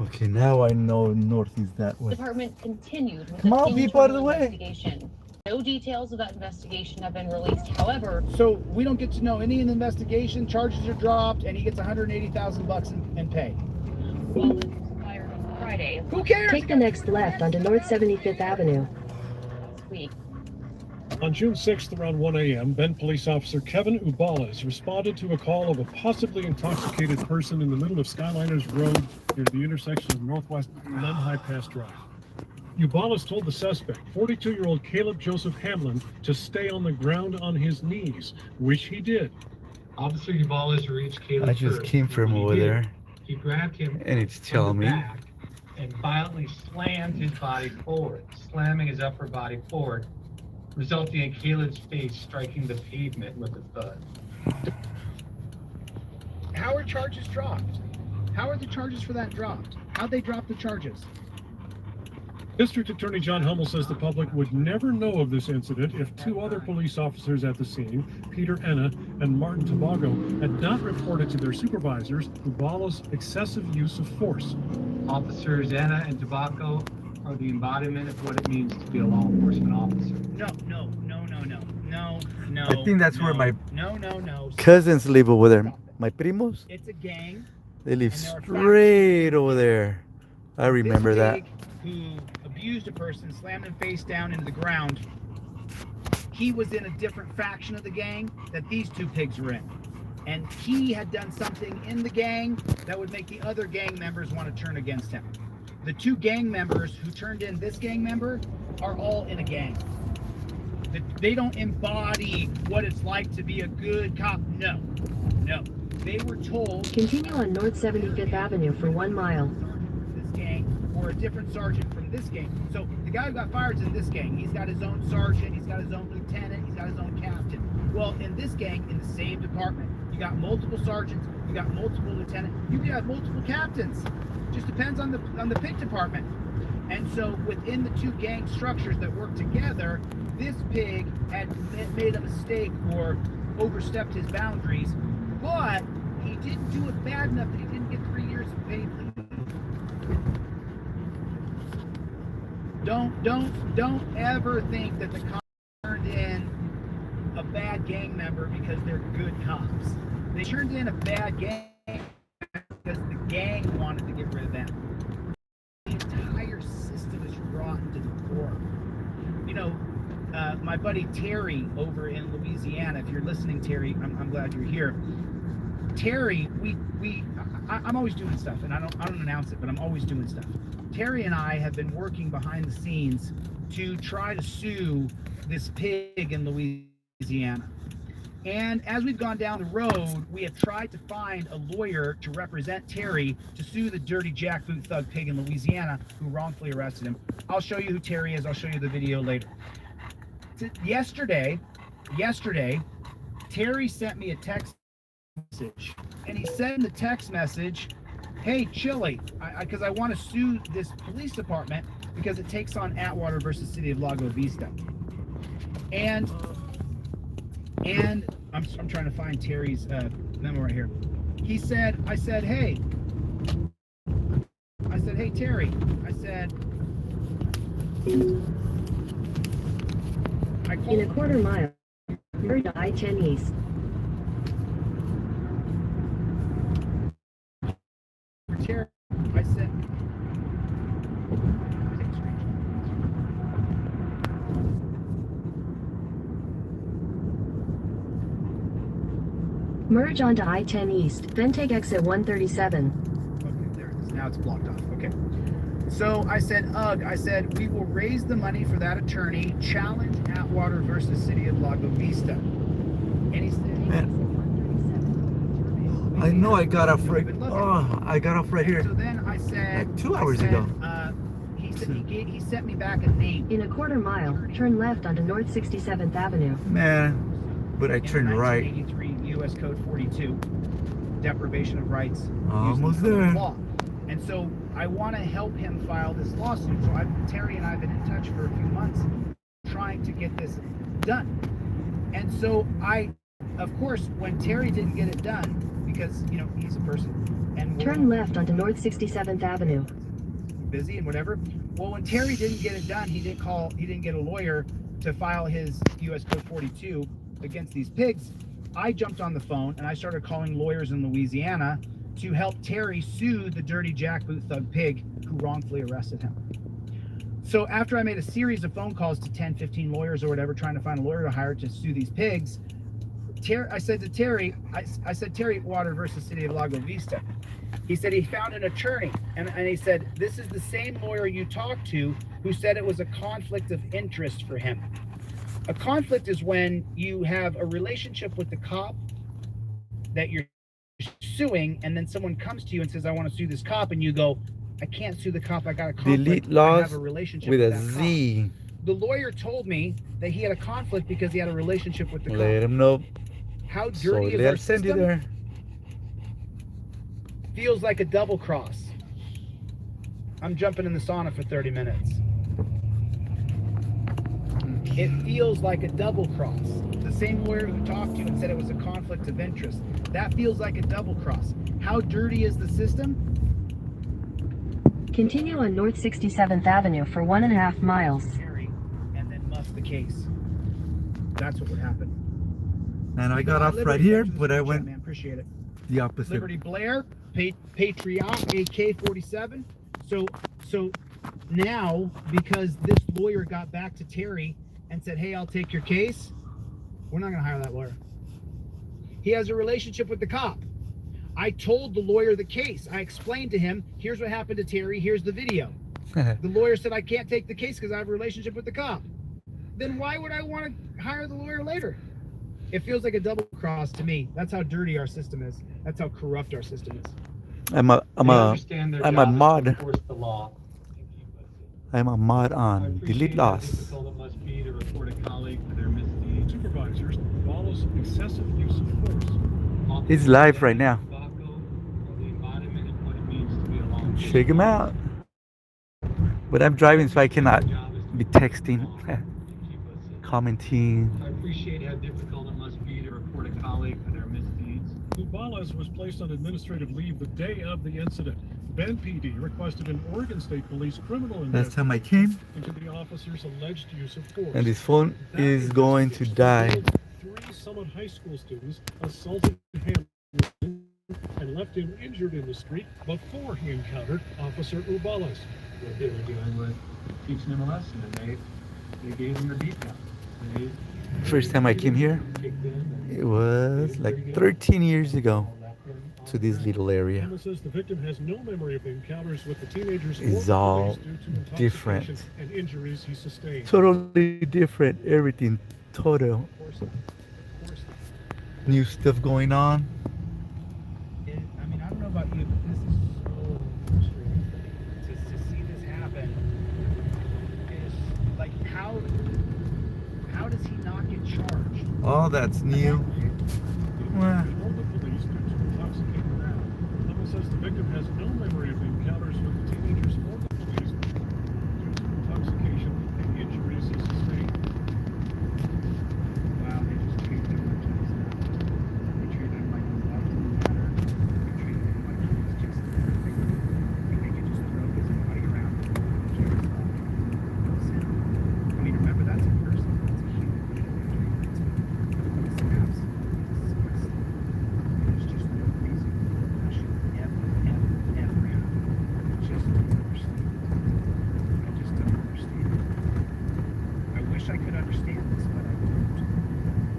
S6: Okay, now I know north is that way.
S5: Department continued with
S6: Come on, be part of the way.
S5: investigation. No details of that investigation have been released. However,
S2: So we don't get to know any of the investigation. Charges are dropped, and he gets $180,000 in pay.
S5: Wallace was fired on Friday.
S2: Who cares?
S5: Take the next left onto North 75th Avenue. This week.
S12: On June 6th, around 1 a.m., Bend police officer Kevin Ubales responded to a call of a possibly intoxicated person in the middle of Skyliners Road near the intersection of Northwest Lemhi Pass Drive. Ubales told the suspect, 42-year-old Caleb Joseph Hamlin, to stay on the ground on his knees, which he did.
S13: Officer Ubales reached Caleb
S6: I just
S13: first.
S6: came from
S13: When he
S6: over
S13: did,
S6: there,
S13: He grabbed him
S6: and it's
S13: from
S6: telling
S13: the
S6: me.
S13: back and violently slammed his body forward, slamming his upper body forward, resulting in Caleb's face striking the pavement with a thud.
S2: How are charges dropped? How are the charges for that dropped? How'd they drop the charges?
S12: District Attorney John Hummel says the public would never know of this incident if two other police officers at the scene, Peter Enna and Martin Tobago, had not reported to their supervisors Ubales' excessive use of force.
S13: Officers Enna and Tobacco are the embodiment of what it means to be a law enforcement officer.
S2: No.
S6: I think that's where my
S2: No.
S6: cousins live over there. My primos,
S2: It's a gang.
S6: they live
S2: And they're a
S6: straight over there. I remember
S2: This
S6: that.
S2: pig who abused a person, slammed him face down into the ground. He was in a different faction of the gang that these two pigs were in. And he had done something in the gang that would make the other gang members want to turn against him. The two gang members who turned in this gang member are all in a gang. They don't embody what it's like to be a good cop. No. They were told.
S5: Continue on North 75th Avenue for 1 mile.
S2: This gang, or a different sergeant from this gang. So the guy who got fired is in this gang. He's got his own sergeant, he's got his own lieutenant, he's got his own captain. Well, in this gang, in the same department, you got multiple sergeants, you got multiple lieutenants, you can have multiple captains. Just depends on the pig department. And so within the two gang structures that work together, this pig had made a mistake or overstepped his boundaries, but he didn't do it bad enough that he didn't get 3 years of paid leave. Don't ever think that the cops turned in a bad gang member because they're good cops. They turned in a bad gang because the gang wanted to get rid of them. The entire system is rotten to the core. You know, my buddy Terry over in Louisiana, if you're listening, Terry, I'm glad you're here. Terry, I'm always doing stuff, and I don't announce it, but I'm always doing stuff. Terry and I have been working behind the scenes to try to sue this pig in Louisiana. And as we've gone down the road, we have tried to find a lawyer to represent Terry to sue the dirty jackboot thug pig in Louisiana who wrongfully arrested him. I'll show you who Terry is. I'll show you the video later. Yesterday, Terry sent me a text message, and he said in the text message, "Hey, Chili, because I want to sue this police department because it takes on Atwater versus City of Lago Vista." And I'm trying to find Terry's memo right here. He said, I said, hey, Terry, I said,
S5: In a quarter mile, turn to I-10 East.
S2: Terry, I said,
S5: Merge onto I-10 East, then take exit 137.
S2: Okay, there it is. Now it's blocked off. Okay. So I said, I said, we will raise the money for that attorney, challenge Atwater versus City of Lago Vista. And he said,
S6: I know I got off right. I got off right here.
S2: So then I said,
S6: like 2 hours ago.
S2: He said he sent me back a name.
S5: In a quarter mile, turn left onto North 67th Avenue.
S6: Man, but I turned right.
S2: 1983 U.S. Code 42, deprivation of rights.
S6: Almost there.
S2: Law. And so I want to help him file this lawsuit. So Terry and I have been in touch for a few months trying to get this done. And so of course, when Terry didn't get it done, because, you know, he's a person. And
S5: turn left onto North 67th Avenue.
S2: Busy and whatever. Well, when Terry didn't get it done, he didn't get a lawyer to file his U.S. Code 42 against these pigs. I jumped on the phone and I started calling lawyers in Louisiana to help Terry sue the dirty jackboot thug pig who wrongfully arrested him. So after I made a series of phone calls to 10, 15 lawyers or whatever, trying to find a lawyer to hire to sue these pigs, I said to Terry, I said, Terry, Atwater versus City of Lago Vista. He said he found an attorney, and he said, this is the same lawyer you talked to who said it was a conflict of interest for him. A conflict is when you have a relationship with the cop that you're suing, and then someone comes to you and says, I want to sue this cop, and you go, I can't sue the cop, I got a conflict.
S6: Delete
S2: I
S6: laws
S2: have a relationship
S6: with
S2: with
S6: a
S2: that
S6: Z.
S2: cop. The lawyer told me that he had a conflict because he had a relationship with the cop.
S6: Let him know.
S2: How
S6: So
S2: dirty is
S6: they'll
S2: our
S6: send you
S2: system?
S6: there.
S2: Feels like a double cross. I'm jumping in the sauna for 30 minutes. It feels like a double cross. The same lawyer who talked to you and said it was a conflict of interest. That feels like a double cross. How dirty is the system?
S5: Continue on North 67th Avenue for 1.5 miles.
S2: And then muff the case. That's what would happen.
S6: And I got off
S2: Liberty,
S6: right here,
S2: thanks for the
S6: but I
S2: super chat,
S6: went
S2: man. Appreciate it.
S6: the opposite.
S2: Liberty Blair, Patriot, AK-47. So now, because this lawyer got back to Terry and said, hey, I'll take your case, we're not going to hire that lawyer. He has a relationship with the cop. I told the lawyer the case. I explained to him, here's what happened to Terry, here's the video. The lawyer said, I can't take the case because I have a relationship with the cop. then why would I want to hire the lawyer later? It feels like a double cross to me. That's how dirty our system is. That's how corrupt our system is.
S6: I'm a mod. I'm a mod on delete loss.
S12: Supervisors, Ubal's excessive use of force.
S6: He's live right now. Check him out. But I'm driving, so I cannot be texting, commenting.
S13: I appreciate how difficult it must be to report a colleague for their misdeeds.
S12: Ubalez was placed on administrative leave the day of the incident. Bend PD requested an Oregon State Police criminal
S6: Last time I came,
S12: into the officer's alleged use of force.
S6: and this phone is going to die.
S12: 3 Summit High School students assaulted him and left him injured in the street before he encountered Officer Ubalez.
S13: What they were doing was teaching him a lesson, and they gave him the beat down. They
S6: First time I came here, it was like 13 years ago to this little area.
S12: Emma says the victim has no memory of encounters with the teenagers
S6: It's
S12: or
S6: all
S12: police due to intoxication
S6: different.
S12: and injuries he sustained.
S6: Totally different, everything total. New stuff going on.
S2: I mean, I don't know about you, but this is so frustrating to see this happen. Is like, how does he not get charged?
S6: Oh, that's new. Well,
S12: Called the police due to intoxicated round. Emma says the victim has no memory of encounters with the teenagers or the police due to intoxication and injuries he sustained.
S2: Wow, they just treat him like he's they treat him like he's not to matter. They treat him like he's just they can just throw his body around. I mean, remember, that's a person. That's a human being. It's absolutely disgusting. There's just no reason that should ever happen. I just don't understand. I just don't understand. I wish I could understand this, but I don't.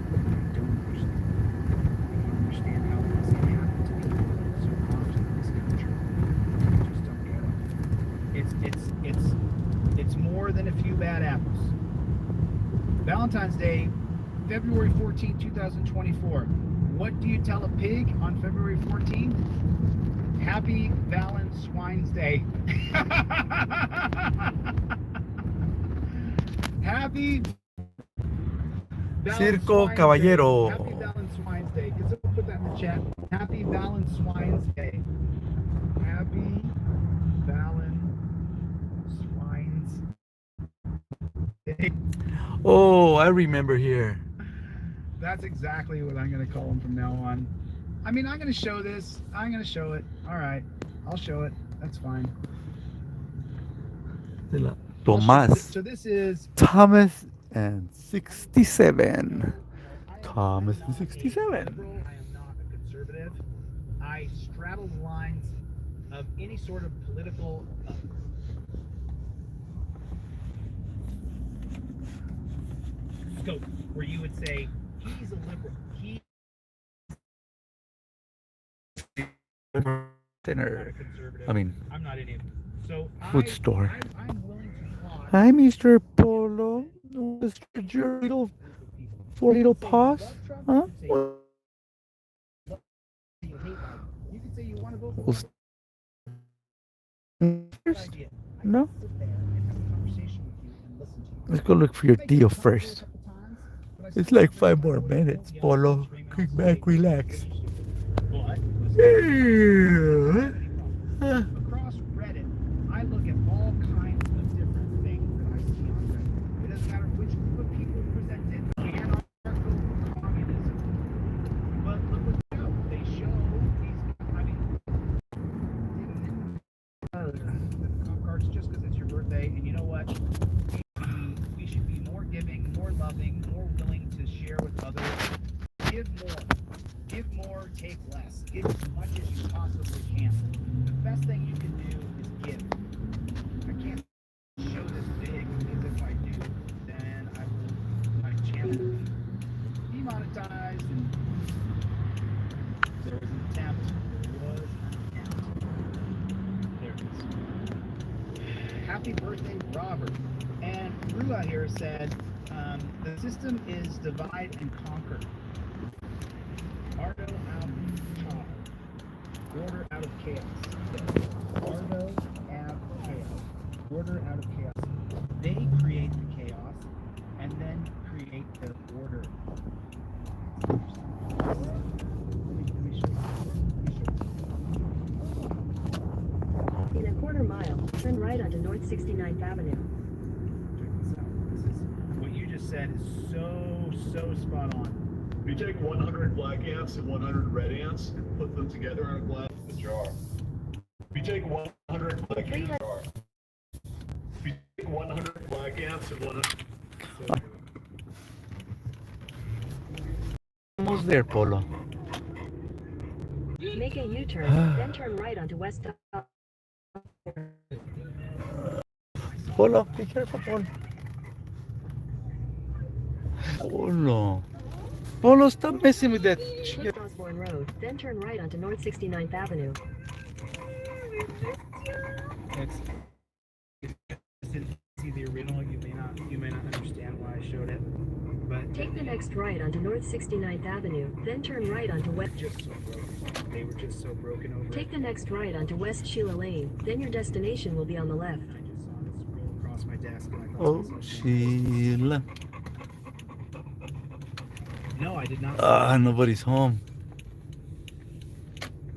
S2: I don't understand. I don't understand how this can happen to people so often in this country. I just don't get it. It's more than a few bad apples. Valentine's Day, February 14, 2024. What do you tell a pig on February 14? Happy Valentine's Swine's Day. Happy
S6: Circo Caballero.
S2: Happy Valentine's Swine's Day. Can someone put that in the chat? Happy Valentine's Swine's Day. Happy Valentine's Swine's Day.
S6: Oh, I remember here.
S2: That's exactly what I'm going to call him from now on. I mean, I'm going to show this. I'm going to show it. All right. I'll show it. That's fine.
S6: Tomás.
S2: So this is
S6: Thomas and 67. Thomas and 67.
S2: I am not a conservative. I straddle the lines of any sort of political scope where you would say he's a liberal. He's not a conservative.
S6: I mean,
S2: I'm not any of them. So
S6: food store.
S2: I'm willing to plot.
S6: Hi, Mr. Polo. Mr. Your little 4 little paws? Huh?
S2: You can say you want to vote for
S6: First? No? Let's go look for your deal first. It's like 5 more minutes, Polo. Kick back, relax. Yeah.
S2: Across Reddit, I look at all kinds of different things that I see on Reddit. It doesn't matter which group of people present it, anarcho-communism. But look what they show. They show these, I mean, cop cards just because it's your birthday, and you know what? We should be more giving, more loving, more willing to share with others. Give more. Give more, take less. Give as much as you possibly can. The best thing you can do is give. I can't show this big because if I do, then my channel will be demonetized. And there was an attempt. There it is. Happy birthday, Robert. And Rua here said, The system is divide and conquer. Ardo out of char. Order out of chaos. Ardo out of chaos. Order out of chaos. They create the chaos and then create the order. Let me show you.
S14: In a quarter mile, turn right onto North 69th Avenue.
S2: What you just said is so spot on.
S15: If you take 100 black ants and 100 red ants and put them together in a glass jar. If you take 100 black ants, if you take 100 black ants and 100.
S6: Almost there, Polo.
S14: Make a U-turn, then turn right onto West.
S6: Polo, be careful, Polo. Polo. Polo, stop messing with that shit.
S14: Osborne Road, then turn right onto North 69th Avenue.
S2: See the original, you may not understand why I showed it. But
S14: Take the next right onto North 69th Avenue, then turn right onto West.
S2: Just so broken. They were just so broken over.
S14: Take the next right onto West Sheila Lane, then your destination will be on the left.
S2: I just saw this roll across my desk. And I
S6: Oh, Sheila.
S2: No, I did not.
S6: Nobody's home.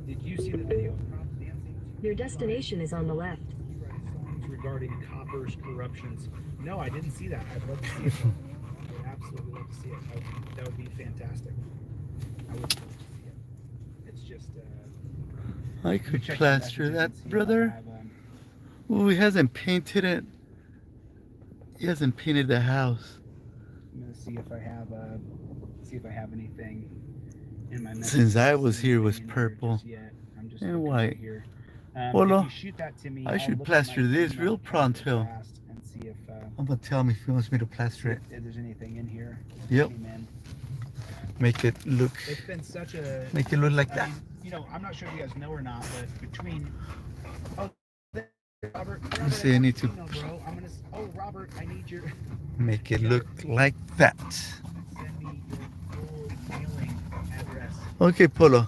S2: Did you see the video of Props dancing?
S14: Your destination is on the left.
S2: Songs regarding coppers, corruptions. No, I didn't see that. I'd love to see it. I would absolutely love to see it. That would be fantastic. I would love to see it. It's just.
S6: I could plaster that, brother. Ooh, he hasn't painted it. He hasn't painted the house.
S2: I'm gonna see if I have anything in my message.
S6: Since I was here, it was purple and white. Polo, I should plaster this real pronto. I'm gonna tell him if he wants me to plaster it.
S2: If there's anything in here.
S6: Yep. Make it look.
S2: It's been such a.
S6: Make it look like that.
S2: You know, I'm not sure if you guys know or not, but between. Oh, Robert.
S6: I say I need to.
S2: Bro, I'm gonna. Oh, Robert, I need your.
S6: Make it look like that.
S2: Send me your full mailing address.
S6: Okay, Polo.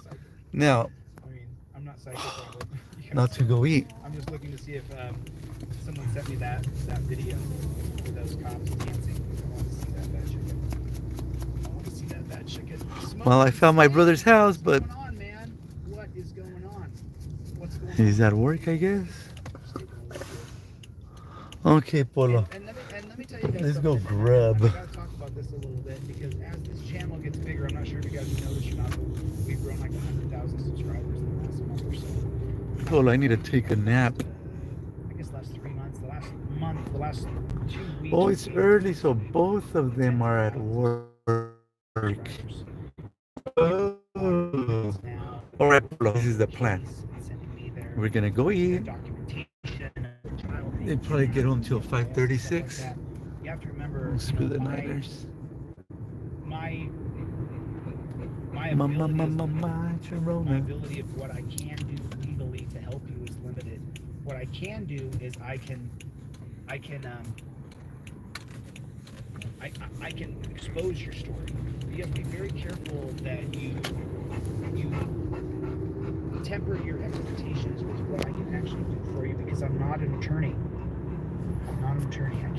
S6: Now.
S2: I mean, I'm not psychic, Robert.
S6: Not to go eat.
S2: I'm just looking to see if someone sent me that video with those cops dancing. I want to see that bad chicken. I want to see that bad chicken.
S6: Well, I found my brother's house, but
S2: What's going on, man? What is going on? What's going on?
S6: he's at work, I guess. Okay, Polo.
S2: And let me tell you guys
S6: Let's go
S2: something.
S6: grub.
S2: I gotta talk about this a little bit because as this channel gets bigger, I'm not sure if you guys know this or not, but we've grown like 100,000 subscribers in the last month or so.
S6: Polo, I need to take a nap.
S2: I guess the last 3 months, the last month, the last 2 weeks.
S6: Oh, it's early, so both of them are at work. Oh. All right, Polo, this is the plan. We're gonna go eat. They probably get home till 5:36.
S2: You have to remember,
S6: We'll screw the Niners.
S2: my
S6: My
S2: ability of what I can do legally to help you is limited. What I can do is I can expose your story. You have to be very careful that you temper your expectations with what I can actually do for you because I'm not an attorney. I'm not an attorney. I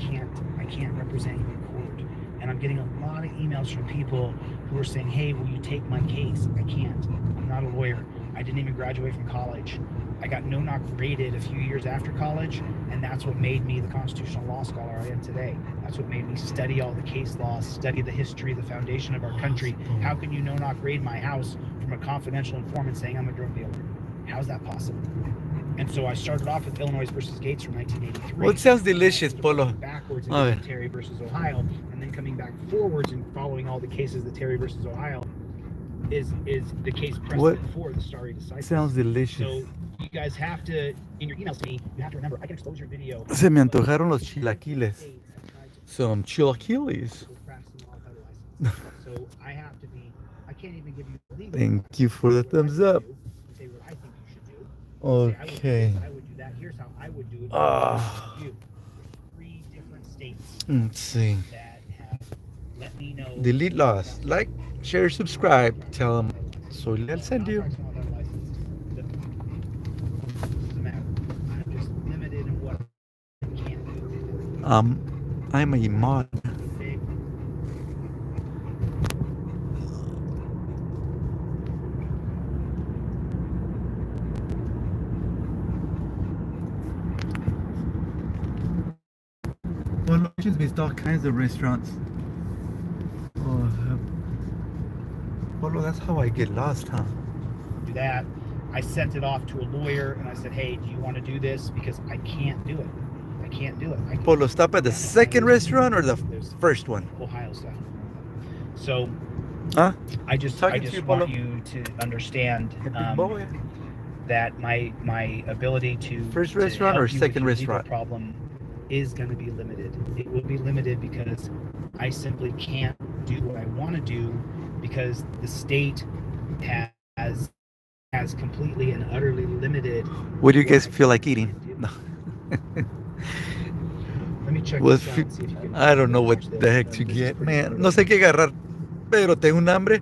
S2: can't represent you in court. And I'm getting a lot of emails from people who are saying, hey, will you take my case? I can't. I'm not a lawyer. I didn't even graduate from college. I got no-knock rated a few years after college, and that's what made me the constitutional law scholar I am today. That's what made me study all the case laws, study the history, the foundation of our country. How can you no-knock raid my house from a confidential informant saying I'm a drug dealer? How's that possible? And so I started off with Illinois versus Gates from 1983.
S6: Well, it sounds delicious, Polo.
S2: Backwards into Terry versus Ohio, and then coming back forwards and following all the cases that Terry versus Ohio is the case precedent for the stare decisis.
S6: Sounds delicious.
S2: So you guys have to, in your emails to me, you have to remember, I can expose your video.
S6: Se me antojaron los chilaquiles. Some chilaquiles.
S2: So I have to be, I can't even give you the legal.
S6: Thank you for the thumbs up.
S2: Say what I think you should do.
S6: Okay.
S2: I would do that. Here's how I would do it. 3 different states
S6: Let's see.
S2: that have We know.
S6: Delete lost. Like, share, subscribe. Tell them. So let's send you.
S2: Doesn't matter. I'm just limited in what I can do.
S6: I'm a mod. Well, I just missed all kinds of restaurants. Oh, well, that's how I get lost, huh?
S2: Do that. I sent it off to a lawyer and I said, hey, do you want to do this? Because I can't do it. I can't do it.
S6: Polo, stop at the second restaurant or the first one?
S2: Ohio style. So,
S6: huh?
S2: I just want you to understand that my ability to
S6: first
S2: to
S6: restaurant
S2: help
S6: or
S2: you with
S6: second
S2: your legal
S6: restaurant
S2: problem is going to be limited. It will be limited because I simply can't do what I want to do because the state has completely and utterly limited.
S6: What do you guys feel like eating? No.
S2: Let me check
S6: Well,
S2: this out and see if you can.
S6: I don't know what the heck to get, man. No sé qué agarrar, pero tengo un hambre.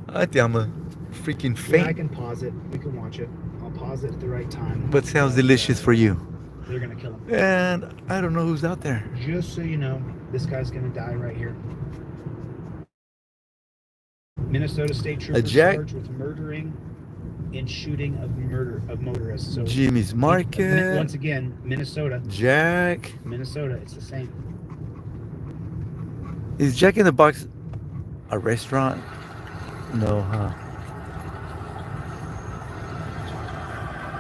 S6: Ay, te amo. Freaking
S2: Yeah, I
S6: faint.
S2: can pause it. We can watch it. I'll pause it at the right time.
S6: But sounds delicious for you.
S2: They're gonna kill him.
S6: And I don't know who's out there.
S2: Just so you know, this guy's gonna die right here. Minnesota State Trooper charged with murdering and shooting of motorists. So
S6: Jimmy's Market.
S2: Once again, Minnesota.
S6: Jack.
S2: Minnesota, it's the same.
S6: Is Jack in the Box a restaurant? No, huh?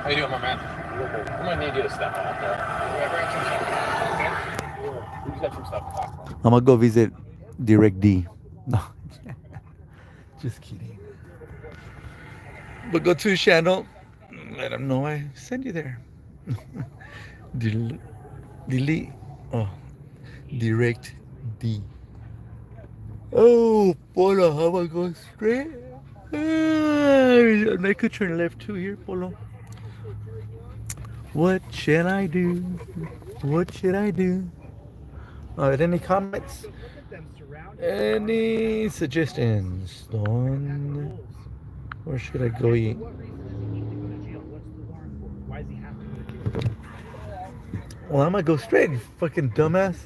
S16: How you doing, my man? I'm gonna need you to step off there. We just got some stuff to talk about.
S6: I'm gonna go visit Direct D. No, just kidding. But go to his channel. Let him know I sent you there. Delete. Oh, Direct D. Oh, Polo, how about go straight? And I could turn left too here, Polo. What should I do? What should I do? Any comments? Any suggestions? Don, where should I go eat? Well, I'm gonna go straight, you fucking dumbass.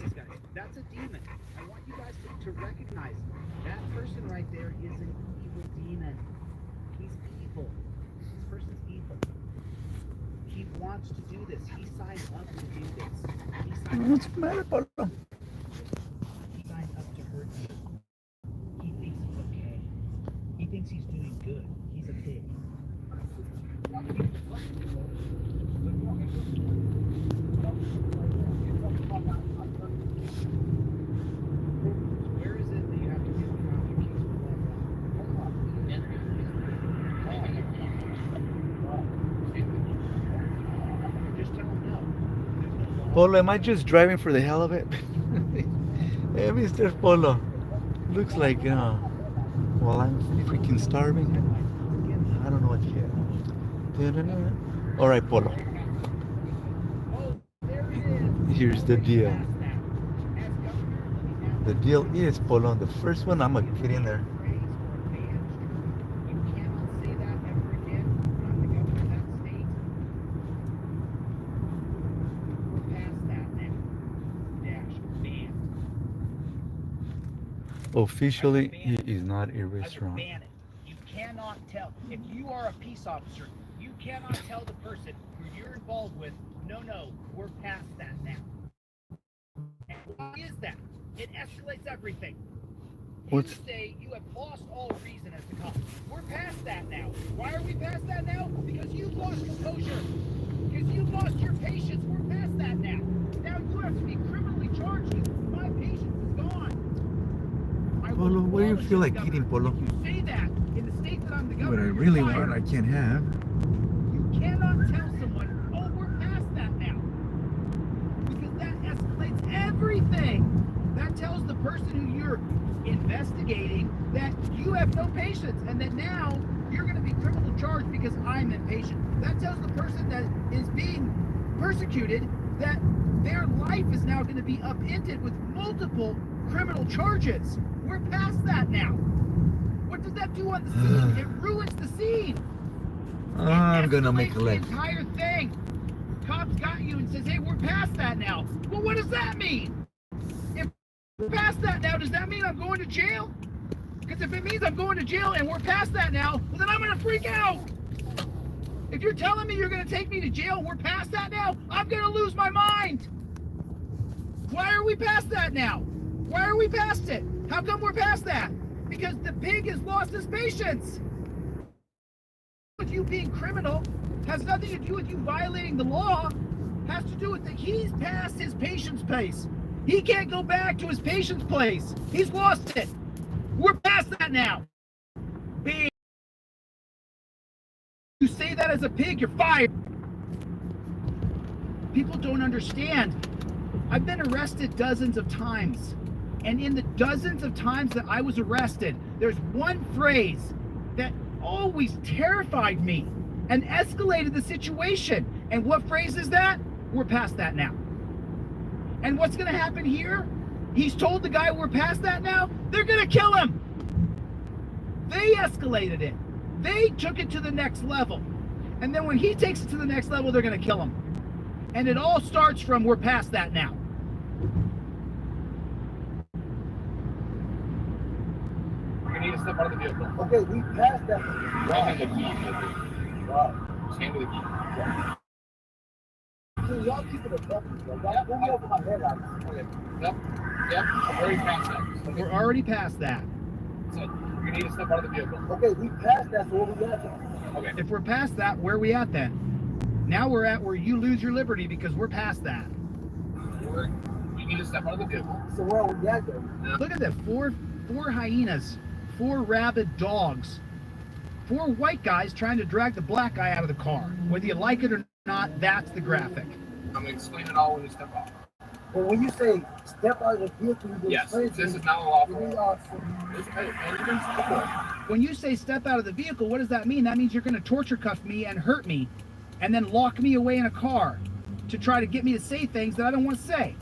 S2: That's a demon. I want you guys to recognize that person right there is an evil demon. He's evil. This person's evil. He wants to do this. He signed up to do this.
S6: What's the matter, Polo?
S2: He signed up to hurt you. He thinks it's okay. He thinks he's doing good. He's a pig. Where is it that you have to get around your keys with just tell him no.
S6: Polo, am I just driving for the hell of it? Hey, Mr. Polo. Looks like, well, I'm freaking starving. I don't know what to get. All right, Polo. Here's the deal. The deal is, Polo, on the first one, I'm going to get in there. Officially, he is not a restaurant.
S2: You cannot tell. If you are a peace officer, you cannot tell the person who you're involved with, no, we're past that now. And why is that? It escalates everything. You say you have lost all reason as the cop. We're past that now. Why are we past that now? Because you've lost composure. Because you've lost your patience. We're past that now. Now you have to be criminally charged because my patience is gone.
S6: Polo, what do you feel like eating, Polo?
S2: You say that in the state that I'm the governor.
S6: What I really want, I can't have.
S2: You cannot tell someone, oh, we're past that now. Because that escalates everything. That tells the person who you're investigating that you have no patience and that now you're going to be criminally charged because I'm impatient. That tells the person that is being persecuted that their life is now going to be upended with multiple criminal charges. We're past that now. What does that do on the scene? It ruins the scene.
S6: I'm gonna make a
S2: The
S6: left.
S2: entire thing. Cops got you and says, hey, we're past that now. Well, what does that mean? If we're past that now, does that mean I'm going to jail? Because if it means I'm going to jail and we're past that now, well, then I'm going to freak out. If you're telling me you're going to take me to jail and we're past that now, I'm going to lose my mind. Why are we past that now? Why are we past it? How come we're past that? Because the pig has lost his patience. With you being criminal has nothing to do with you violating the law. Has to do with that he's past his patience place. He can't go back to his patience place. He's lost it. We're past that now. Pig. You say that as a pig, you're fired. People don't understand. I've been arrested dozens of times. And in the dozens of times that I was arrested, there's one phrase that always terrified me and escalated the situation. And what phrase is that? We're past that now. And what's going to happen here? He's told the guy we're past that now. They're going to kill him. They escalated it. They took it to the next level. And then when he takes it to the next level, they're going to kill him. And it all starts from we're past that now.
S16: You need to step out of the vehicle.
S3: Okay, we passed that.
S16: Hand me the key. Just hand me the key.
S3: So y'all keep it a buffer, bro. Y'all pull me over my head out.
S16: Okay. Yep. I'm already past that. Okay.
S2: We're already past that.
S16: So you need to step out of the vehicle.
S3: Okay, we passed that, so where we at then?
S16: Okay.
S2: If we're past that, where are we at then? Now we're at where you lose your liberty because we're past that.
S16: You need to step out of the vehicle.
S3: So where are we at then?
S2: Look at that. Four hyenas, 4 rabid dogs, 4 white guys trying to drag the black guy out of the car. Whether you like it or not, that's the graphic.
S16: I'm going to explain it all when you step out.
S3: Well, when you say step out of the vehicle, you
S16: Yes,
S3: explain
S16: this
S3: to
S16: is
S3: me.
S16: not a lawful.
S2: When you say step out of the vehicle, what does that mean? That means you're going to torture cuff me and hurt me and then lock me away in a car to try to get me to say things that I don't want to say.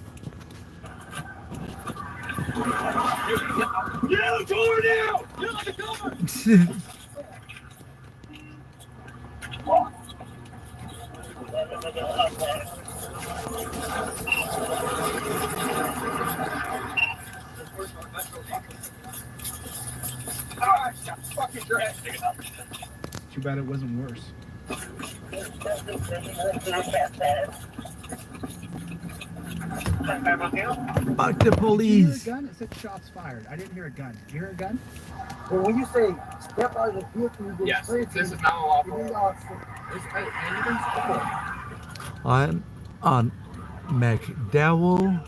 S8: Get out the door now! Get out the door!
S16: Fucking dress.
S2: Too bad it wasn't worse.
S6: Fuck the
S2: Did you
S6: police.
S2: hear a gun? It said shots fired. I didn't hear a gun. Did you hear a gun?
S3: Well, when you say step out of the vehicle, you
S16: Yes,
S3: explain to
S16: this
S3: me.
S16: is not a lawful.
S6: I'm on McDowell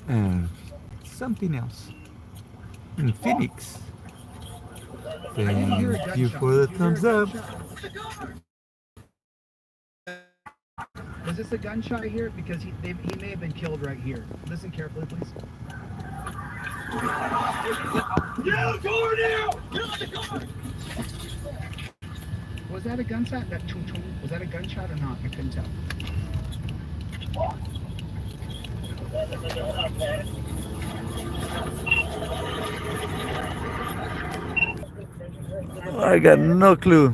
S6: and something else in Phoenix. Thank you for the thumbs up.
S2: Was this a gunshot here? Because he may have been killed right here. Listen carefully, please.
S8: Get out the door now! Get out the door!
S2: Was that a gunshot? That chung chung? Was that a gunshot or not? I couldn't tell.
S6: I got no clue.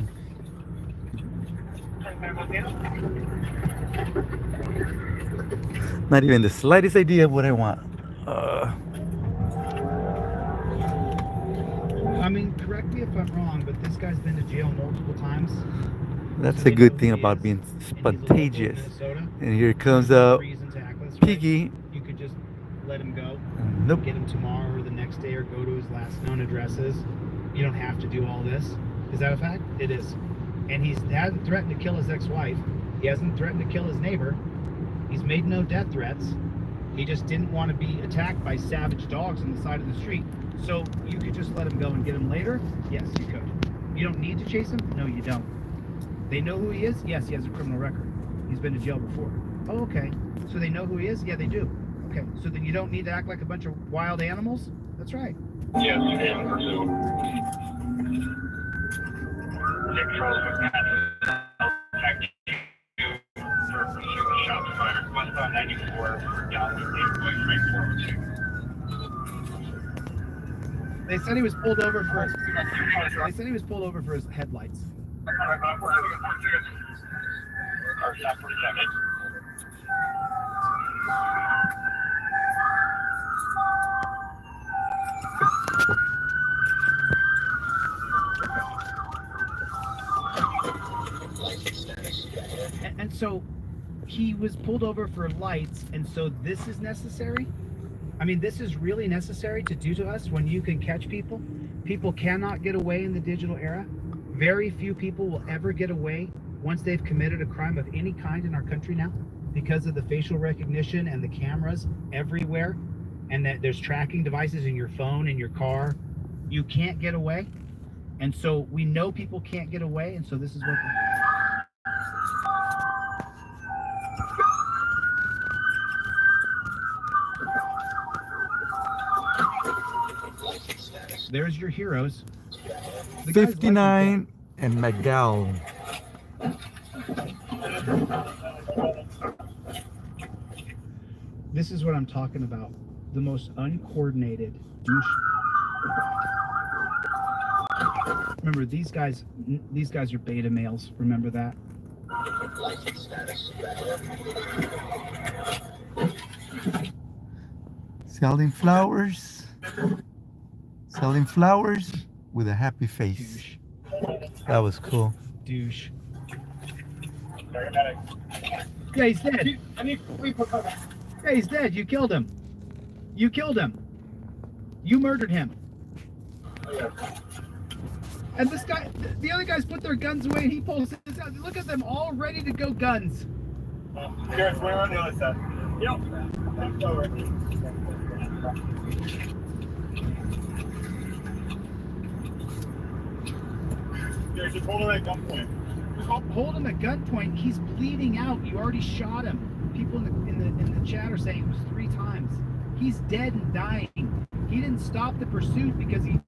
S6: Not even the slightest idea of what I want.
S2: I mean, correct me if I'm wrong, but this guy's been to jail multiple times.
S6: That's a good thing about being spontaneous. And here comes Piggy.
S2: You could just let him go.
S6: Nope.
S2: Get him tomorrow or the next day or go to his last known addresses. You don't have to do all this. Is that a fact? It is. And he hasn't threatened to kill his ex-wife. He hasn't threatened to kill his neighbor. He's made no death threats. He just didn't want to be attacked by savage dogs on the side of the street. So you could just let him go and get him later? Yes, you could. You don't need to chase him? No, you don't. They know who he is? Yes, he has a criminal record. He's been to jail before. Oh, okay. So they know who he is? Yeah, they do. Okay, so then you don't need to act like a bunch of wild animals? That's right.
S16: Yes, you can pursue. For pursuing shots fired westbound 94 for Galveston, going straight forward to
S2: They said he was pulled over for. They said he was pulled over for his headlights. And so he was pulled over for lights, and so this is necessary? I mean, this is really necessary to do to us when you can catch people? People cannot get away in the digital era. Very few people will ever get away once they've committed a crime of any kind in our country now because of the facial recognition and the cameras everywhere, and that there's tracking devices in your phone, in your car. You can't get away. And so we know people can't get away, and so this is what... There's your heroes. The
S6: 59 and McGowan.
S2: This is what I'm talking about. The most uncoordinated douche. Remember, these guys are beta males. Remember that?
S6: Selling flowers. Selling flowers with a happy face.
S2: Douche.
S6: That was cool.
S2: Douche. Yeah, he's dead. Yeah, he's dead. You killed him. You killed him. You murdered him. And this guy, the other guys put their guns away and he pulls his out. Look at them all ready to go guns.
S8: Garrett, we're on the other side. Yep. Over. Garrett, just hold him at gunpoint.
S2: Hold him at gunpoint. He's bleeding out. You already shot him. People in the chat are saying it was 3 times. He's dead and dying. He didn't stop the pursuit because he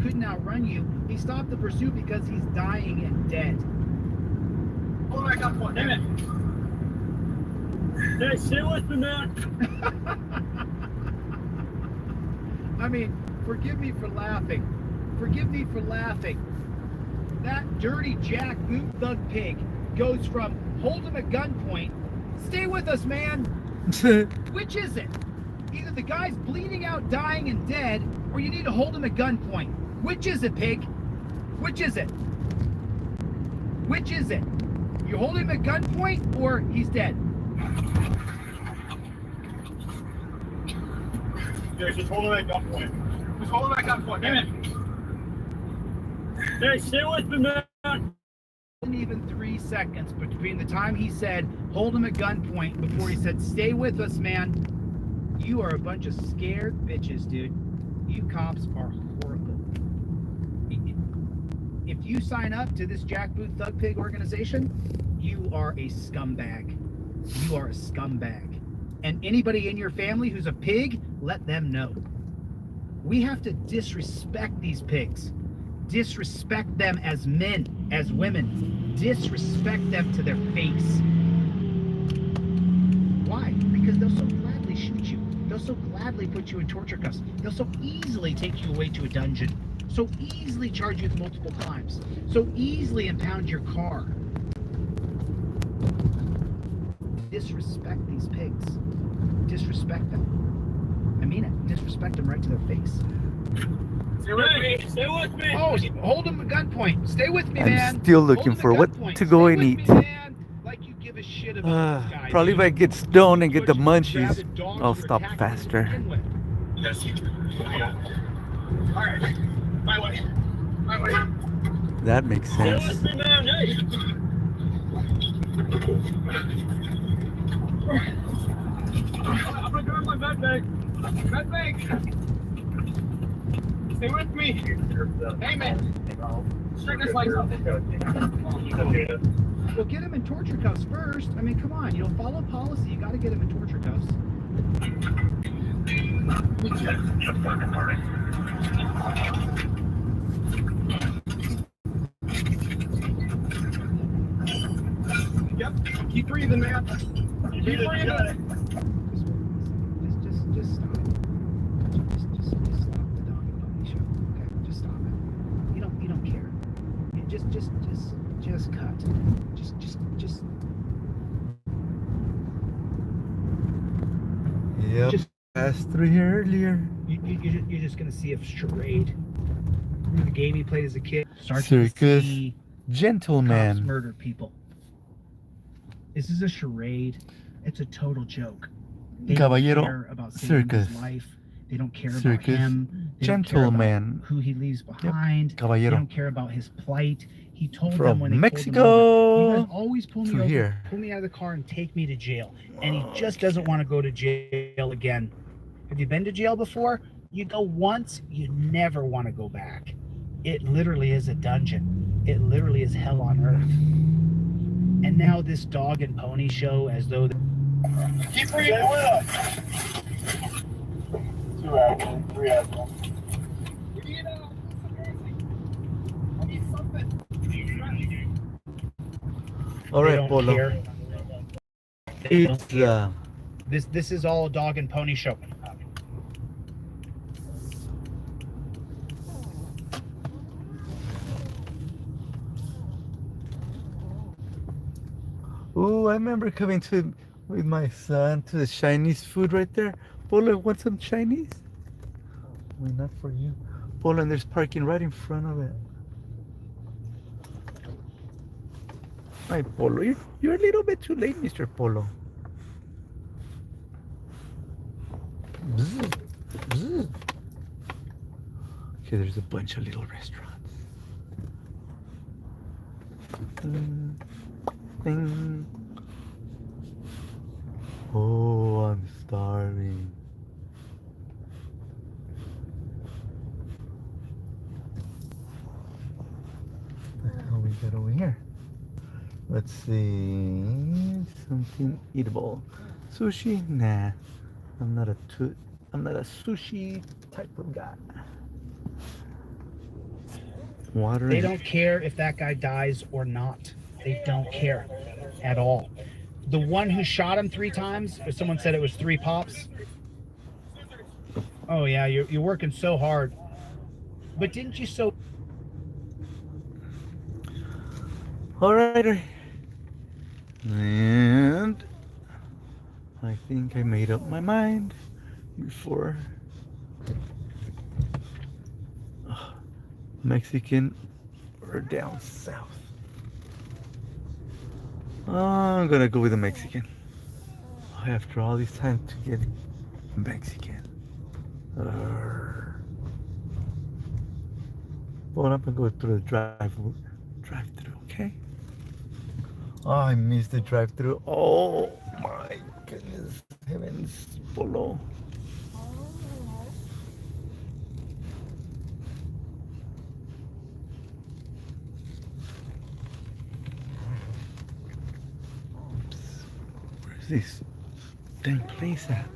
S2: couldn't outrun you. He stopped the pursuit because he's dying and dead.
S8: Hold him at gunpoint. Damn it. Hey, stay with me, man.
S2: I mean, forgive me for laughing. Forgive me for laughing. That dirty jackboot thug pig goes from hold him at gunpoint, stay with us, man. Which is it? Either the guy's bleeding out, dying, and dead, or you need to hold him at gunpoint. Which is it, pig? Which is it? Which is it? You hold him at gunpoint, or he's dead?
S8: Yeah, just hold him at gunpoint. Just hold him at gunpoint. Damn it. Hey, stay with me, man.
S2: Even 3 seconds between the time he said hold him at gunpoint before he said stay with us, man. You are a bunch of scared bitches, dude. You cops are horrible. If you sign up to this jackboot thug pig organization, you are a scumbag. You are a scumbag. And anybody in your family who's a pig, let them know. We have to disrespect these pigs. Disrespect them as men, as women. Disrespect them to their face. Why? Because they'll so gladly shoot you. They'll so gladly put you in torture cuffs. They'll so easily take you away to a dungeon. So easily charge you with multiple crimes. So easily impound your car. Disrespect these pigs. Disrespect them. I mean it. Disrespect them right to their face.
S8: Stay with me. Stay with me.
S2: Oh, hold him at gunpoint. Stay with me, man.
S6: I'm still looking for what to go and eat.
S2: Like you give a shit about this guy,
S6: Probably
S2: dude.
S6: if I get stoned and get the munchies, I'll stop faster.
S8: Yes. All right. My way. My way.
S6: That makes
S8: Stay
S6: sense.
S8: with me, man. Hey. I'm gonna grab my backpack. Backpack. Stay with me. Hey, man. Check this lights off.
S2: Well, get him in torture cuffs first. I mean, come on. You know, follow policy. You got to get him in torture cuffs.
S8: Yep. Keep breathing, man. Keep breathing.
S2: Just stop. Just stop the dog and pony show.
S6: passed through here earlier.
S2: You're just gonna see a charade. Remember the game he played as a kid?
S6: Circus
S2: Cops
S6: Gentleman.
S2: murder people. This is a charade. It's a total joke. They
S6: Caballero
S2: don't care about saving
S6: Circus.
S2: his life. They don't care about
S6: Circus
S2: him. They don't care about
S6: Gentleman.
S2: who he leaves behind. They
S6: Caballero.
S2: don't care about his plight. He told them
S6: From
S2: when they
S6: Mexico
S2: pulled him over, you guys always pull me
S6: to
S2: over,
S6: here.
S2: pull me out of the car and take me to jail. And he just doesn't want to go to jail again. Have you been to jail before? You go once, you never want to go back. It literally is a dungeon. It literally is hell on earth. And now this dog and pony show as though...
S15: Keep reading oil. 2 hours, 3 hours.
S6: All
S2: They
S6: right,
S2: don't
S6: Polo.
S2: care. They don't
S6: It's
S2: care. This is all a dog and pony show.
S6: Oh, I remember coming to with my son to the Chinese food right there. Polo, want some Chinese? Why not for you? Polo, and there's parking right in front of it. Hi, Polo. You're a little bit too late, Mr. Polo. Bzz, bzz. Okay, there's a bunch of little restaurants. Ding. Oh, I'm starving. What the hell we got over here? Let's see. Something eatable. Sushi? Nah. I'm not a sushi type of guy. Water.
S2: They don't care if that guy dies or not. They don't care at all. The one who shot him 3 times, or someone said it was 3 pops. Oh yeah, you're working so hard. But didn't you so...
S6: Alright. And I think I made up my mind before. Mexican or down south. I'm gonna go with the Mexican. After all this time to get Mexican. Well, I'm gonna go through the drive-through, okay? Oh, I missed the drive-through. Oh my goodness, heavens, Polo. Where's this dang place at?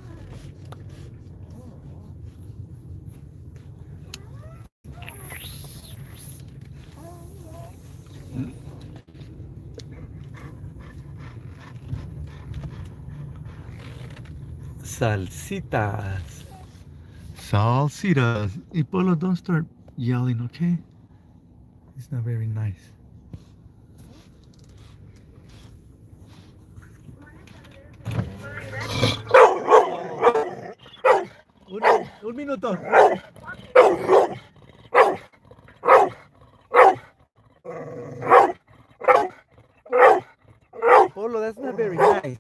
S6: Salsitas. Salsitas. Y Polo, don't start yelling, okay? It's not very nice. Un minuto. Polo, that's not very nice.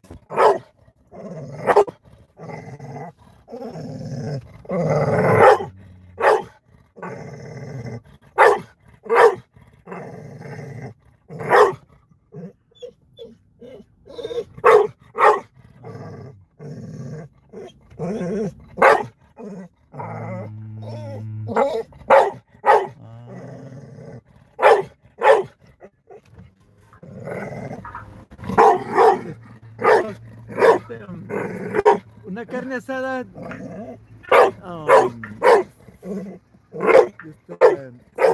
S6: Una carne asada.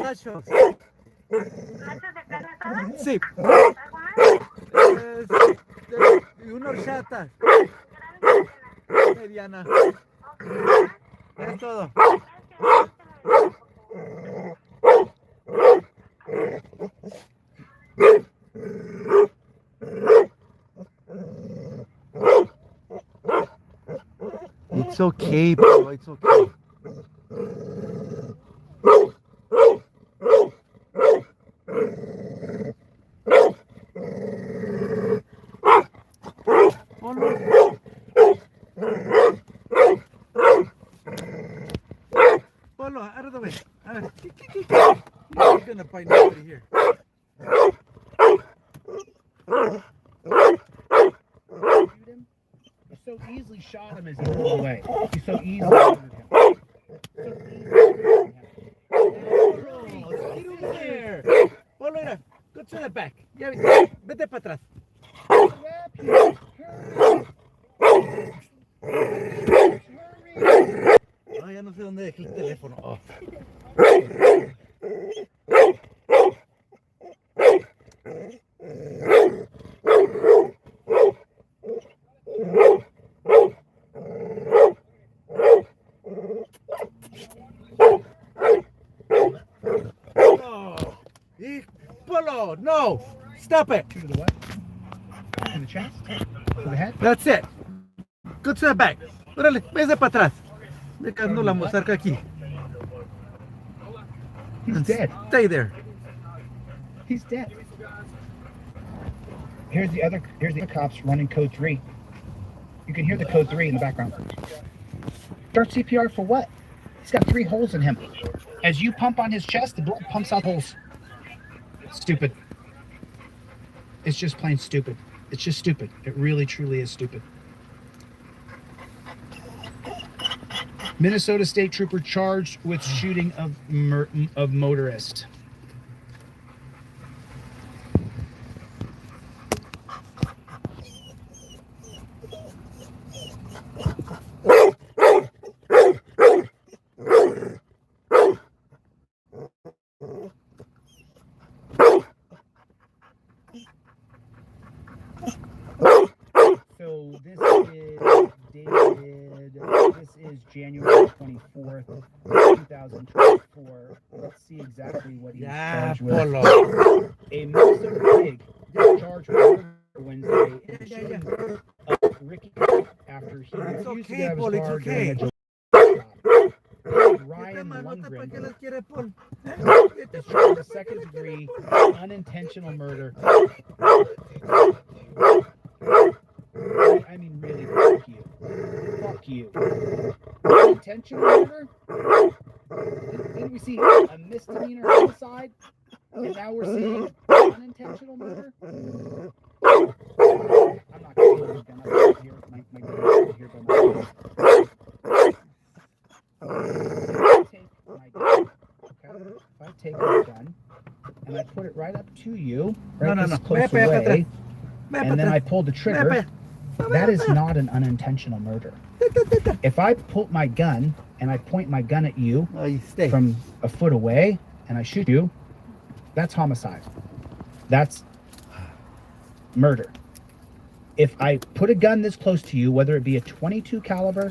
S6: Nachos. Sí. Y una horchata. Mediana. Es todo. It's okay, bro. It's okay. Polo, out of the way. You're gonna find nobody here.
S2: You so easily shot him as he pulled away. You so easily murdered him.
S6: Get over there. Polo, mira. Go to the back. Ya, vete para atrás. Ah, ya no sé dónde dejé el teléfono. Oh. Polo, no! Stop it!
S2: To the what? In the chest? To the head?
S6: That's it. Go to the back. Órale, vete para atrás. Dejando la mosarca aquí.
S2: He's dead.
S6: Stay there.
S2: He's dead. Here's the other cops running code 3. You can hear the code 3 in the background. Start CPR for what? He's got 3 holes in him. As you pump on his chest, the blood pumps out holes. Stupid. It's just plain stupid. It's just stupid. It really, truly is stupid. Minnesota State Trooper charged with shooting of motorist. So this is dated, this is January 24th, 2024. Let's see exactly what he's charged with.
S6: Polo.
S2: A Minnesota pig is charged with murder Wednesday in the shooting of Ricky after he refused to get out of his car during a July stop. Ryan Lundgren is charged with second-degree unintentional murder. I mean, really, fuck you. Fuck you. Unintentional murder? Didn't we see a misdemeanor homicide? And now we're seeing unintentional murder? I'm not going to gun up here. My gun is here by my If I take my gun and I put it right up to you, right this close away, and then I pull the trigger, that is not an unintentional murder. If I pull my gun and I point my gun at you from a foot away and I shoot you, that's homicide. That's murder. If I put a gun this close to you, whether it be a 22 caliber,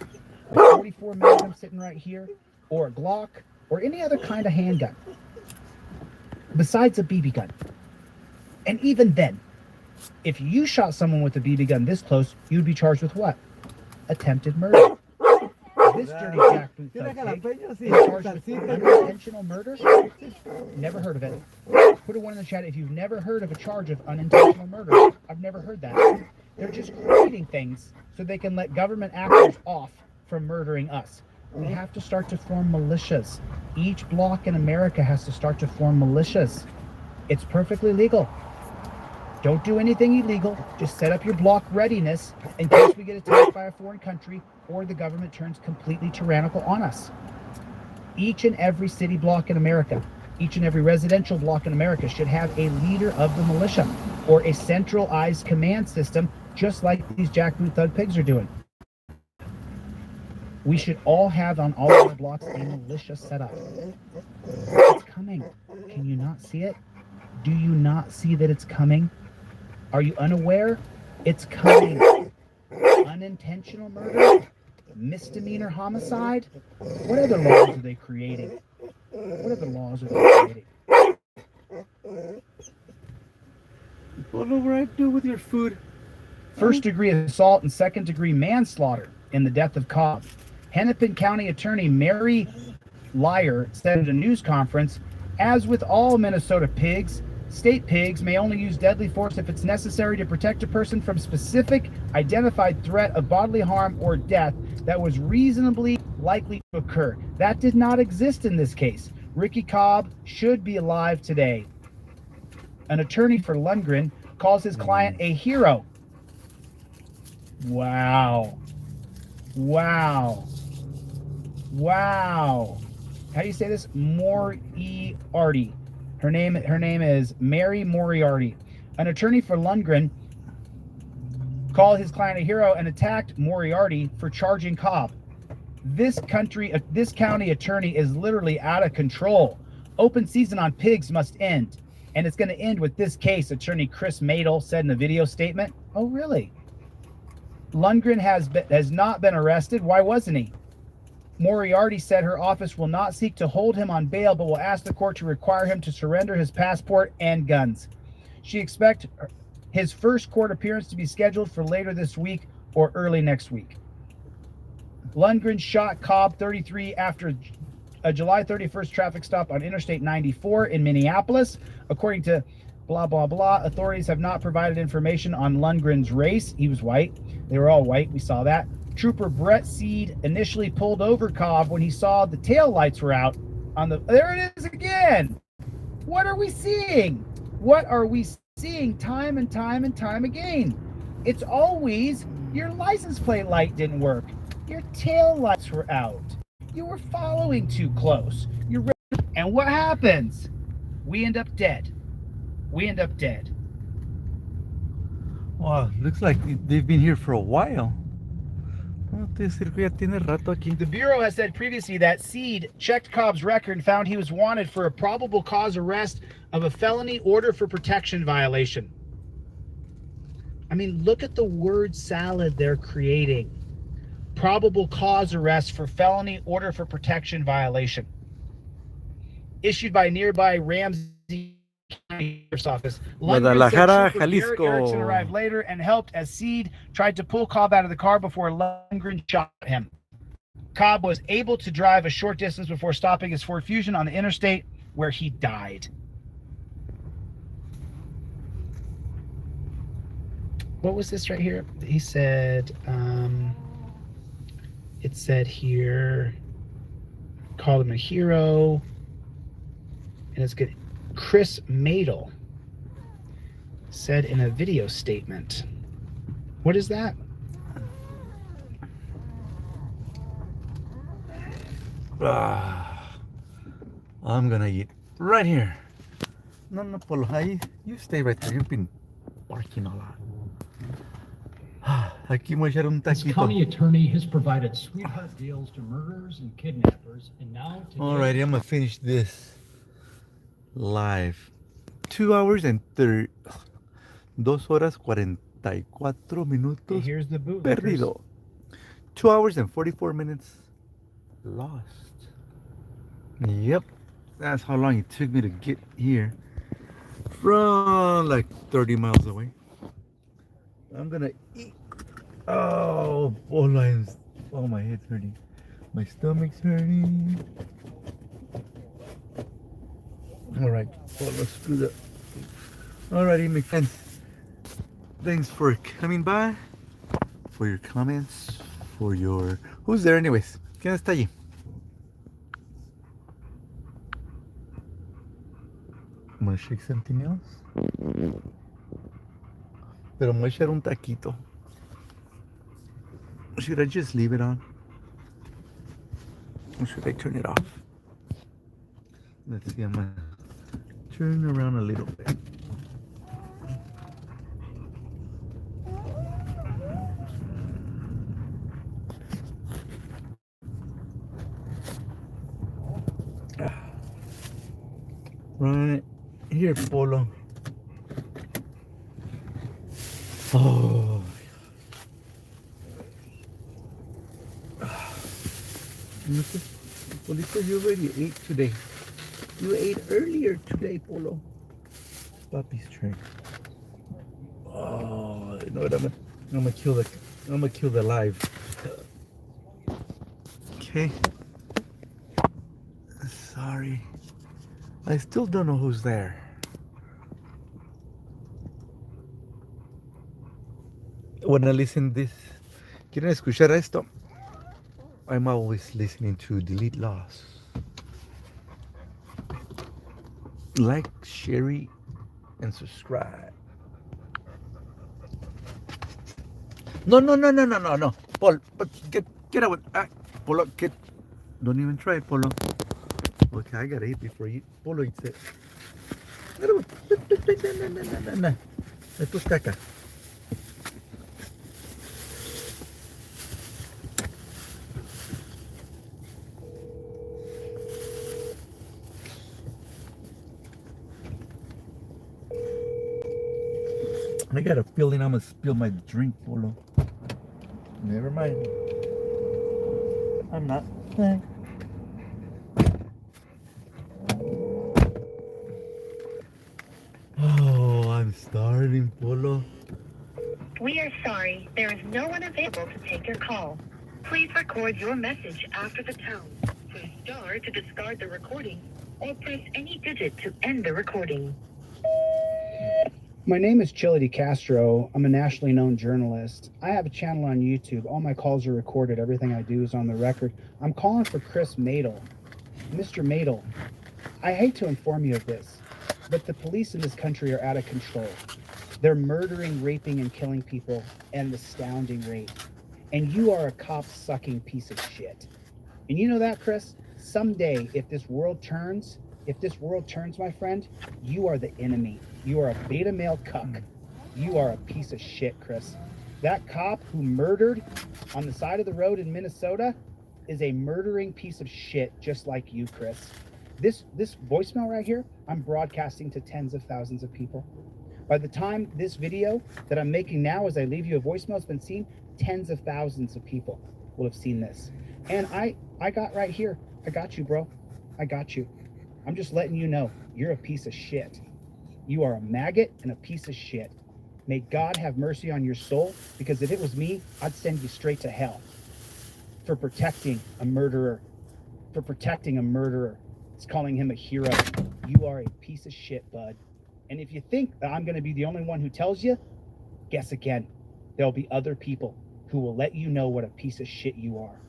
S2: a 44 Magnum sitting right here, or a Glock, or any other kind of handgun, besides a BB gun, and even then, if you shot someone with a BB gun this close, you'd be charged with what? Attempted murder. This dirty jackboot thug pig is charged with unintentional murder? Never heard of it. Put a 1 in the chat if you've never heard of a charge of unintentional murder. I've never heard that. They're just creating things so they can let government actors off from murdering us. We have to start to form militias. Each block in America has to start to form militias. It's perfectly legal. Don't do anything illegal. Just set up your block readiness in case we get attacked by a foreign country or the government turns completely tyrannical on us. Each and every city block in America, each and every residential block in America should have a leader of the militia or a centralized command system, just like these jackboot thug pigs are doing. We should all have on all of our blocks a militia set up. It's coming. Can you not see it? Do you not see that it's coming? Are you unaware? It's coming. Unintentional murder? Misdemeanor homicide? What other laws are they creating? What other laws are they creating?
S6: What do I do with your food?
S2: First degree assault and second degree manslaughter in the death of Cobb. Hennepin County Attorney Mary Lyer said at a news conference, as with all Minnesota pigs, state pigs may only use deadly force if it's necessary to protect a person from specific identified threat of bodily harm or death that was reasonably likely to occur. That did not exist in this case. Ricky Cobb should be alive today. An attorney for Lundgren calls his client a hero. Wow. Wow. Wow. How do you say this? Moriarty. Her name is Mary Moriarty. An attorney for Lundgren called his client a hero and attacked Moriarty for charging Cobb. This county attorney is literally out of control. Open season on pigs must end. And it's going to end with this case, attorney Chris Madel said in a video statement. Oh, really? Lundgren has not been arrested. Why wasn't he? Moriarty said her office will not seek to hold him on bail, but will ask the court to require him to surrender his passport and guns. She expects his first court appearance to be scheduled for later this week or early next week. Lundgren shot Cobb, 33, after a July 31st traffic stop on Interstate 94 in Minneapolis. According to blah, blah, blah, authorities have not provided information on Lundgren's race. He was white. They were all white. We saw that. Trooper Brett Seed initially pulled over Cobb when he saw the tail lights were out on the... There it is again. What are we seeing? What are we seeing time and time and time again? It's always your license plate light didn't work. Your tail lights were out. You were following too close. And what happens? We end up dead. We end up dead.
S6: Wow, looks like they've been here for a while.
S2: The Bureau has said previously that Seed checked Cobb's record and found he was wanted for a probable cause arrest of a felony order for protection violation. I mean, look at the word salad they're creating. Probable cause arrest for felony order for protection violation. Issued by nearby Ramsey County Sheriff's Office.
S6: Guadalajara, Jalisco.
S2: Erickson arrived later and helped as Seed tried to pull Cobb out of the car before Lundgren shot him. Cobb was able to drive a short distance before stopping his Ford Fusion on the interstate, where he died. What was this right here? He said, it said here, called him a hero, and it's good. Chris Madel said in a video statement. What is that?
S6: I'm gonna eat right here. No, Polo, you stay right there. You've been barking a lot. Aquí voy a echar un
S17: This
S6: taquito.
S17: county attorney has provided sweetheart deals to murderers and kidnappers, and now today...
S6: Alrighty, I'm gonna finish this live. 2 hours and 2 horas 44 minutos.
S2: Here's the boot.
S6: Perdido. 2 hours and 44 minutes lost. Yep, that's how long it took me to get here from like 30 miles away. I'm gonna eat. Oh, both lines. Oh, my head's hurting. My stomach's hurting. All right, well, let's do that. Alrighty, my friends. Thanks for coming by, for your comments, for your... Who's there anyways? ¿Quién está allí? I'm gonna shake something else. Pero me voy a echar un taquito. Should I just leave it on? Or should I turn it off? Let's see, I'm gonna turn around a little bit. Right here, Polo. Oh. Polito, you already ate today. You ate earlier today, Polo. Puppy's trick. Oh, you know what? I'm gonna kill the live. Okay. Sorry. I still don't know who's there. When I listen this, ¿quieren escuchar esto? I'm always listening to Delete Laws. Like, share, and subscribe. No. Paul, but get away. Polo, get. Don't even try it, Polo. Okay, I gotta eat before you. Polo eats it. No. Esto es caca. I got a feeling I'm gonna spill my drink, Polo. Never mind. I'm not. Oh, I'm starving, Polo.
S18: We are sorry, there is no one available to take your call. Please record your message after the tone. Press star to discard the recording, or press any digit to end the recording.
S2: My name is Chili DeCastro. I'm a nationally known journalist. I have a channel on YouTube. All my calls are recorded. Everything I do is on the record. I'm calling for Chris Madel. Mr. Madel, I hate to inform you of this, but the police in this country are out of control. They're murdering, raping, and killing people at an astounding rate. And you are a cop-sucking piece of shit. And you know that, Chris? Someday, if this world turns, my friend, you are the enemy. You are a beta male cuck. You are a piece of shit, Chris. That cop who murdered on the side of the road in Minnesota is a murdering piece of shit, just like you, Chris. This voicemail right here, I'm broadcasting to tens of thousands of people. By the time this video that I'm making now, as I leave you a voicemail, has been seen, tens of thousands of people will have seen this. And I got right here. I got you, bro. I got you. I'm just letting you know, you're a piece of shit. You are a maggot and a piece of shit. May God have mercy on your soul, because if it was me, I'd send you straight to hell for protecting a murderer. It's calling him a hero. You are a piece of shit, bud. And if you think that I'm going to be the only one who tells you, guess again. There'll be other people who will let you know what a piece of shit you are.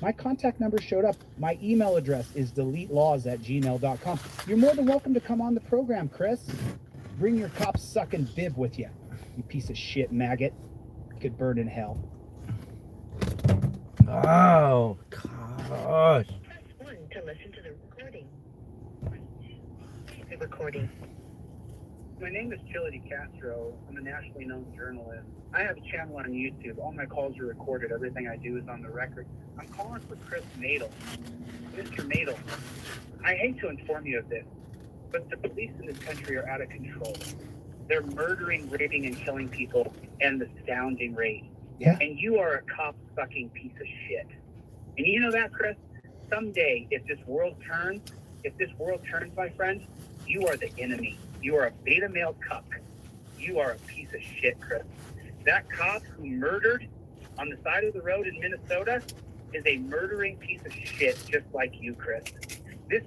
S2: My contact number showed up. My email address is deletelaws@gmail.com. You're more than welcome to come on the program, Chris. Bring your cop-sucking bib with you, you piece of shit maggot. You could burn in hell.
S6: Oh, gosh.
S18: Press 1 to listen to the recording. The recording.
S2: My name is Chili DeCastro. I'm a nationally known journalist. I have a channel on YouTube. All my calls are recorded. Everything I do is on the record. I'm calling for Chris Madel. Mr. Madel, I hate to inform you of this, but the police in this country are out of control. They're murdering, raping, and killing people at an astounding rate. Yeah. And you are a cop-sucking piece of shit. And you know that, Chris? Someday, if this world turns, my friend, you are the enemy. You are a beta male cuck. You are a piece of shit, Chris. That cop who murdered on the side of the road in Minnesota is a murdering piece of shit, just like you, Chris. This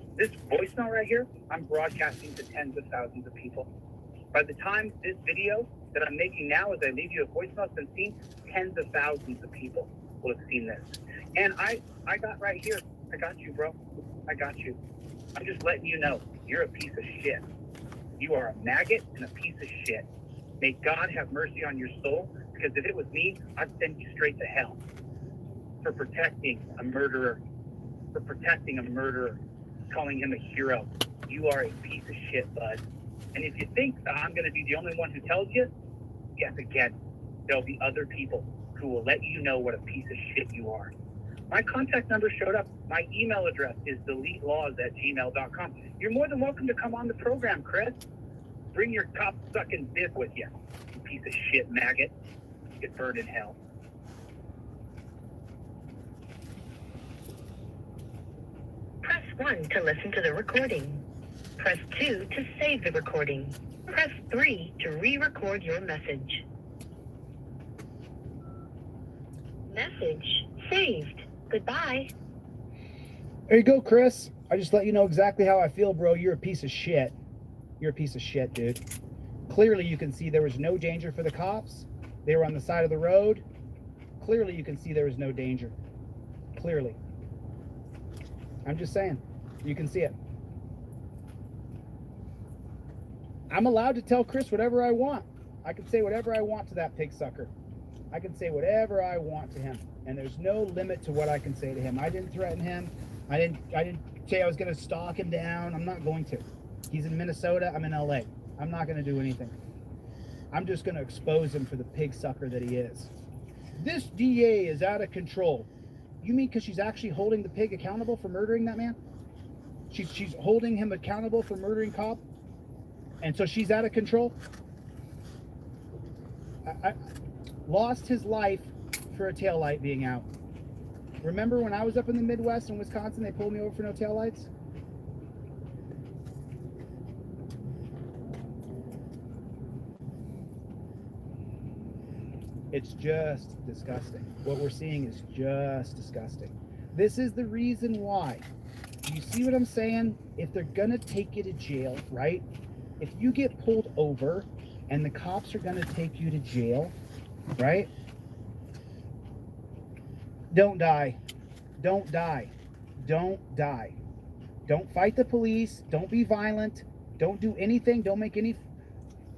S2: voicemail right here, I'm broadcasting to tens of thousands of people. By the time this video that I'm making now, as I leave you a voicemail, has been seen, tens of thousands of people will have seen this. And I got right here. I got you, bro. I got you. I'm just letting you know, you're a piece of shit. You are a maggot and a piece of shit. May God have mercy on your soul, because if it was me, I'd send you straight to hell for protecting a murderer, calling him a hero. You are a piece of shit, bud. And if you think that I'm going to be the only one who tells you, guess again. There'll be other people who will let you know what a piece of shit you are. My contact number showed up. My email address is deletelaws@gmail.com. You're more than welcome to come on the program, Chris. Bring your cop-sucking bib with you, you piece of shit maggot. Get burned in hell.
S18: Press 1 to listen to the recording. Press 2 to save the recording. Press 3 to re-record your message. Message saved. Goodbye.
S2: There you go, Chris. I just let you know exactly how I feel, bro. You're a piece of shit. You're a piece of shit, dude. Clearly, you can see there was no danger for the cops. They were on the side of the road. Clearly, you can see there was no danger. Clearly. I'm just saying. You can see it. I'm allowed to tell Chris whatever I want. I can say whatever I want to that pig sucker. I can say whatever I want to him. And there's no limit to what I can say to him. I didn't threaten him. I didn't say I was going to stalk him down. I'm not going to. He's in Minnesota. I'm in LA. I'm not going to do anything. I'm just going to expose him for the pig sucker that he is. This DA is out of control. You mean because she's actually holding the pig accountable for murdering that man? She's holding him accountable for murdering Cobb? And so she's out of control? I lost his life for a taillight being out. Remember when I was up in the Midwest in Wisconsin, they pulled me over for no taillights? It's just disgusting. What we're seeing is just disgusting. This is the reason why. You see what I'm saying? If they're gonna take you to jail, right? If you get pulled over and the cops are gonna take you to jail, right? Don't die. Don't die. Don't die. Don't fight the police. Don't be violent. Don't do anything. Don't make any,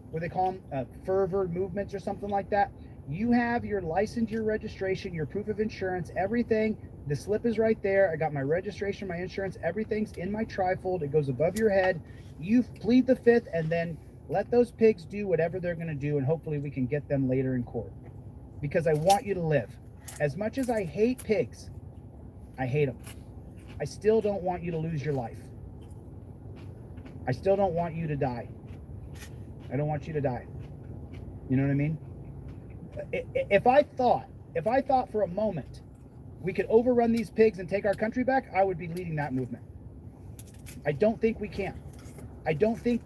S2: what they call them, fervor movements or something like that. You have your license, your registration, your proof of insurance, everything. The slip is right there. I got my registration, my insurance, everything's in my trifold. It goes above your head. You plead the fifth and then let those pigs do whatever they're going to do, and hopefully we can get them later in court. Because I want you to live. As much as I hate pigs, I hate them. I still don't want you to lose your life. I still don't want you to die. I don't want you to die. You know what I mean? If I thought for a moment we could overrun these pigs and take our country back, I would be leading that movement. I don't think we can. I think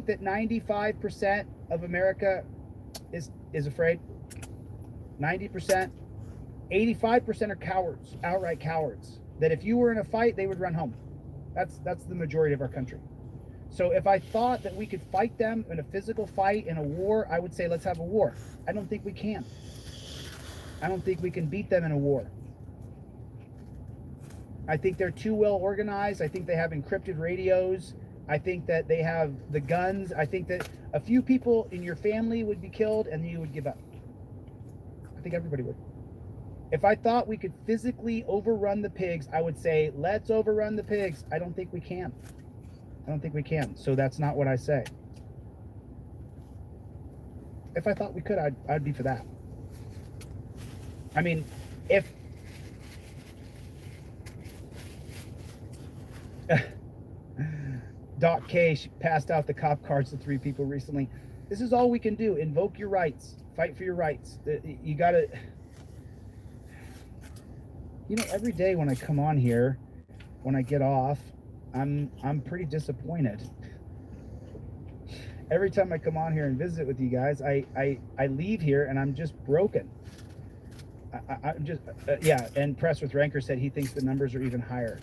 S2: that 95% of America is afraid. 90%, 85% are cowards, outright cowards. That if you were in a fight, they would run home. That's the majority of our country. So if I thought that we could fight them in a physical fight, in a war, I would say let's have a war. I don't think we can. I don't think we can beat them in a war. I think they're too well organized. I think they have encrypted radios. I think that they have the guns. I think that a few people in your family would be killed and you would give up. I think everybody would. If I thought we could physically overrun the pigs, I would say, let's overrun the pigs. I don't think we can. I don't think we can. So that's not what I say. If I thought we could, I'd be for that. I mean, if Doc K passed out the cop cards to 3 people recently. This is all we can do. Invoke your rights. Fight for your rights. You gotta, you know, every day when I come on here, when I get off, I'm pretty disappointed. Every time I come on here and visit with you guys, I leave here and I'm just broken. I'm just, yeah, and Press with Ranker said he thinks the numbers are even higher.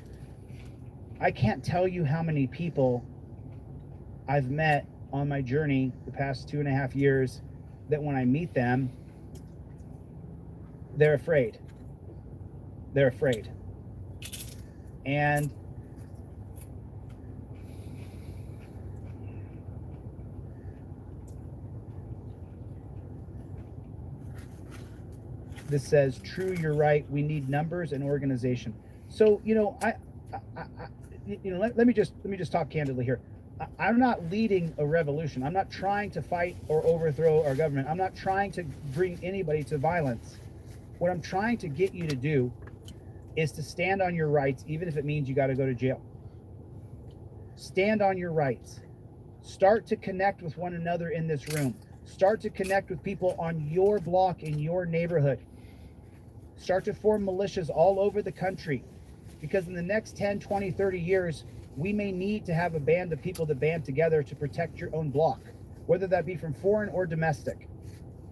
S2: I can't tell you how many people I've met on my journey the past 2.5 years that when I meet them, they're afraid. They're afraid. And this says, true, you're right. We need numbers and organization. So, you know, let me just talk candidly here. I'm not leading a revolution. I'm not trying to fight or overthrow our government. I'm not trying to bring anybody to violence. What I'm trying to get you to do is to stand on your rights, even if it means you got to go to jail. Stand on your rights. Start to connect with one another in this room. Start to connect with people on your block, in your neighborhood. Start to form militias all over the country, because in the next 10, 20, 30 years, we may need to have a band of people that band together to protect your own block, whether that be from foreign or domestic.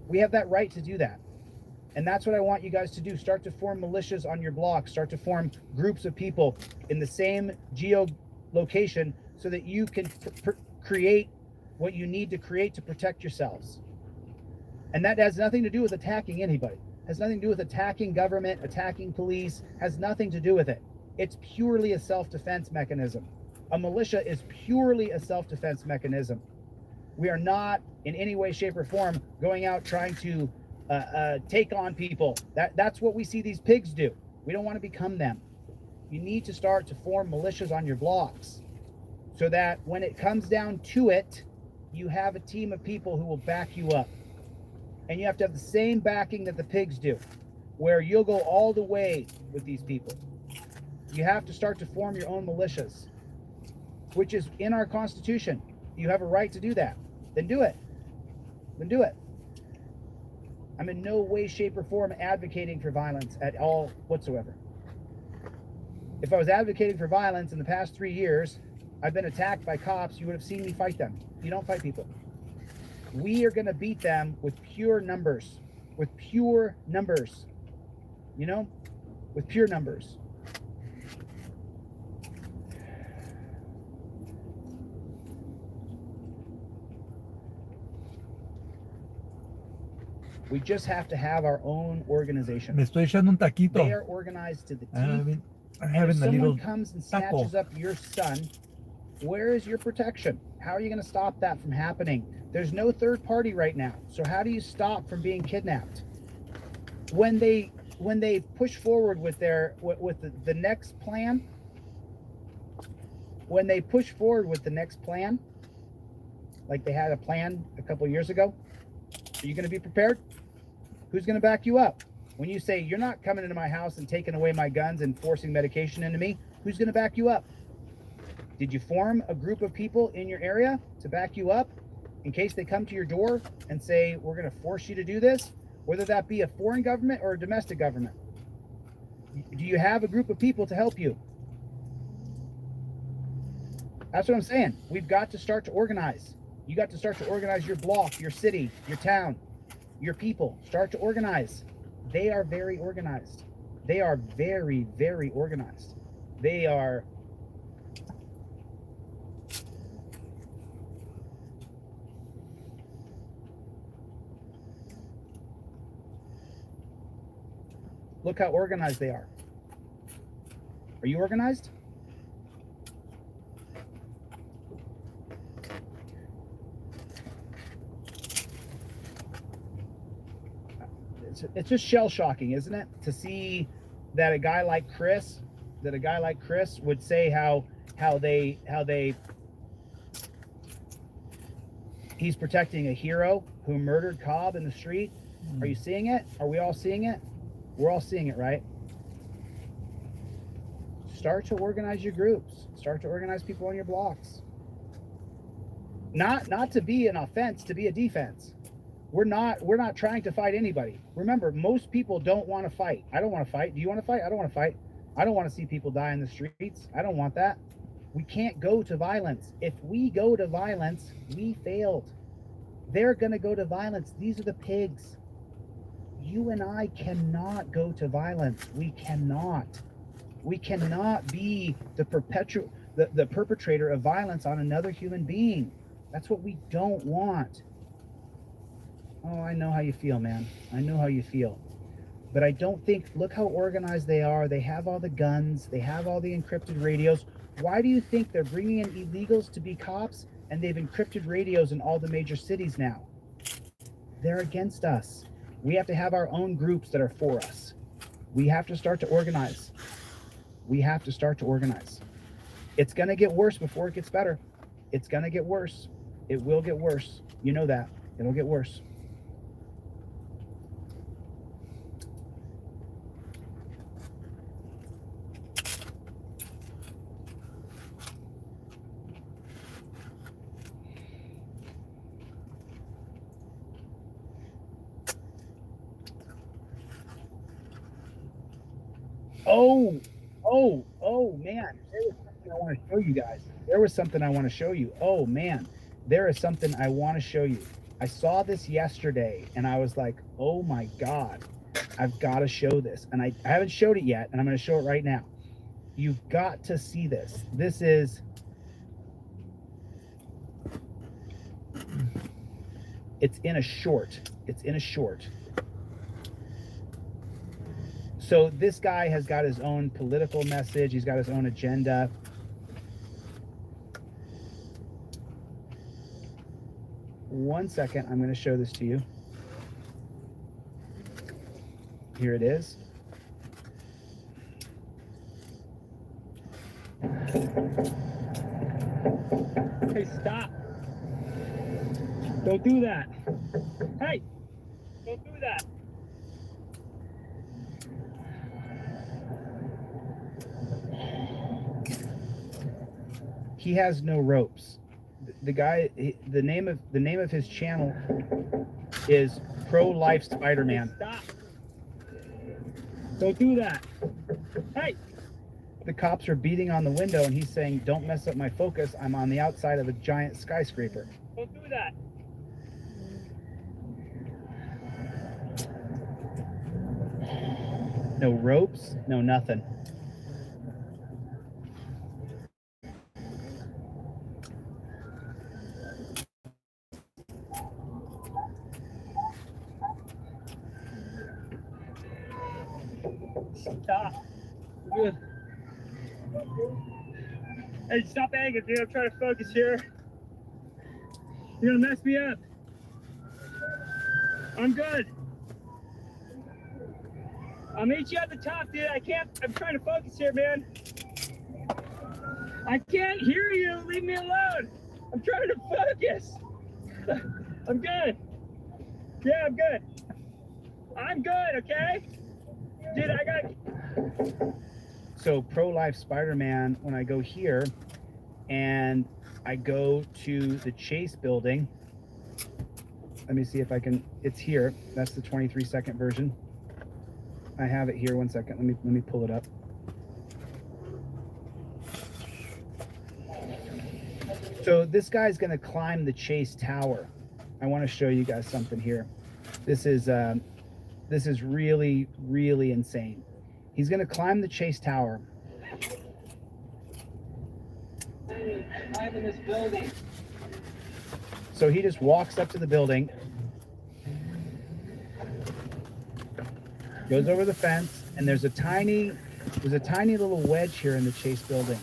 S2: We have that right to do that. And that's what I want you guys to do. Start to form militias on your block. Start to form groups of people in the same geolocation so that you can create what you need to create to protect yourselves. And that has nothing to do with attacking anybody. Has nothing to do with attacking government, attacking police. Has nothing to do with it. It's purely a self-defense mechanism. A militia is purely a self-defense mechanism. We are not in any way, shape, or form going out trying to take on people. That's what we see these pigs do. We don't want to become them. You need to start to form militias on your blocks so that when it comes down to it, you have a team of people who will back you up. And you have to have the same backing that the pigs do, where you'll go all the way with these people. You have to start to form your own militias, which is in our Constitution. You have a right to do that. Then do it. Then do it. I'm in no way, shape, or form advocating for violence at all whatsoever. If I was advocating for violence in the past 3 years, I've been attacked by cops, you would have seen me fight them. You don't fight people. We are going to beat them with pure numbers. With pure numbers. You know? With pure numbers. We just have to have our own organization.
S6: Me estoy echando un taquito.
S2: They are organized to the teeth.
S6: I'm
S2: And
S6: having
S2: if
S6: a
S2: someone
S6: little
S2: comes and
S6: taco.
S2: snatches up your son, where is your protection? How are you going to stop that from happening? There's no third party right now. So how do you stop from being kidnapped? When they push forward with the next plan, when they push forward with the next plan, like they had a plan a couple years ago, are you going to be prepared? Who's going to back you up? When you say, you're not coming into my house and taking away my guns and forcing medication into me, who's going to back you up? Did you form a group of people in your area to back you up in case they come to your door and say, we're going to force you to do this? Whether that be a foreign government or a domestic government. Do you have a group of people to help you? That's what I'm saying. We've got to start to organize. You got to start to organize your block, your city, your town, your people. Start to organize. They are very organized. They are very, very organized. They are... Look how organized they are. Are you organized? It's just shell-shocking, isn't it? To see that a guy like Chris would say how he's protecting a hero who murdered Cobb in the street. Are you seeing it? Are we all seeing it? We're all seeing it, right? Start to organize your groups. Start to organize people on your blocks. Not to be an offense, to be a defense. We're not trying to fight anybody. Remember, most people don't want to fight. I don't want to fight. Do you want to fight? I don't want to fight. I don't want to see people die in the streets. I don't want that. We can't go to violence. If we go to violence, we failed. They're going to go to violence. These are the pigs. You and I cannot go to violence. We cannot. We cannot be the perpetrator of violence on another human being. That's what we don't want. Oh, I know how you feel, man. I know how you feel. But I don't think, look how organized they are. They have all the guns. They have all the encrypted radios. Why do you think they're bringing in illegals to be cops and they've encrypted radios in all the major cities now? They're against us. We have to have our own groups that are for us. We have to start to organize. We have to start to organize. It's going to get worse before it gets better. It's going to get worse. It will get worse. You know that. It'll get worse. Oh, man. There was something I want to show you guys. There was something I want to show you. Oh, man. There is something I want to show you. I saw this yesterday, and I was like, oh, my God. I've got to show this, and I haven't showed it yet, and I'm going to show it right now. You've got to see this. This is, it's in a short. It's in a short. So this guy has got his own political message. He's got his own agenda. One second, I'm going to show this to you. Here it is. Hey, stop. Don't do that. Hey, don't do that. He has no ropes. The guy, the name of his channel is Pro-Life Spider-Man. Stop. Don't do that. Hey. The cops are beating on the window and he's saying, "Don't mess up my focus. I'm on the outside of a giant skyscraper." Don't do that. No ropes, no nothing. Stop. Good. Hey, stop hanging, dude. I'm trying to focus here. You're gonna mess me up. I'm good. I'll meet you at the top, dude. I'm trying to focus here, man. I can't hear you. Leave me alone. I'm trying to focus. I'm good. Yeah, I'm good. I'm good, okay? Dude, I got... So Pro-Life Spider-Man, when I go here and I go to the Chase building, let me see if I can, it's here. That's the 23-second version. I have it here. One second. Let me pull it up. So this guy's going to climb the Chase Tower. I want to show you guys something here. This is really, really insane. He's going to climb the Chase Tower. I'm in this building. So he just walks up to the building, goes over the fence, and there's a tiny little wedge here in the Chase building.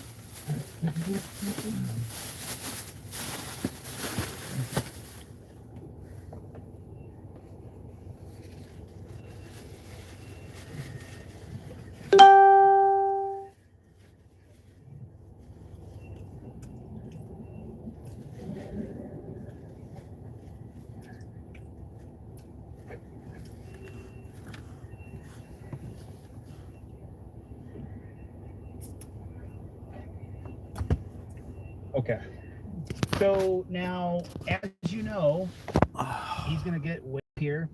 S2: Okay. So now, as you know, he's gonna get way here.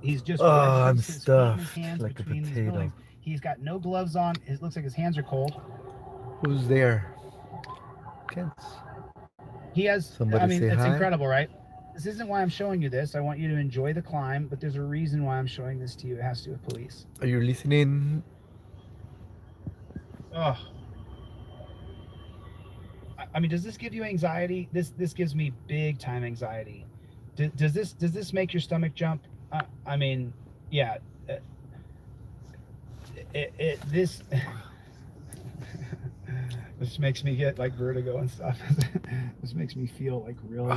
S2: He's just.
S6: I'm stuffed like a potato.
S2: He's got no gloves on. It looks like his hands are cold.
S6: Who's there? Kids.
S2: He has.
S6: Somebody
S2: I mean,
S6: say
S2: it's
S6: hi?
S2: incredible, right? This isn't why I'm showing you this. I want you to enjoy the climb, but there's a reason why I'm showing this to you. It has to do with police.
S6: Are you listening?
S2: Oh. I mean, does this give you anxiety? This gives me big time anxiety. Does this make your stomach jump? I mean, yeah. This makes me get like vertigo and stuff. This makes me feel like really,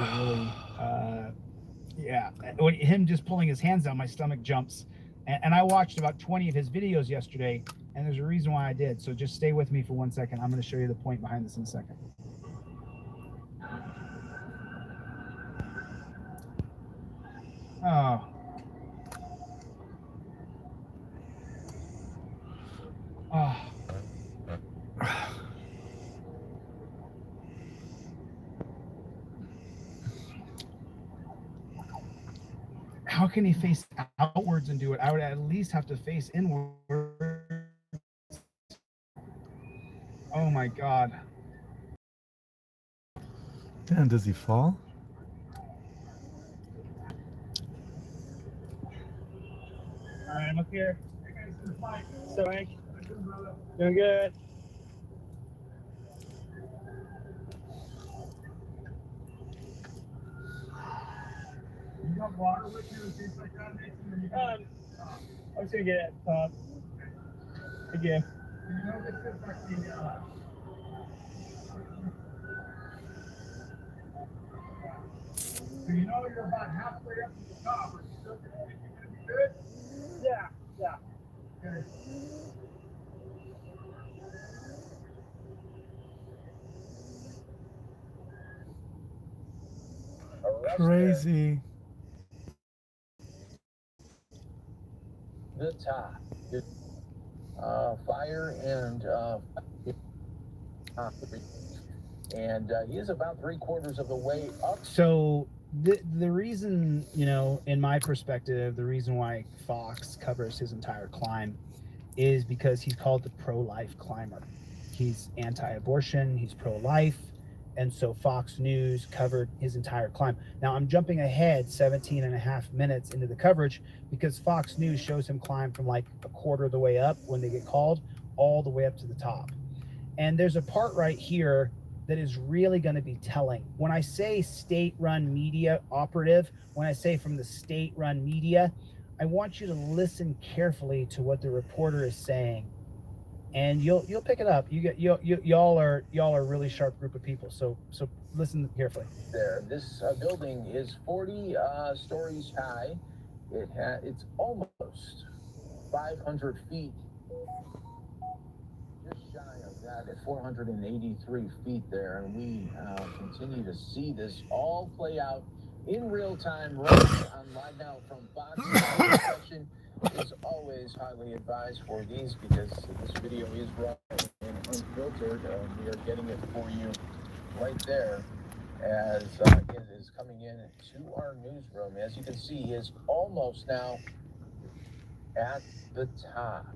S2: yeah. When him just pulling his hands down, my stomach jumps. And I watched about 20 of his videos yesterday, and there's a reason why I did. So just stay with me for 1 second. I'm going to show you the point behind this in a second. Oh. Oh. How can he face outwards and do it? I would at least have to face inward. Oh my God.
S6: Damn, does he fall?
S8: right, I'm up here. So, Hank, doing good.
S12: You got water with you and things like that, Nathan?
S8: I'm just gonna get it. Again.
S12: You know, this is like the, so you know you're about halfway up to the top. Are you still gonna think you're gonna be good?
S8: Yeah.
S12: Okay.
S6: Crazy.
S16: The top. Fire and he is about 3/4 of the way up.
S2: So the reason, you know, in my perspective, the reason why Fox covers his entire climb is because he's called the pro-life climber. He's anti-abortion, he's pro-life, and so Fox News covered his entire climb. Now I'm jumping ahead 17 and a half minutes into the coverage because Fox News shows him climb from like a quarter of the way up when they get called all the way up to the top. And there's a part right here that is really going to be telling. When I say state-run media operative, when I say from the state-run media, I want you to listen carefully to what the reporter is saying, and you'll pick it up. Y'all are a really sharp group of people. So listen carefully.
S16: There, this building is 40 stories high. It's almost 500 feet. Just shy of that at 483 feet there, and we continue to see this all play out in real time right on Live Now from Fox. Section is always highly advised for these because this video is raw and unfiltered. We are getting it for you right there as it is coming in to our newsroom. As you can see, he is almost now at the top.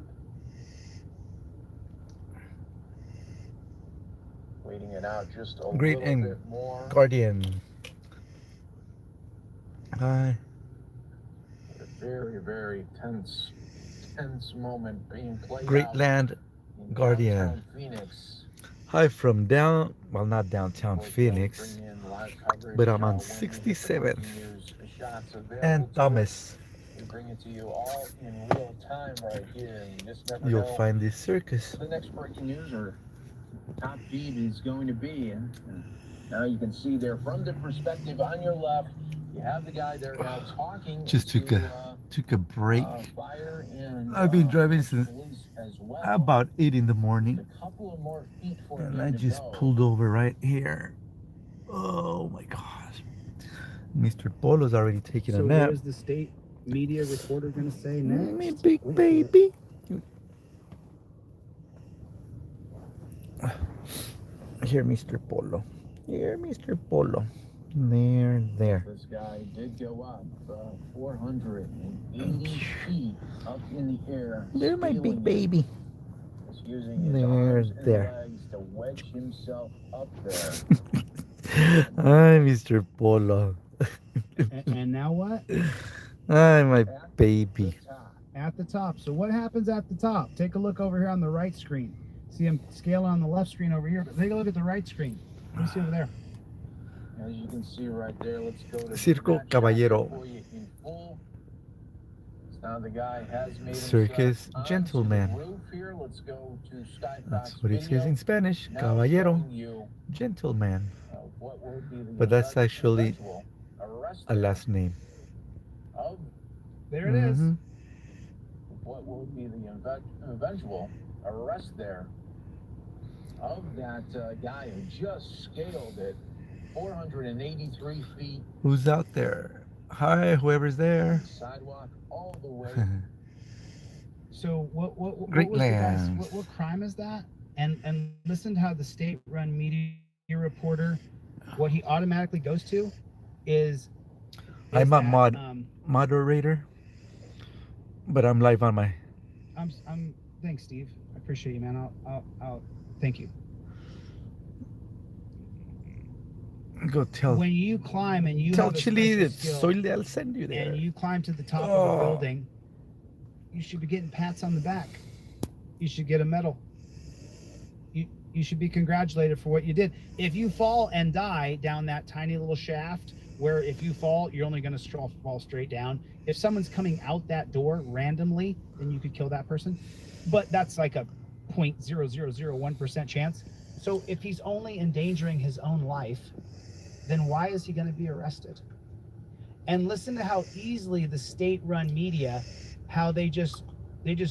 S16: Waiting it out just a
S6: Great
S16: little
S6: and
S16: bit more.
S6: Guardian. Hi.
S16: A very, very tense moment being played
S6: Great
S16: out
S6: Land
S16: in
S6: Guardian.
S16: downtown Phoenix.
S6: Hi from not downtown Phoenix, but I'm on 67th and Thomas.
S16: We bring it to you all in real time right here. And you just never
S6: You'll
S16: know
S6: find this circus.
S16: the next breaking news or top feed is going to be. And now you can see there from the perspective on your left, you have the guy there now talking.
S6: Just took a break.
S16: Fire and
S6: I've been driving since
S16: as well.
S6: about 8 in the morning,
S16: A couple of more feet for
S6: and
S16: him
S6: I
S16: to
S6: just
S16: go.
S6: pulled over right here. Oh my gosh. Mr. Polo's already taking a
S2: So
S6: nap.
S2: what is the state media reporter going to say
S6: Me
S2: next?
S6: big baby. Here, Mr. Polo. Here, Mr. Polo. There.
S16: This guy did go up 480 feet up in the air.
S6: There, my
S16: scaling
S6: big
S16: it.
S6: baby.
S16: Just using his
S6: There,
S16: arms and
S6: there.
S16: legs to wedge himself up there.
S6: Hi, Mr. Polo.
S2: And now what?
S6: Hi, my baby.
S2: At the top. So what happens at the top? Take a look over here on the right screen. See him scaling on the left screen over here, but take a look at the right screen. Let me see over there.
S16: As you can see right there, let's go to
S6: Circo
S16: that shot
S6: Caballero.
S16: for you in full. So now the guy has made
S6: Circus
S16: himself onto
S6: Gentleman.
S16: the roof here. Let's go to Skyfox
S6: That's what it
S16: video.
S6: says in Spanish.
S16: Now
S6: Caballero.
S16: showing you,
S6: Gentleman.
S16: what would be the
S6: But that's actually
S16: eventual arrest
S6: a last name.
S16: of
S2: There it is.
S6: Mhm.
S16: what will be the eventual arrest there of that guy who just scaled it 483 feet
S6: Who's out there? Hi, whoever's there.
S16: sidewalk all the way.
S2: So what
S6: Great
S2: was the guy's,
S6: Lands.
S2: what crime is that? And listen to how the state-run media reporter, what he automatically goes to is
S6: I'm a
S2: that,
S6: moderator, but I'm live on my.
S2: I'm thanks, Steve. I appreciate you, man. I'll thank you.
S6: Go tell.
S2: When you climb and you
S6: Tell
S2: have a
S6: Chili
S2: special
S6: that
S2: skill
S6: Soyle, I'll send you there.
S2: and you climb to the top of
S6: Oh.
S2: the building, you should be getting pats on the back. You should get a medal. You should be congratulated for what you did. If you fall and die down that tiny little shaft, where if you fall, you're only going to fall straight down. If someone's coming out that door randomly, then you could kill that person. But that's like a 0.0001% chance. So if he's only endangering his own life, then why is he going to be arrested? And listen to how easily the state-run media, how they just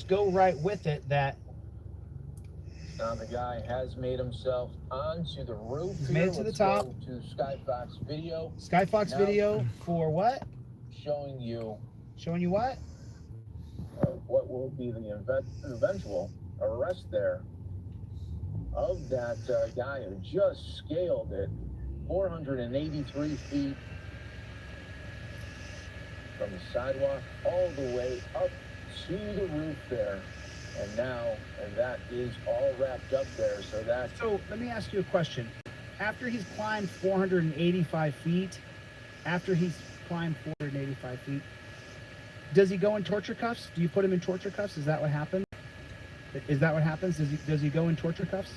S2: go right with it that
S16: Now the guy has made himself onto the roof.
S2: He's made it to the top.
S16: To Skyfox video.
S2: Skyfox
S16: Now,
S2: video for what?
S16: Showing you
S2: what?
S16: What will be the eventual arrest there of that guy who just scaled it 483 feet from the sidewalk all the way up to the roof there. And now, that is all wrapped up there. So
S2: let me ask you a question. After he's climbed 485 feet, does he go in torture cuffs? Do you put him in torture cuffs? Is that what happens? Does he go in torture cuffs?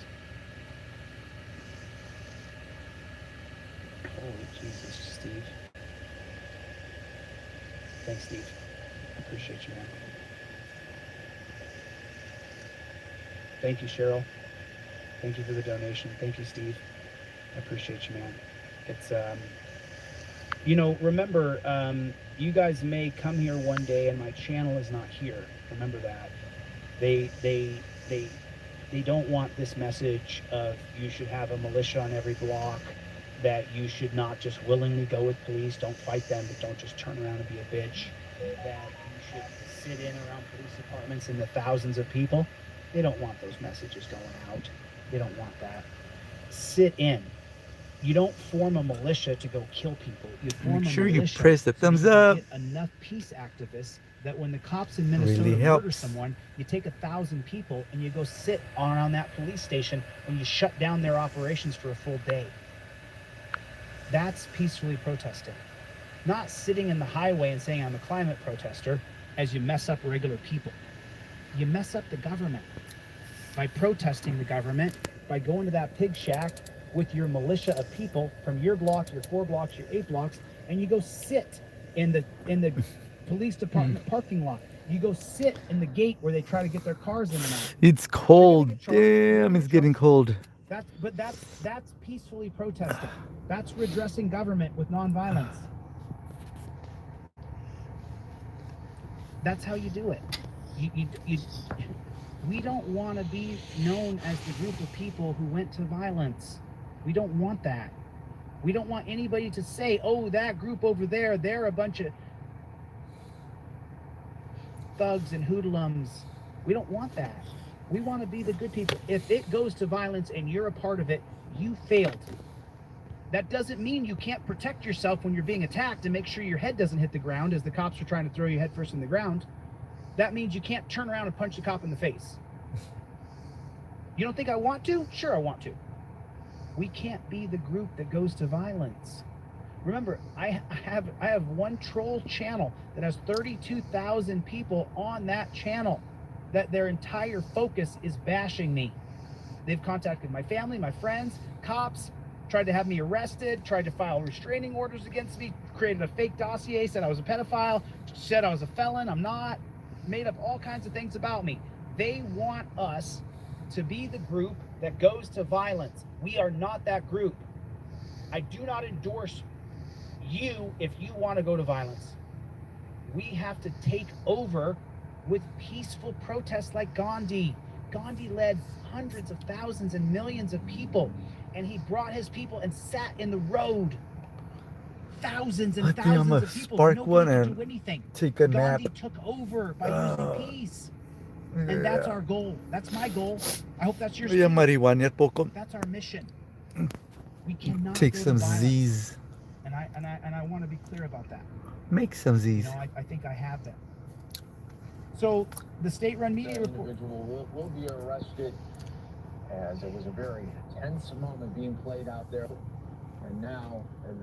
S2: Holy Jesus, Steve. Thanks, Steve. I appreciate you, man. Thank you, Cheryl. Thank you for the donation. Thank you, Steve. I appreciate you, man. It's, remember, you guys may come here one day and my channel is not here. Remember that. They don't want this message of you should have a militia on every block, that you should not just willingly go with police, don't fight them, but don't just turn around and be a bitch, that you should sit in around police departments and the thousands of people. They don't want those messages going out. They don't want that. Sit in. You don't form a militia to go kill people. You form
S6: Make
S2: a
S6: sure you
S2: militia
S6: press the thumbs
S2: so you
S6: up.
S2: get enough peace activists that when the cops in Minnesota
S6: Really
S2: murder
S6: helps.
S2: someone, you take 1,000 people and you go sit on that police station and you shut down their operations for a full day. That's peacefully protesting. Not sitting in the highway and saying I'm a climate protester as you mess up regular people. You mess up the government by protesting the government, by going to that pig shack with your militia of people from your block, your 4 blocks, your 8 blocks, and you go sit in the police department parking lot. You go sit in the gate where they try to get their cars in and out.
S6: It's cold. Damn, it's getting cold.
S2: That's peacefully protesting. That's redressing government with nonviolence. That's how you do it. We don't want to be known as the group of people who went to violence. We don't want that. We don't want anybody to say, oh, that group over there, they're a bunch of thugs and hoodlums. We don't want that. We want to be the good people. If it goes to violence and you're a part of it, you failed. That doesn't mean you can't protect yourself when you're being attacked and make sure your head doesn't hit the ground as the cops are trying to throw you head first in the ground. That means you can't turn around and punch the cop in the face. You don't think I want to? Sure, I want to. We can't be the group that goes to violence. Remember, I have one troll channel that has 32,000 people on that channel that their entire focus is bashing me. They've contacted my family, my friends, cops, tried to have me arrested, tried to file restraining orders against me, created a fake dossier, said I was a pedophile, said I was a felon, I'm not, made up all kinds of things about me. They want us to be the group that goes to violence. We are not that group. I do not endorse you if you want to go to violence. We have to take over with peaceful protests like Gandhi. Gandhi led hundreds of thousands and millions of people, and he brought his people and sat in the road. Thousands and
S6: I think I'm
S2: thousands
S6: gonna
S2: of people.
S6: spark
S2: Nobody
S6: one
S2: could
S6: and
S2: do anything.
S6: take a nap.
S2: Gandhi took over by using peace. And that's our goal. That's my goal. I hope that's yours.
S6: Yeah,
S2: too.
S6: marijuana poco.
S2: That's our mission. We cannot
S6: Take
S2: go to
S6: some
S2: violence.
S6: Z's.
S2: And I want to be clear about that.
S6: Make some Z's.
S2: You know, I think I have them. So the state-run media
S16: The
S2: report.
S16: individual will be arrested, as it was a very tense moment being played out there. And now